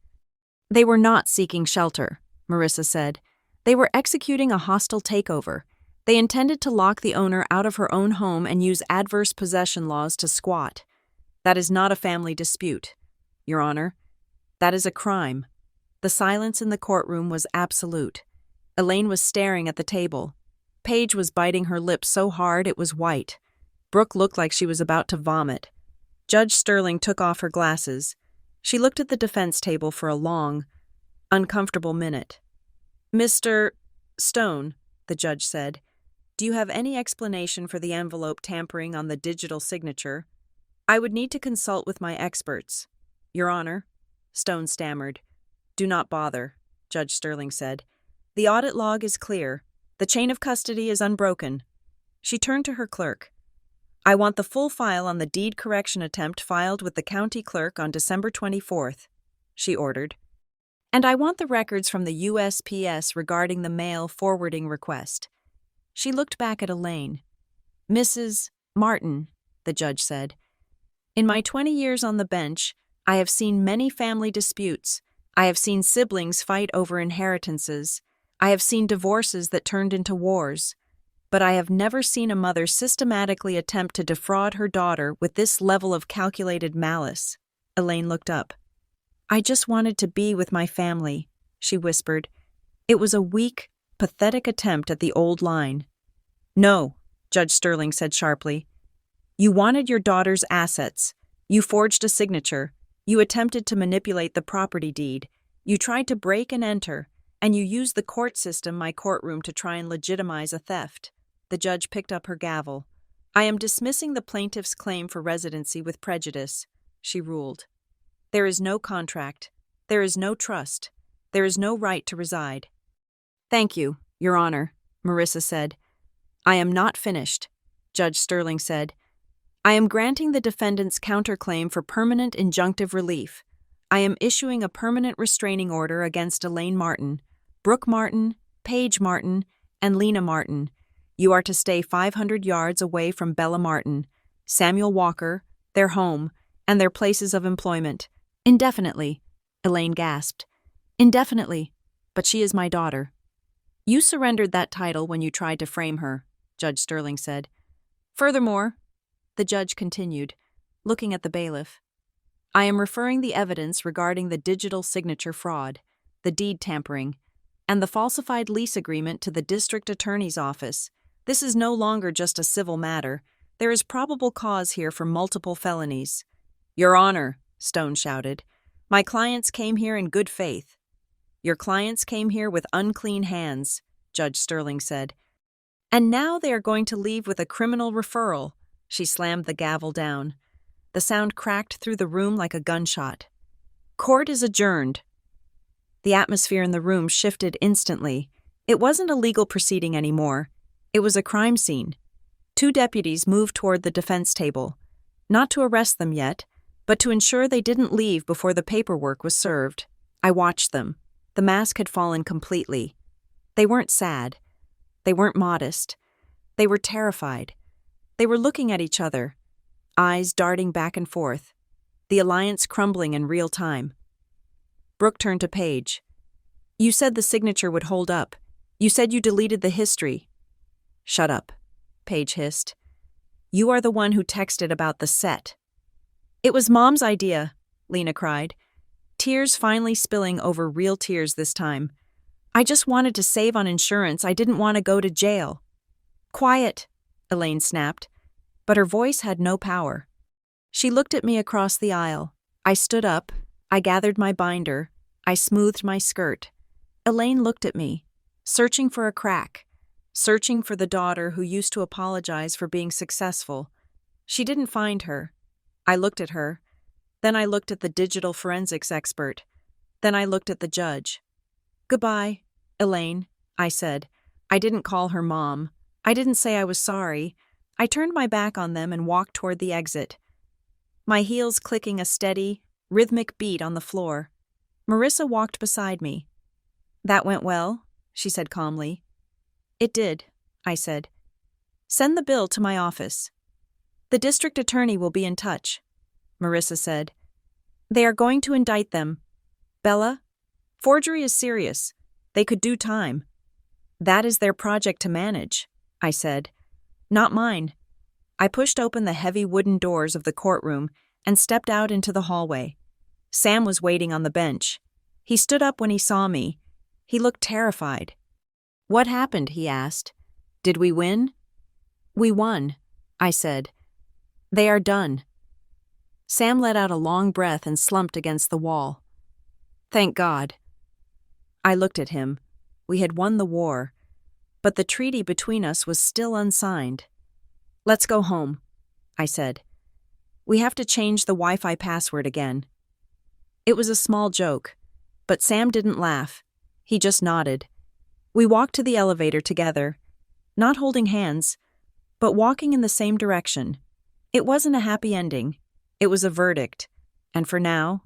They were not seeking shelter, Marissa said. They were executing a hostile takeover. They intended to lock the owner out of her own home and use adverse possession laws to squat. That is not a family dispute, Your Honor. That is a crime. The silence in the courtroom was absolute. Elaine was staring at the table. Paige was biting her lips so hard it was white. Brooke looked like she was about to vomit. Judge Sterling took off her glasses. She looked at the defense table for a long, uncomfortable minute. Mr. Stone, the judge said, do you have any explanation for the envelope tampering on the digital signature? I would need to consult with my experts. Your Honor, Stone stammered. Do not bother, Judge Sterling said. The audit log is clear. The chain of custody is unbroken. She turned to her clerk. I want the full file on the deed correction attempt filed with the county clerk on December 24th, she ordered. And I want the records from the USPS regarding the mail forwarding request. She looked back at Elaine. Mrs. Martin, the judge said, in my 20 years on the bench, I have seen many family disputes. I have seen siblings fight over inheritances. I have seen divorces that turned into wars. But I have never seen a mother systematically attempt to defraud her daughter with this level of calculated malice. Elaine looked up. I just wanted to be with my family, she whispered. It was a weak, pathetic attempt at the old line. No, Judge Sterling said sharply. You wanted your daughter's assets. You forged a signature. You attempted to manipulate the property deed. You tried to break and enter, and you used the court system, my courtroom, to try and legitimize a theft. The judge picked up her gavel. I am dismissing the plaintiff's claim for residency with prejudice, she ruled. There is no contract. There is no trust. There is no right to reside. Thank you, Your Honor, Marissa said. I am not finished, Judge Sterling said. I am granting the defendant's counterclaim for permanent injunctive relief. I am issuing a permanent restraining order against Elaine Martin, Brooke Martin, Paige Martin, and Lena Martin. You are to stay 500 yards away from Bella Martin, Samuel Walker, their home, and their places of employment. Indefinitely, Elaine gasped. Indefinitely, but she is my daughter. You surrendered that title when you tried to frame her, Judge Sterling said. Furthermore, the judge continued, looking at the bailiff, I am referring the evidence regarding the digital signature fraud, the deed tampering, and the falsified lease agreement to the district attorney's office. This is no longer just a civil matter. There is probable cause here for multiple felonies. Your Honor, Stone shouted, my clients came here in good faith. Your clients came here with unclean hands, Judge Sterling said. And now they are going to leave with a criminal referral. She slammed the gavel down. The sound cracked through the room like a gunshot. Court is adjourned. The atmosphere in the room shifted instantly. It wasn't a legal proceeding anymore. It was a crime scene. 2 deputies moved toward the defense table, not to arrest them yet, but to ensure they didn't leave before the paperwork was served. I watched them. The mask had fallen completely. They weren't sad. They weren't modest. They were terrified. They were looking at each other, eyes darting back and forth, the alliance crumbling in real time. Brooke turned to Paige. You said the signature would hold up. You said you deleted the history. Shut up, Paige hissed. You are the one who texted about the set. It was Mom's idea, Lena cried, tears finally spilling over real tears this time. I just wanted to save on insurance. I didn't want to go to jail. Quiet, Elaine snapped, but her voice had no power. She looked at me across the aisle. I stood up. I gathered my binder. I smoothed my skirt. Elaine looked at me, searching for a crack, searching for the daughter who used to apologize for being successful. She didn't find her. I looked at her. Then I looked at the digital forensics expert. Then I looked at the judge. Goodbye, Elaine, I said. I didn't call her mom. I didn't say I was sorry. I turned my back on them and walked toward the exit, my heels clicking a steady, rhythmic beat on the floor. Marissa walked beside me. That went well, she said calmly. It did, I said. Send the bill to my office. The district attorney will be in touch, Marissa said. They are going to indict them. Bella, forgery is serious. They could do time. That is their project to manage, I said. Not mine. I pushed open the heavy wooden doors of the courtroom and stepped out into the hallway. Sam was waiting on the bench. He stood up when he saw me. He looked terrified. What happened? He asked. Did we win? We won, I said. They are done. Sam let out a long breath and slumped against the wall. Thank God. I looked at him. We had won the war, but the treaty between us was still unsigned. Let's go home, I said. We have to change the Wi-Fi password again. It was a small joke, but Sam didn't laugh. He just nodded. We walked to the elevator together, not holding hands, but walking in the same direction. It wasn't a happy ending. It was a verdict, and for now,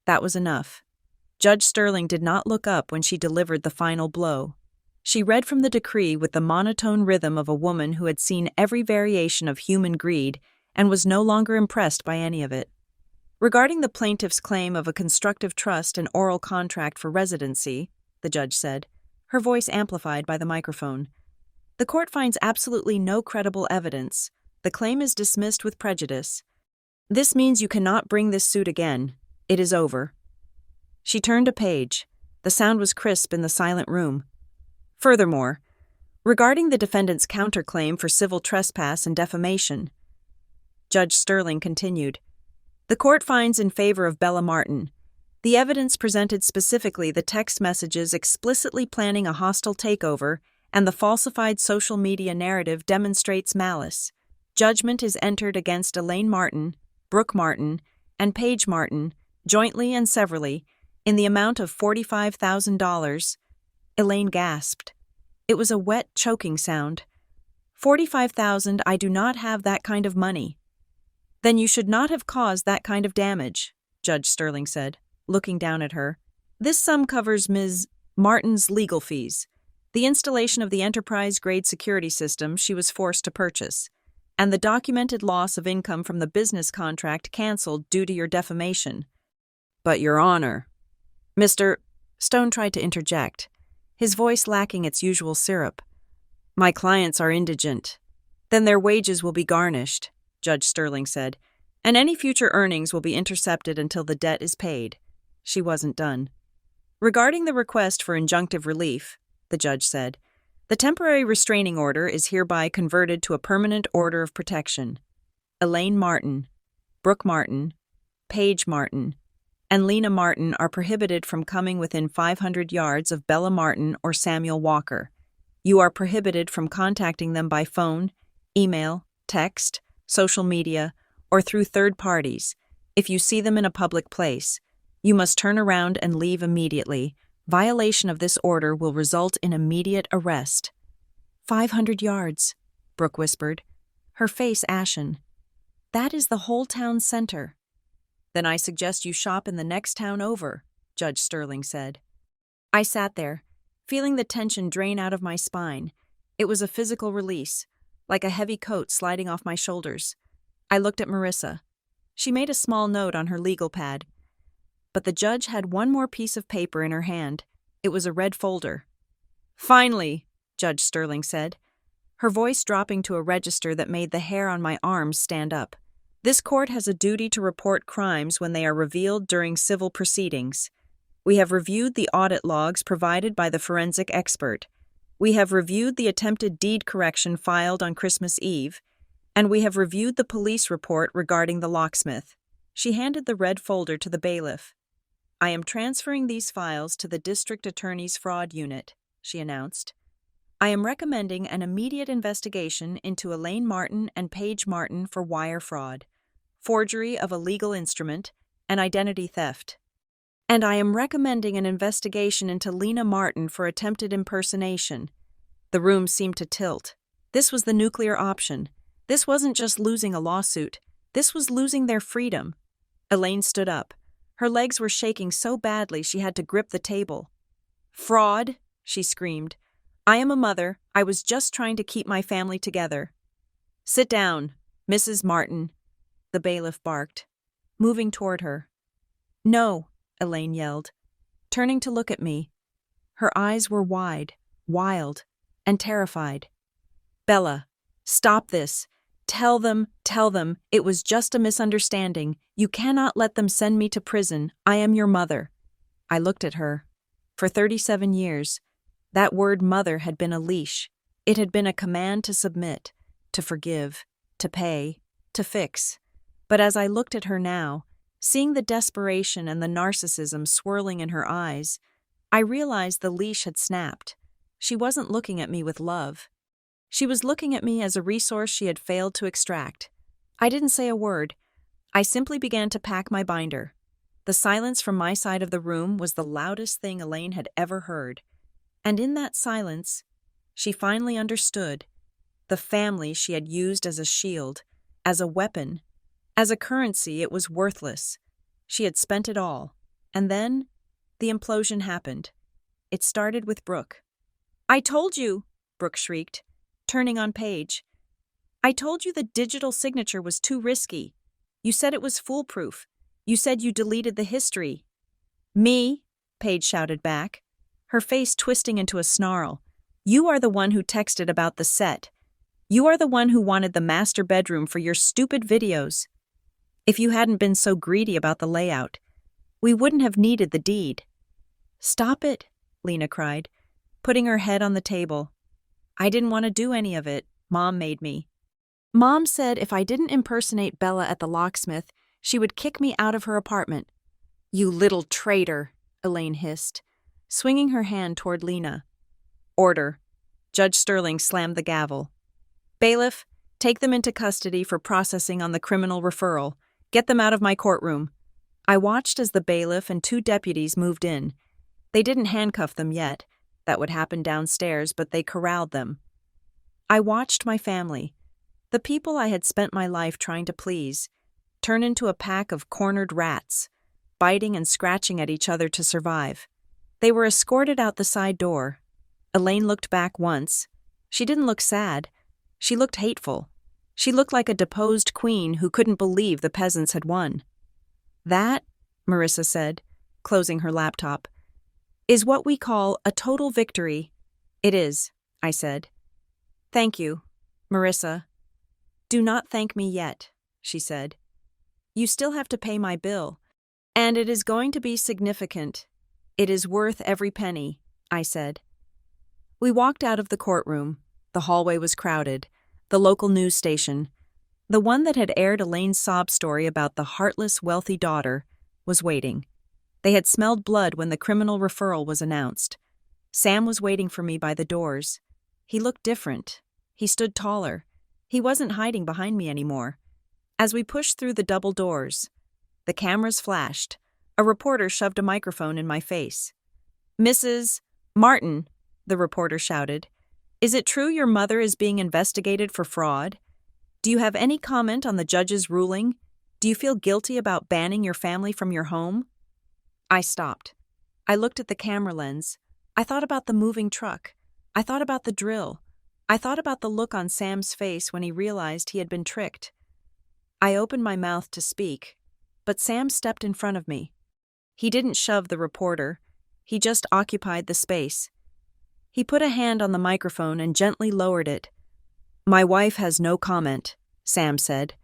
that was enough. Judge Sterling did not look up when she delivered the final blow. She read from the decree with the monotone rhythm of a woman who had seen every variation of human greed and was no longer impressed by any of it. Regarding the plaintiff's claim of a constructive trust and oral contract for residency, the judge said, her voice amplified by the microphone, the court finds absolutely no credible evidence. The claim is dismissed with prejudice. This means you cannot bring this suit again. It is over. She turned a page. The sound was crisp in the silent room. Furthermore, regarding the defendant's counterclaim for civil trespass and defamation, Judge Sterling continued, the court finds in favor of Bella Martin. The evidence presented, specifically the text messages explicitly planning a hostile takeover and the falsified social media narrative, demonstrates malice. Judgment is entered against Elaine Martin, Brooke Martin, and Paige Martin, jointly and severally, in the amount of $45,000. Elaine gasped. It was a wet, choking sound. $45,000, I do not have that kind of money. Then you should not have caused that kind of damage, Judge Sterling said, looking down at her. This sum covers Ms. Martin's legal fees, the installation of the enterprise-grade security system she was forced to purchase, and the documented loss of income from the business contract canceled due to your defamation. But, Your Honor, Mr. Stone tried to interject, his voice lacking its usual syrup. My clients are indigent. Then their wages will be garnished, Judge Sterling said, and any future earnings will be intercepted until the debt is paid. She wasn't done. Regarding the request for injunctive relief, the judge said, the temporary restraining order is hereby converted to a permanent order of protection. Elaine Martin, Brooke Martin, Paige Martin, and Lena Martin are prohibited from coming within 500 yards of Bella Martin or Samuel Walker. You are prohibited from contacting them by phone, email, text, social media, or through third parties. If you see them in a public place, you must turn around and leave immediately. Violation of this order will result in immediate arrest. 500 yards, Brooke whispered, her face ashen. That is the whole town center. Then I suggest you shop in the next town over, Judge Sterling said. I sat there, feeling the tension drain out of my spine. It was a physical release, like a heavy coat sliding off my shoulders. I looked at Marissa. She made a small note on her legal pad. But the judge had one more piece of paper in her hand. It was a red folder. Finally, Judge Sterling said, her voice dropping to a register that made the hair on my arms stand up. This court has a duty to report crimes when they are revealed during civil proceedings. We have reviewed the audit logs provided by the forensic expert. We have reviewed the attempted deed correction filed on Christmas Eve, and we have reviewed the police report regarding the locksmith. She handed the red folder to the bailiff. I am transferring these files to the district attorney's fraud unit, she announced. I am recommending an immediate investigation into Elaine Martin and Paige Martin for wire fraud, forgery of a legal instrument, and identity theft. And I am recommending an investigation into Lena Martin for attempted impersonation. The room seemed to tilt. This was the nuclear option. This wasn't just losing a lawsuit. This was losing their freedom. Elaine stood up. Her legs were shaking so badly she had to grip the table. "Fraud!" she screamed. "I am a mother. I was just trying to keep my family together." "Sit down, Mrs. Martin," the bailiff barked, moving toward her. "No," Elaine yelled, turning to look at me. Her eyes were wide, wild, and terrified. "Bella, stop this. Tell them, it was just a misunderstanding. You cannot let them send me to prison. I am your mother." I looked at her. For 37 years, that word mother had been a leash. It had been a command to submit, to forgive, to pay, to fix. But as I looked at her now, seeing the desperation and the narcissism swirling in her eyes, I realized the leash had snapped. She wasn't looking at me with love. She was looking at me as a resource she had failed to extract. I didn't say a word. I simply began to pack my binder. The silence from my side of the room was the loudest thing Elaine had ever heard. And in that silence, she finally understood. The family she had used as a shield, as a weapon, as a currency, it was worthless. She had spent it all. And then, the implosion happened. It started with Brooke. "I told you," Brooke shrieked, turning on Paige. "I told you the digital signature was too risky. You said it was foolproof. You said you deleted the history." "Me?" Paige shouted back, her face twisting into a snarl. "You are the one who texted about the set. You are the one who wanted the master bedroom for your stupid videos. If you hadn't been so greedy about the layout, we wouldn't have needed the deed." "Stop it," Lena cried, putting her head on the table. "I didn't want to do any of it. Mom made me. Mom said if I didn't impersonate Bella at the locksmith, she would kick me out of her apartment." "You little traitor," Elaine hissed, swinging her hand toward Lena. "Order." Judge Sterling slammed the gavel. "Bailiff, take them into custody for processing on the criminal referral. Get them out of my courtroom." I watched as the bailiff and 2 deputies moved in. They didn't handcuff them yet. That would happen downstairs, but they corralled them. I watched my family, the people I had spent my life trying to please, turn into a pack of cornered rats, biting and scratching at each other to survive. They were escorted out the side door. Elaine looked back once. She didn't look sad. She looked hateful. She looked like a deposed queen who couldn't believe the peasants had won. "That," Marissa said, closing her laptop, "is what we call a total victory." "It is," I said. "Thank you, Marissa." "Do not thank me yet," she said. "You still have to pay my bill, and it is going to be significant. It is worth every penny," I said. We walked out of the courtroom. The hallway was crowded. The local news station, the one that had aired Elaine's sob story about the heartless, wealthy daughter, was waiting. They had smelled blood when the criminal referral was announced. Sam was waiting for me by the doors. He looked different. He stood taller. He wasn't hiding behind me anymore. As we pushed through the double doors, the cameras flashed. A reporter shoved a microphone in my face. "Mrs. Martin," the reporter shouted, "is it true your mother is being investigated for fraud? Do you have any comment on the judge's ruling? Do you feel guilty about banning your family from your home?" I stopped. I looked at the camera lens. I thought about the moving truck. I thought about the drill. I thought about the look on Sam's face when he realized he had been tricked. I opened my mouth to speak, but Sam stepped in front of me. He didn't shove the reporter. He just occupied the space. He put a hand on the microphone and gently lowered it. "My wife has no comment," Sam said.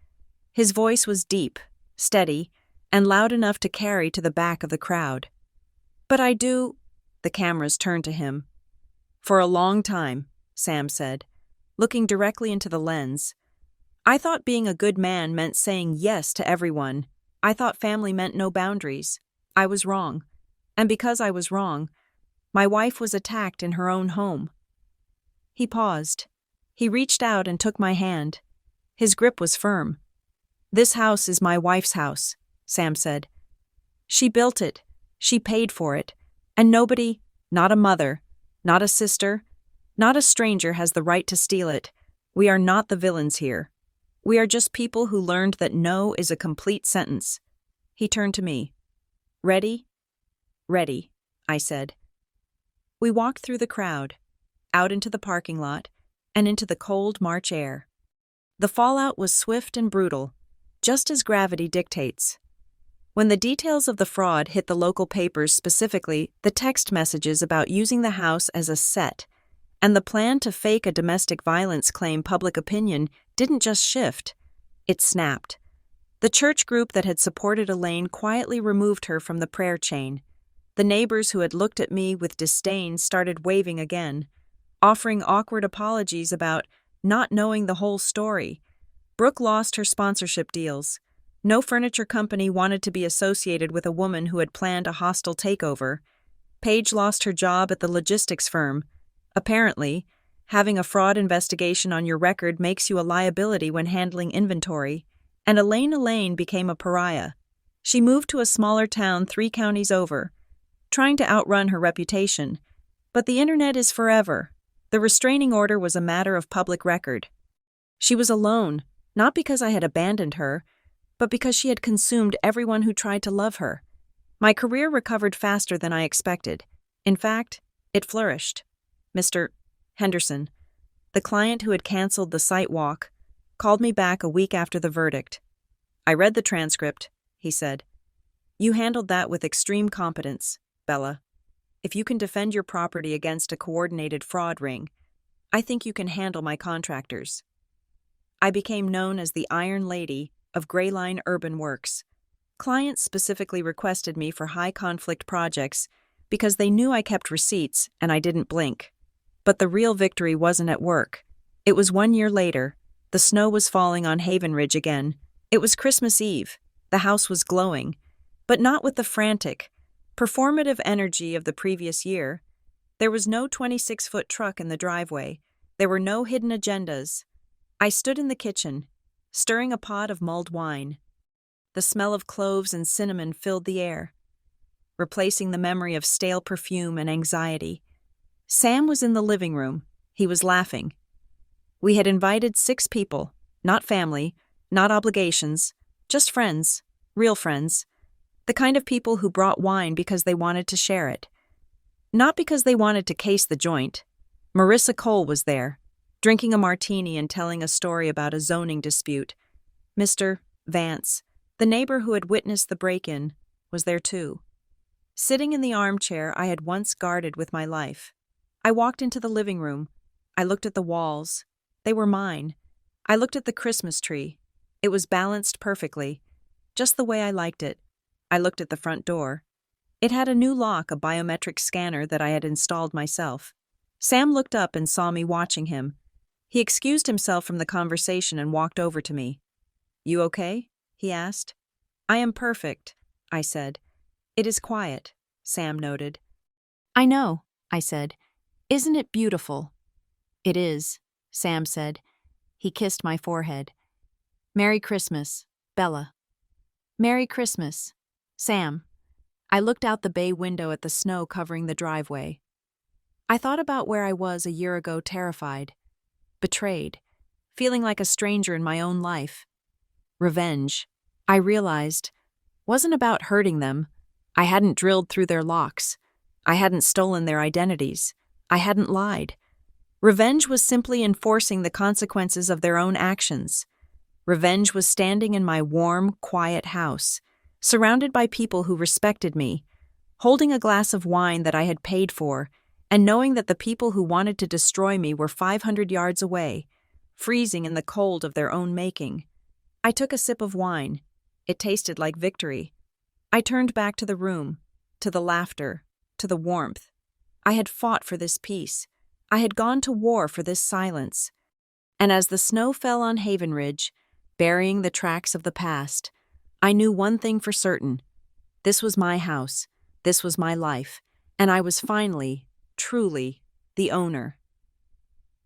His voice was deep, steady, and loud enough to carry to the back of the crowd. But I do. The cameras turned to him. For a long time, Sam said, looking directly into the lens. I thought being a good man meant saying yes to everyone. I thought family meant no boundaries. I was wrong. And because I was wrong, my wife was attacked in her own home. He paused. He reached out and took my hand. His grip was firm. This house is my wife's house, Sam said. She built it. She paid for it. And nobody, not a mother, not a sister, not a stranger has the right to steal it. We are not the villains here. We are just people who learned that no is a complete sentence. He turned to me. Ready? Ready, I said. We walked through the crowd, out into the parking lot, and into the cold March air. The fallout was swift and brutal, just as gravity dictates. When the details of the fraud hit the local papers, specifically the text messages about using the house as a set, and the plan to fake a domestic violence claim, public opinion didn't just shift, it snapped. The church group that had supported Elaine quietly removed her from the prayer chain. The neighbors who had looked at me with disdain started waving again, offering awkward apologies about not knowing the whole story. Brooke lost her sponsorship deals. No furniture company wanted to be associated with a woman who had planned a hostile takeover. Paige lost her job at the logistics firm. Apparently, having a fraud investigation on your record makes you a liability when handling inventory. And Elaine became a pariah. She moved to a smaller town 3 counties over, trying to outrun her reputation. But the internet is forever. The restraining order was a matter of public record. She was alone, not because I had abandoned her, but because she had consumed everyone who tried to love her. My career recovered faster than I expected. In fact, it flourished. Mr. Henderson, the client who had canceled the site walk, called me back a week after the verdict. I read the transcript, he said. You handled that with extreme competence, Bella. If you can defend your property against a coordinated fraud ring, I think you can handle my contractors. I became known as the Iron Lady of Greyline Urban Works. Clients specifically requested me for high-conflict projects because they knew I kept receipts and I didn't blink. But the real victory wasn't at work. It was 1 year later. The snow was falling on Haven Ridge again. It was Christmas Eve. The house was glowing, but not with the frantic, performative energy of the previous year. There was no 26-foot truck in the driveway. There were no hidden agendas. I stood in the kitchen, stirring a pot of mulled wine. The smell of cloves and cinnamon filled the air, replacing the memory of stale perfume and anxiety. Sam was in the living room. He was laughing. We had invited 6 people, not family, not obligations, just friends, real friends, the kind of people who brought wine because they wanted to share it, not because they wanted to case the joint. Marissa Cole was there, drinking a martini and telling a story about a zoning dispute. Mr. Vance, the neighbor who had witnessed the break-in, was there too. Sitting in the armchair I had once guarded with my life. I walked into the living room. I looked at the walls. They were mine. I looked at the Christmas tree. It was balanced perfectly, just the way I liked it. I looked at the front door. It had a new lock, a biometric scanner that I had installed myself. Sam looked up and saw me watching him. He excused himself from the conversation and walked over to me. "You okay?" he asked. "I am perfect," I said. "It is quiet," Sam noted. "I know," I said. "Isn't it beautiful?" "It is," Sam said. He kissed my forehead. "Merry Christmas, Bella." "Merry Christmas, Sam." I looked out the bay window at the snow covering the driveway. I thought about where I was a year ago, terrified, betrayed, feeling like a stranger in my own life. Revenge, I realized, wasn't about hurting them. I hadn't drilled through their locks. I hadn't stolen their identities. I hadn't lied. Revenge was simply enforcing the consequences of their own actions. Revenge was standing in my warm, quiet house, surrounded by people who respected me, holding a glass of wine that I had paid for, and knowing that the people who wanted to destroy me were 500 yards away, freezing in the cold of their own making. I took a sip of wine. It tasted like victory. I turned back to the room, to the laughter, to the warmth. I had fought for this peace. I had gone to war for this silence. And as the snow fell on Haven Ridge, burying the tracks of the past, I knew one thing for certain. This was my house, this was my life, and I was finally, truly, the owner.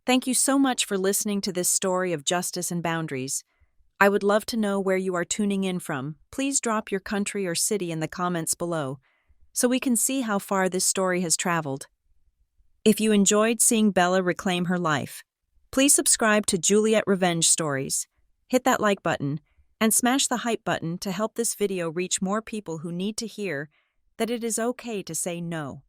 Thank you so much for listening to this story of justice and boundaries. I would love to know where you are tuning in from. Please drop your country or city in the comments below, so we can see how far this story has traveled. If you enjoyed seeing Bella reclaim her life, please subscribe to Juliet Revenge Stories, hit that like button, and smash the hype button to help this video reach more people who need to hear that it is okay to say no.